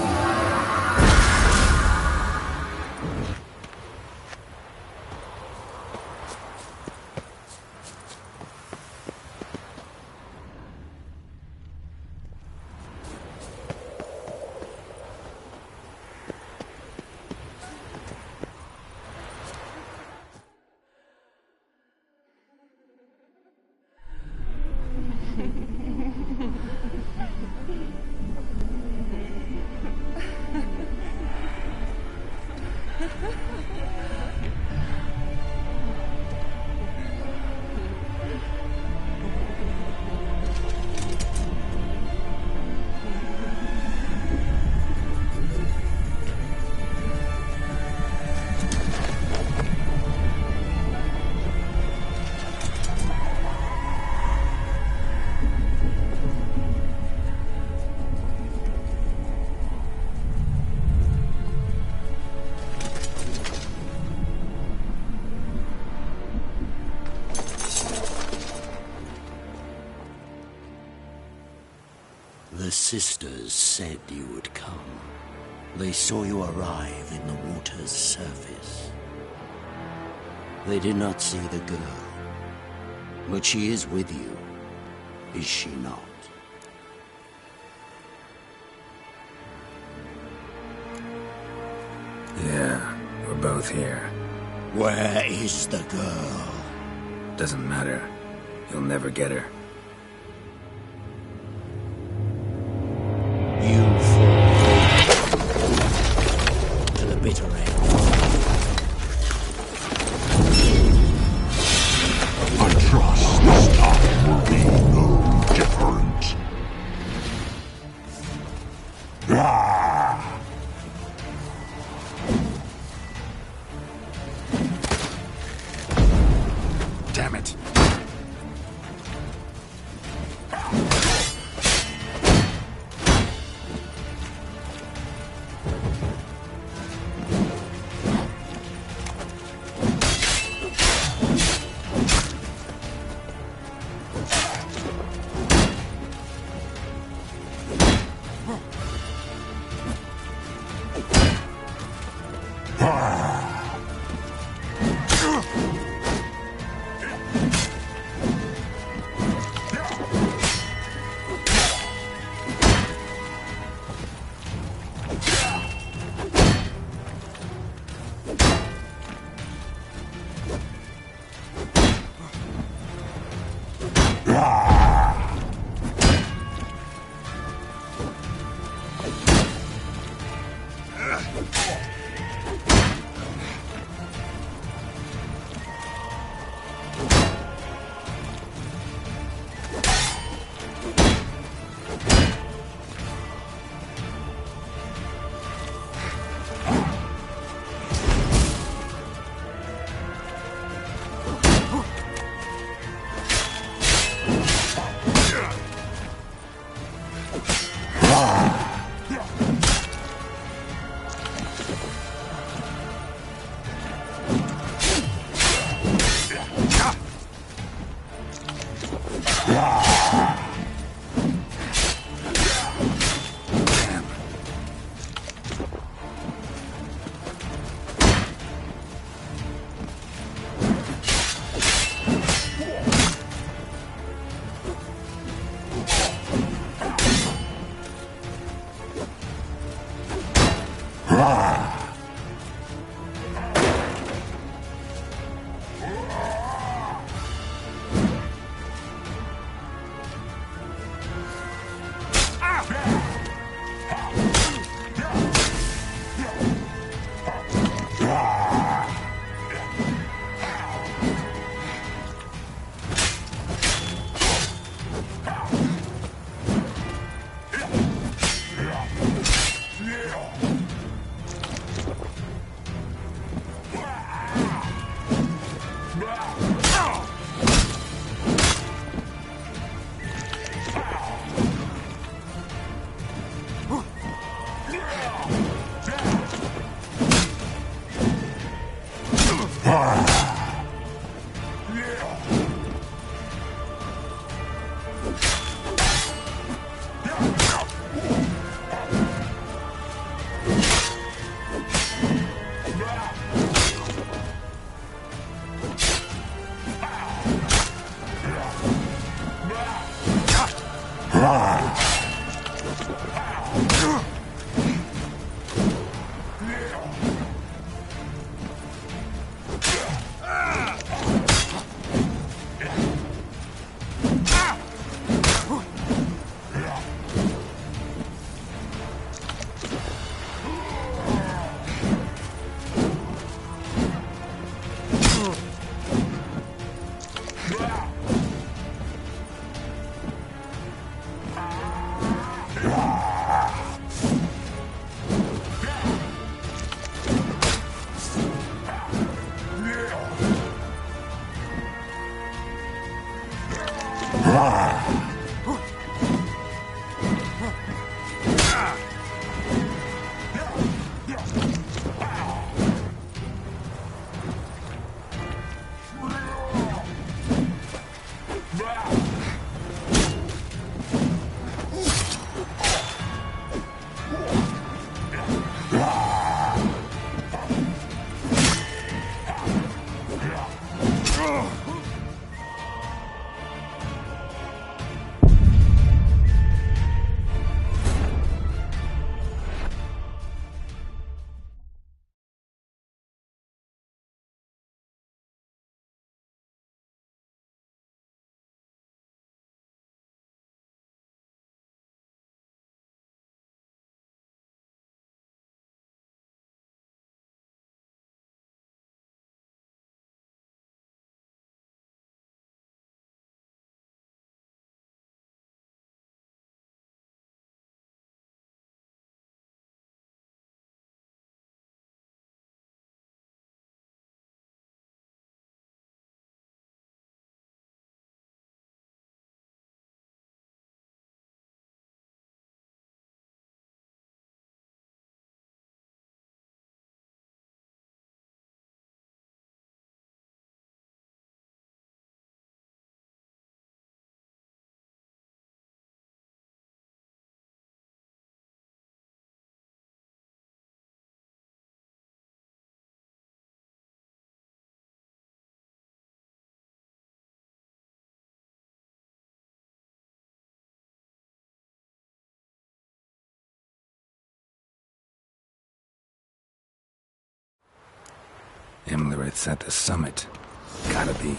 The sisters said you would come. They saw you arrive in the water's surface. They did not see the girl. But she is with you, is she not? Yeah, we're both here. Where is the girl? Doesn't matter. You'll never get her. You fall to the bitter end. I trust this time will be no different. Ah! Damn it. Imlerith's at the summit. Gotta be.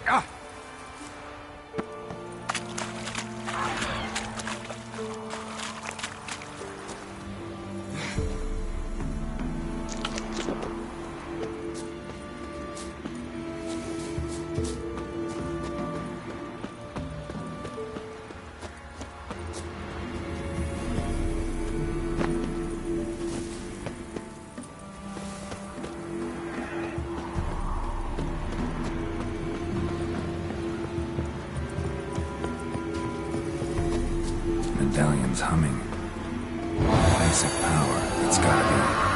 Ah! Medallion's humming. Basic power. It's gotta be.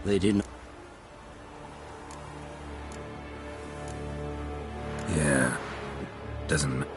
They didn't. Yeah. Doesn't matter.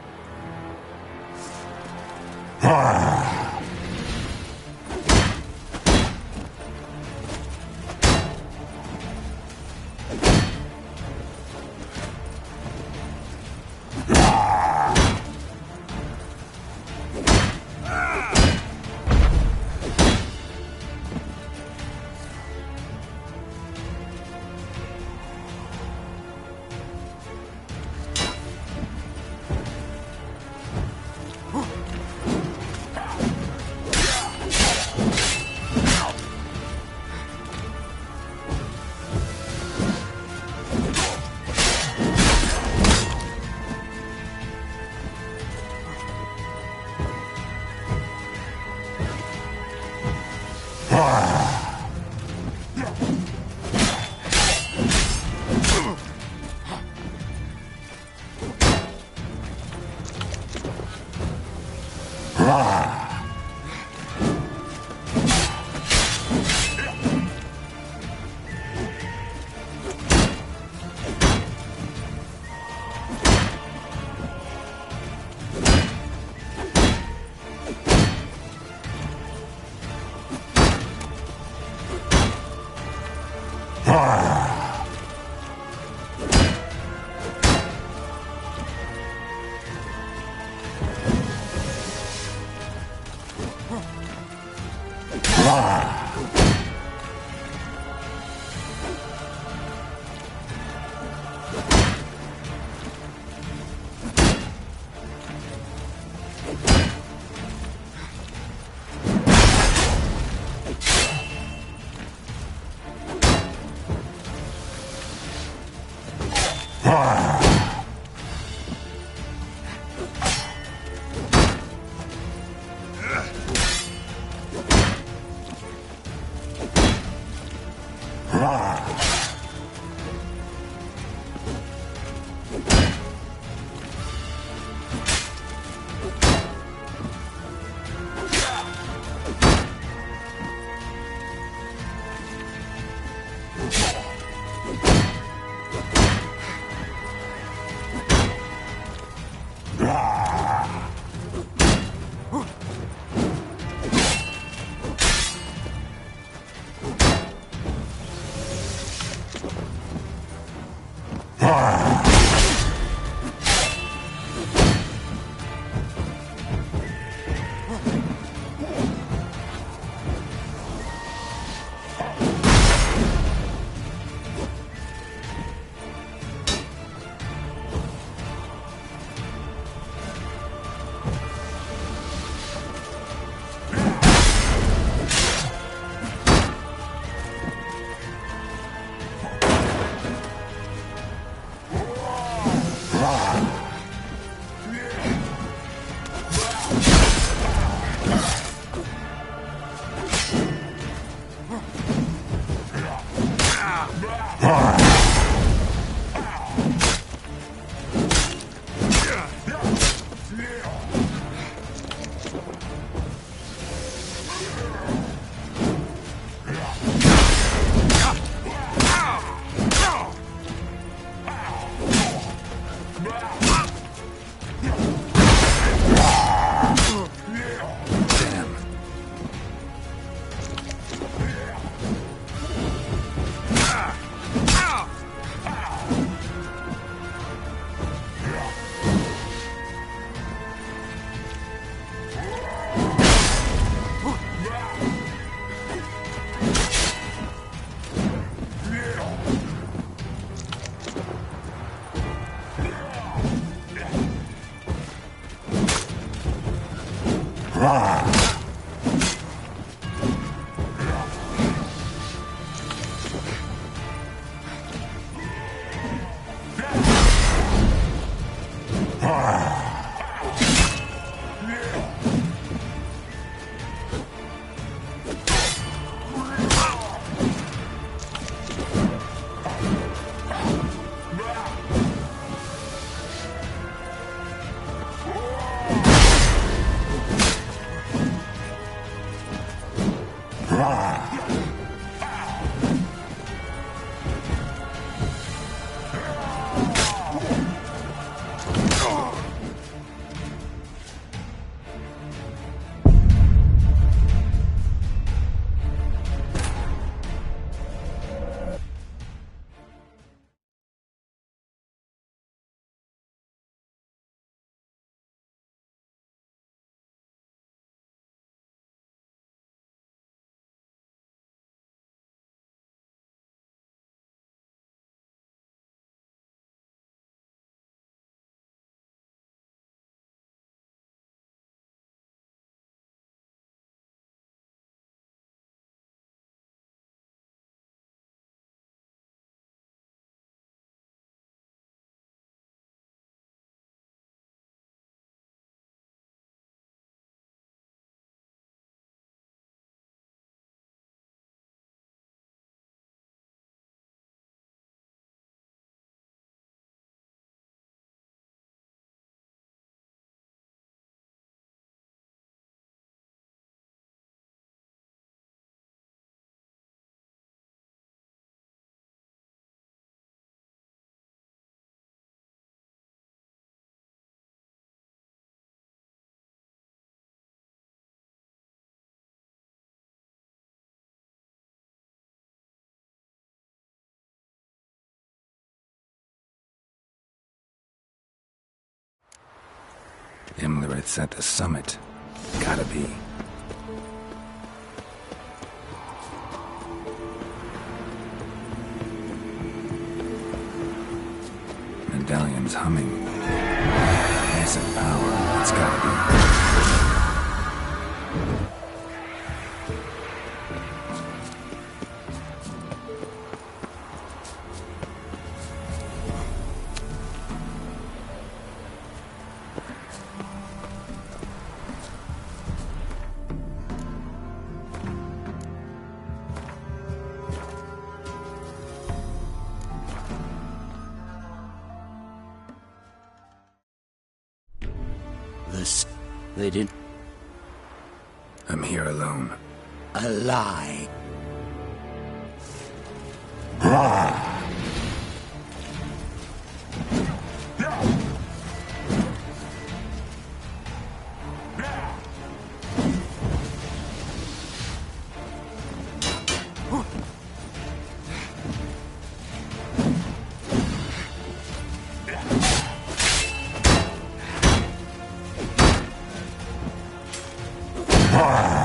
Imlerith's at the summit. Gotta be. Medallion's humming. Massive power. It's gotta be. They didn't. I'm here alone. A lie.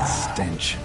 Stench.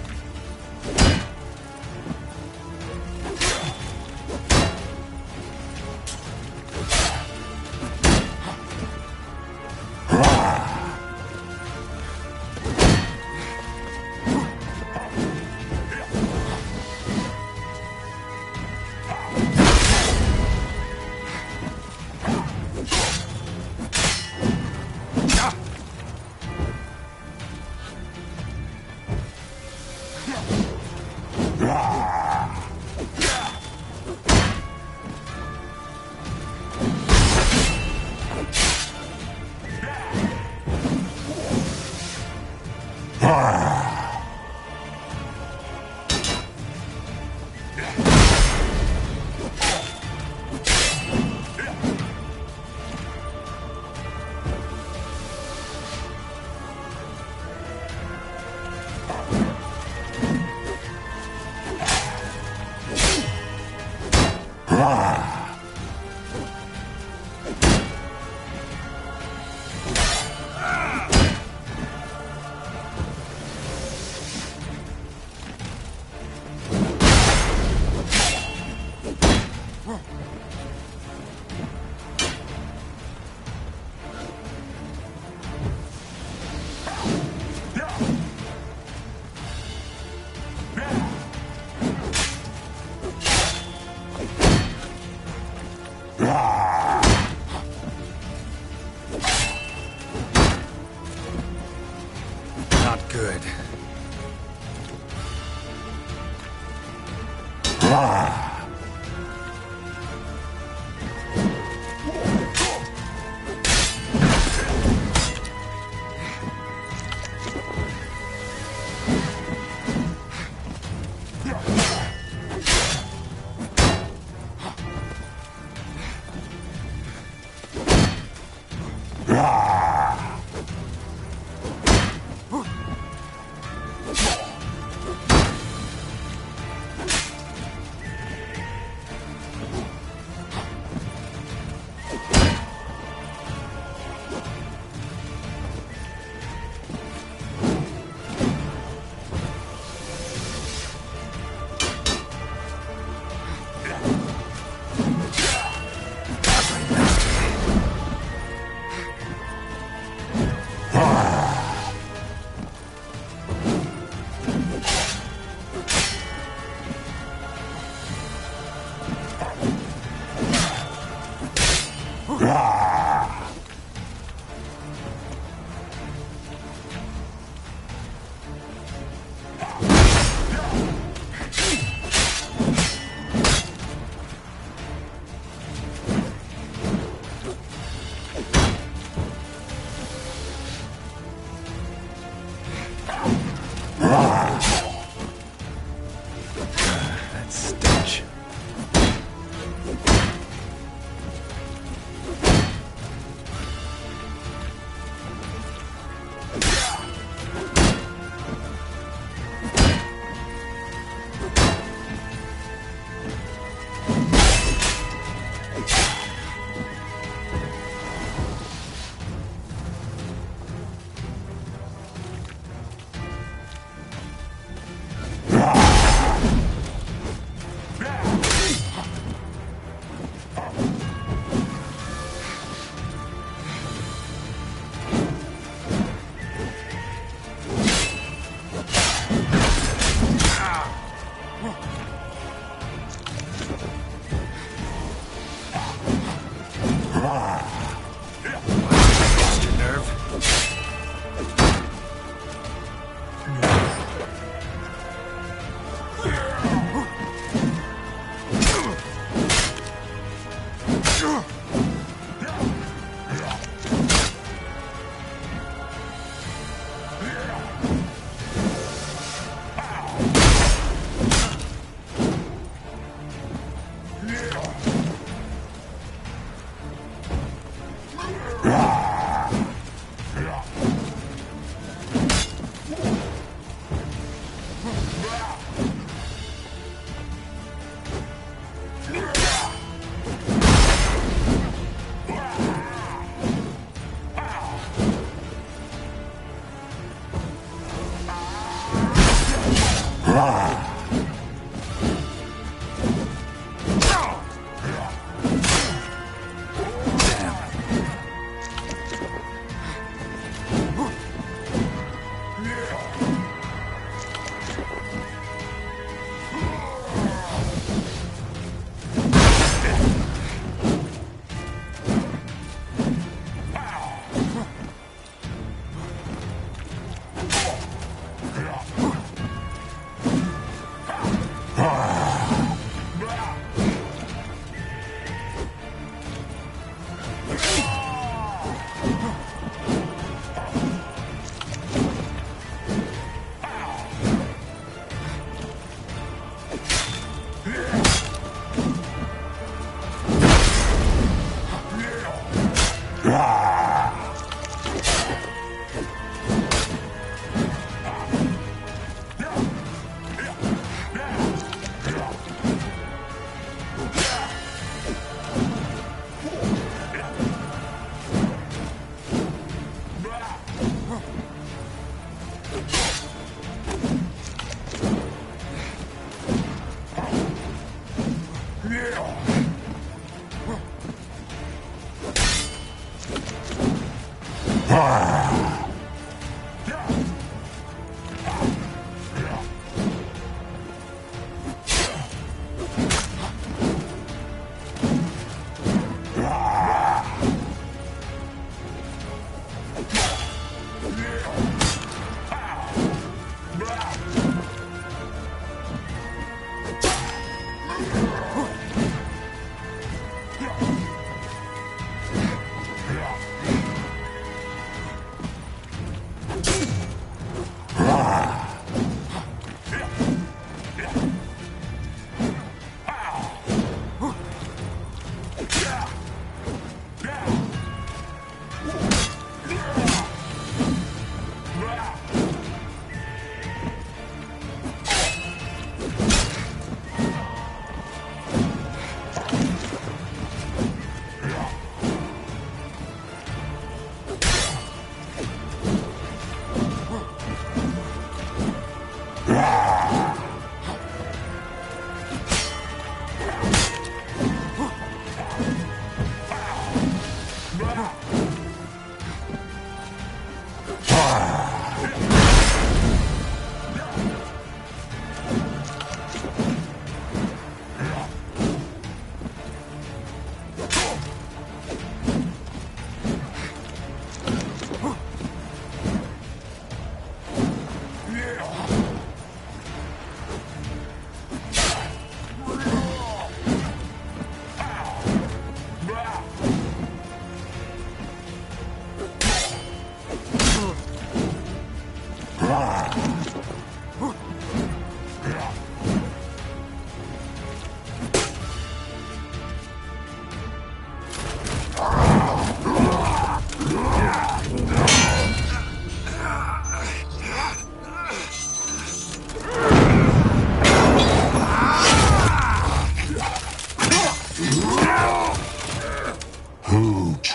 Not good.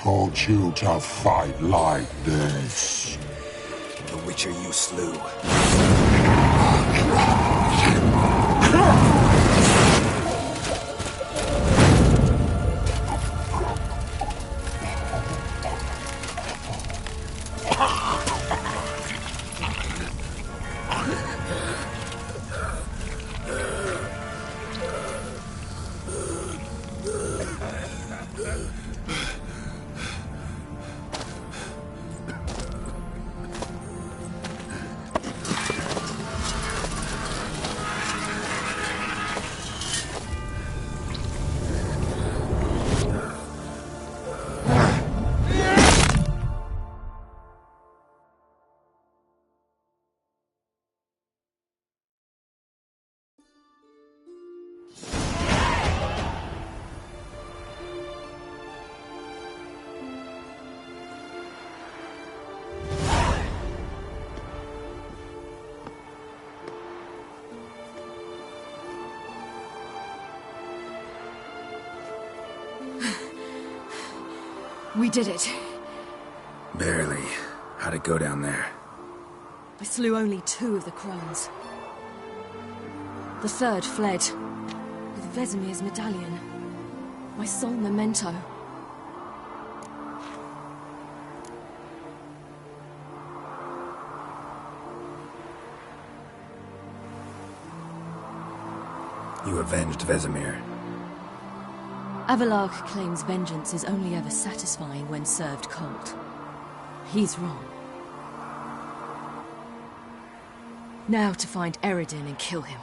taught you to fight like this? The Witcher you slew. We did it. Barely. How'd it go down there? I slew only 2 of the crones. The third fled with Vesemir's medallion, my sole memento. You avenged Vesemir. Avallac'h claims vengeance is only ever satisfying when served cold. He's wrong. Now to find Eredin and kill him.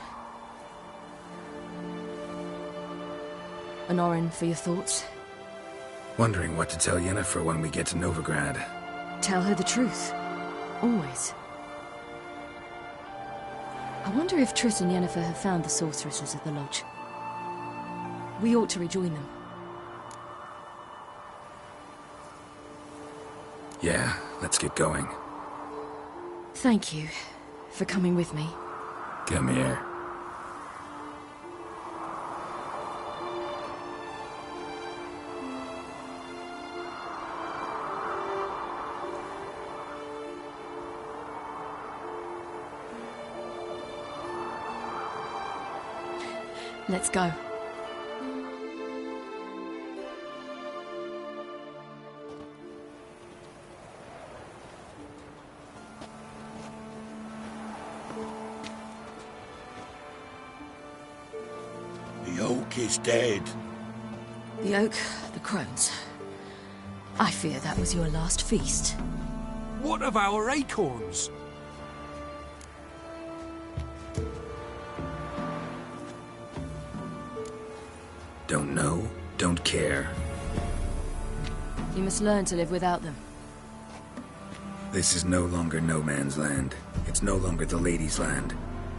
Honorin, for your thoughts? Wondering what to tell Yennefer when we get to Novigrad. Tell her the truth. Always. I wonder if Triss and Yennefer have found the sorceresses at the lodge. We ought to rejoin them. Yeah, let's get going. Thank you for coming with me. Come here. Let's go. The oak is dead. The oak, the crones. I fear that was your last feast. What of our acorns? Don't know, don't care. You must learn to live without them. This is no longer no man's land. It's no longer the lady's land.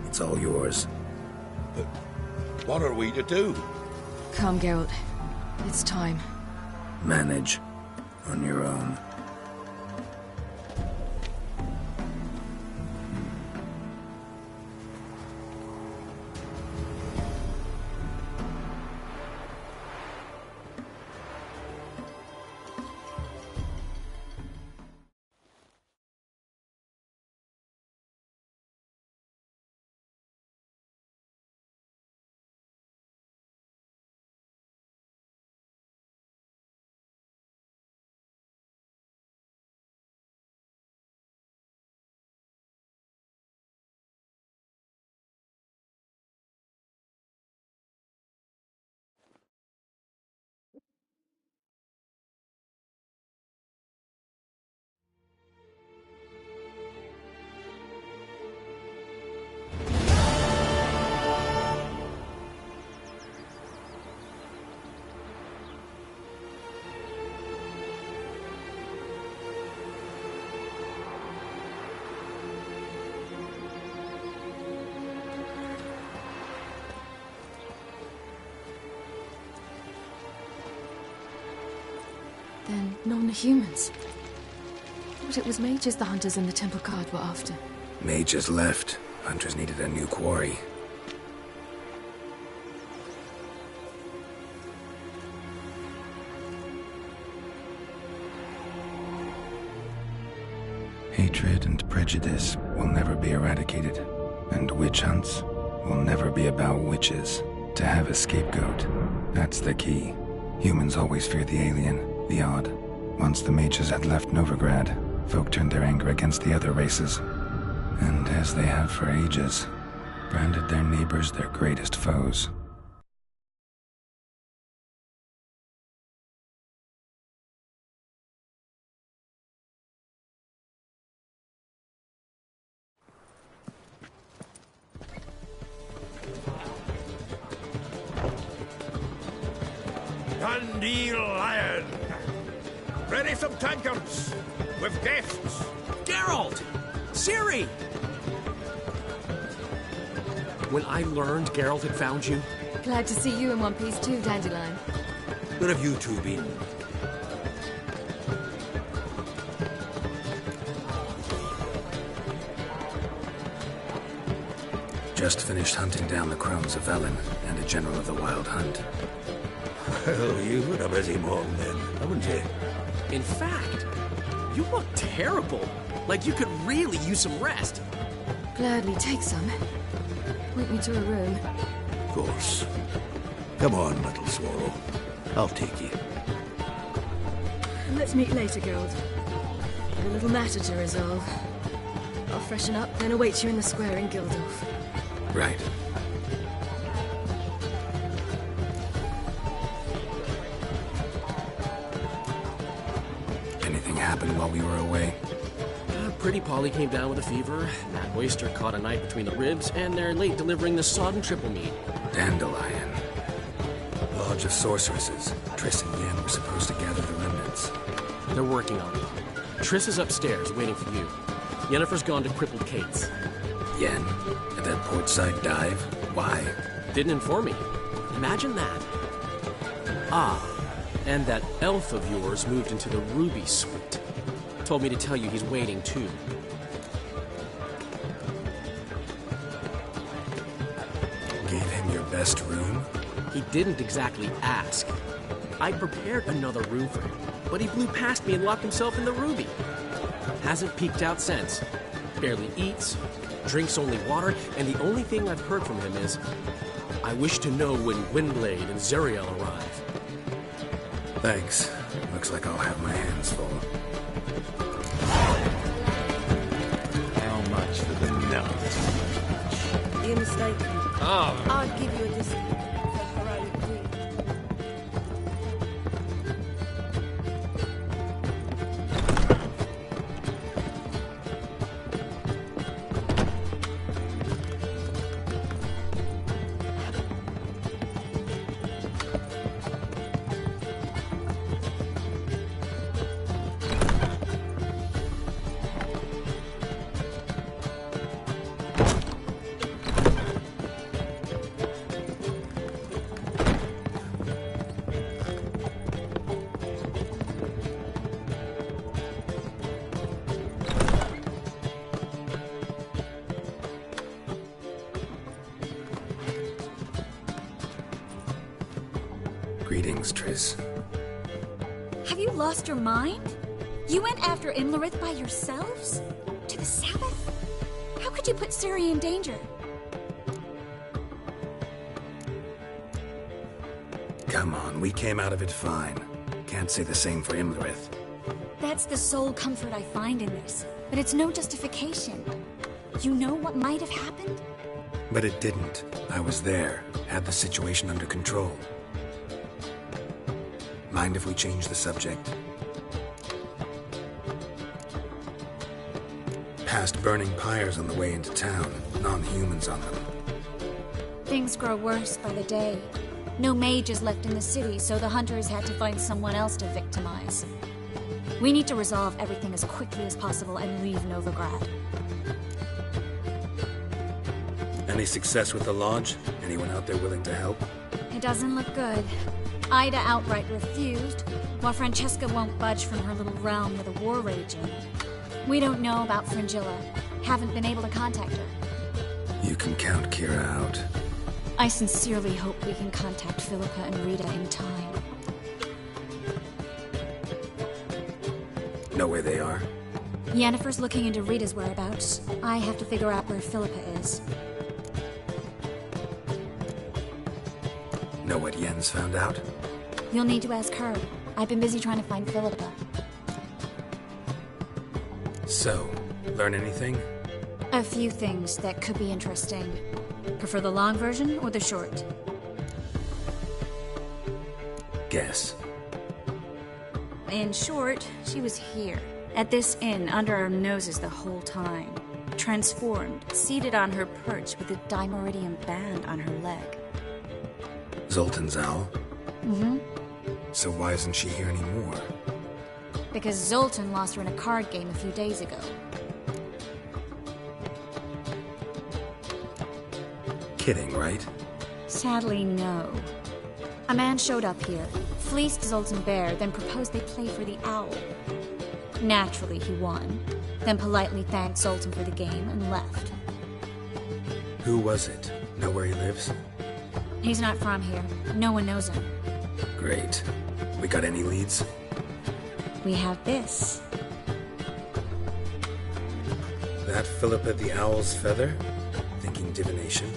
It's all yours. But what are we to do? Come, Geralt. It's time. Manage. On your own. Then non-humans. But it was mages the hunters in the Temple Guard were after. Mages left. Hunters needed a new quarry. Hatred and prejudice will never be eradicated, and witch hunts will never be about witches. To have a scapegoat, that's the key. Humans always fear the alien, the odd. Once the mages had left Novigrad, folk turned their anger against the other races, and as they have for ages, branded their neighbors their greatest foes. Dandelion! Ready some tankards! With guests! Geralt! Ciri! When I learned Geralt had found you... Glad to see you in one piece too, Dandelion. Where have you two been? Just finished hunting down the crones of Velen and a general of the Wild Hunt. Well, you were a busy morning then, haven't you? In fact, you look terrible. Like you could really use some rest. Gladly take some. Point me to a room. Of course. Come on, little swallow. I'll take you. Let's meet later, Geralt. Got a little matter to resolve. I'll freshen up, then await you in the square in Gildorf. Right. Anything happened while we were away? Pretty Polly came down with a fever. Matt Oyster caught a knife between the ribs, and they're late delivering the sodden triple meat. Dandelion. Lodge of Sorceresses. Triss and Yen were supposed to gather the remnants. They're working on it. Triss is upstairs, waiting for you. Yennefer's gone to Crippled Kate's. Yen? At that portside dive? Why? Didn't inform me. Imagine that. Ah, and that elf of yours moved into the Ruby Suite. told me to tell you he's waiting, too. Gave him your best room? He didn't exactly ask. I prepared another room for him, but he blew past me and locked himself in the Ruby. Hasn't peeked out since. Barely eats, drinks only water, and the only thing I've heard from him is, I wish to know when Gwynblade and Zuriel arrive. Thanks. Looks like I'll have my hands full. How much for the nut? You're mistaken. Oh. I'll give you a discount for heroic deed. Greetings, Triss. Have you lost your mind? You went after Imlerith by yourselves? To the Sabbath? How could you put Ciri in danger? Come on, we came out of it fine. Can't say the same for Imlerith. That's the sole comfort I find in this, but it's no justification. You know what might have happened? But it didn't. I was there, had the situation under control. Mind if we change the subject? Past burning pyres on the way into town, non-humans on them. Things grow worse by the day. No mages left in the city, so the hunters had to find someone else to victimize. We need to resolve everything as quickly as possible and leave Novigrad. Any success with the Lodge? Anyone out there willing to help? It doesn't look good. Ida outright refused, while Francesca won't budge from her little realm with a war raging. We don't know about Fringilla. Haven't been able to contact her. You can count Kira out. I sincerely hope we can contact Philippa and Rita in time. Know where they are? Yennefer's looking into Rita's whereabouts. I have to figure out where Philippa is. Know what Yen's found out? You'll need to ask her. I've been busy trying to find Philippa. So, learn anything? A few things that could be interesting. Prefer the long version or the short? Guess. In short, she was here, at this inn, under our noses the whole time. Transformed, seated on her perch with a dimeridium band on her leg. Zoltan's owl? Mm-hmm. So why isn't she here anymore? Because Zoltan lost her in a card game a few days ago. Kidding, right? Sadly, no. A man showed up here, fleeced Zoltan bare, then proposed they play for the owl. Naturally, he won, then politely thanked Zoltan for the game and left. Who was it? Know where he lives? He's not from here. No one knows him. Great. We got any leads? We have this. That Philippa the Owl's feather? Thinking divination?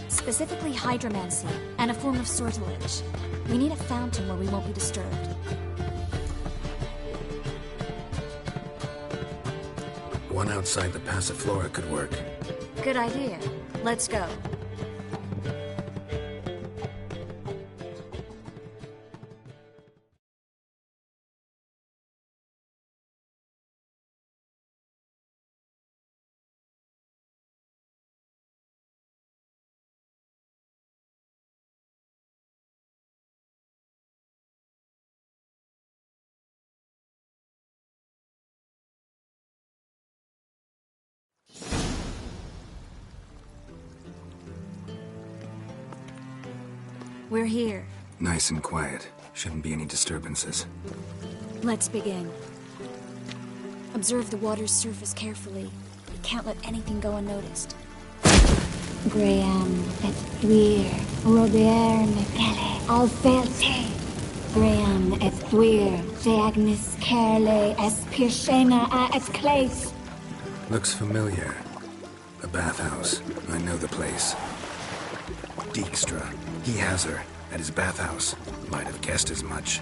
Specifically hydromancy, and a form of sortilege. We need a fountain where we won't be disturbed. One outside the Passiflora could work. Good idea. Let's go. We're here. Nice and quiet. Shouldn't be any disturbances. Let's begin. Observe the water's surface carefully. You can't let anything go unnoticed. Graham et thuir, Robert Mcgelle, Alfelte. Graham et thuir, Deagnis Kerle, es Pirshena a et Clace. Looks familiar. The bathhouse. I know the place. Dijkstra. He has her at his bathhouse. Might have guessed as much.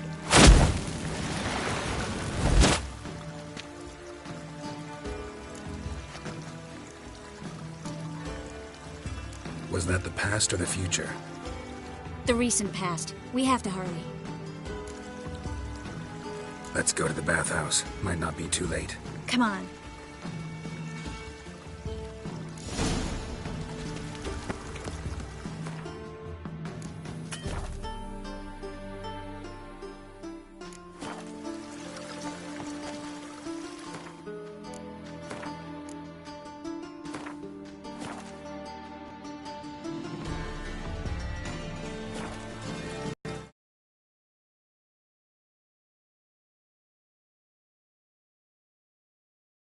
Was that the past or the future? The recent past. We have to hurry. Let's go to the bathhouse. Might not be too late. Come on.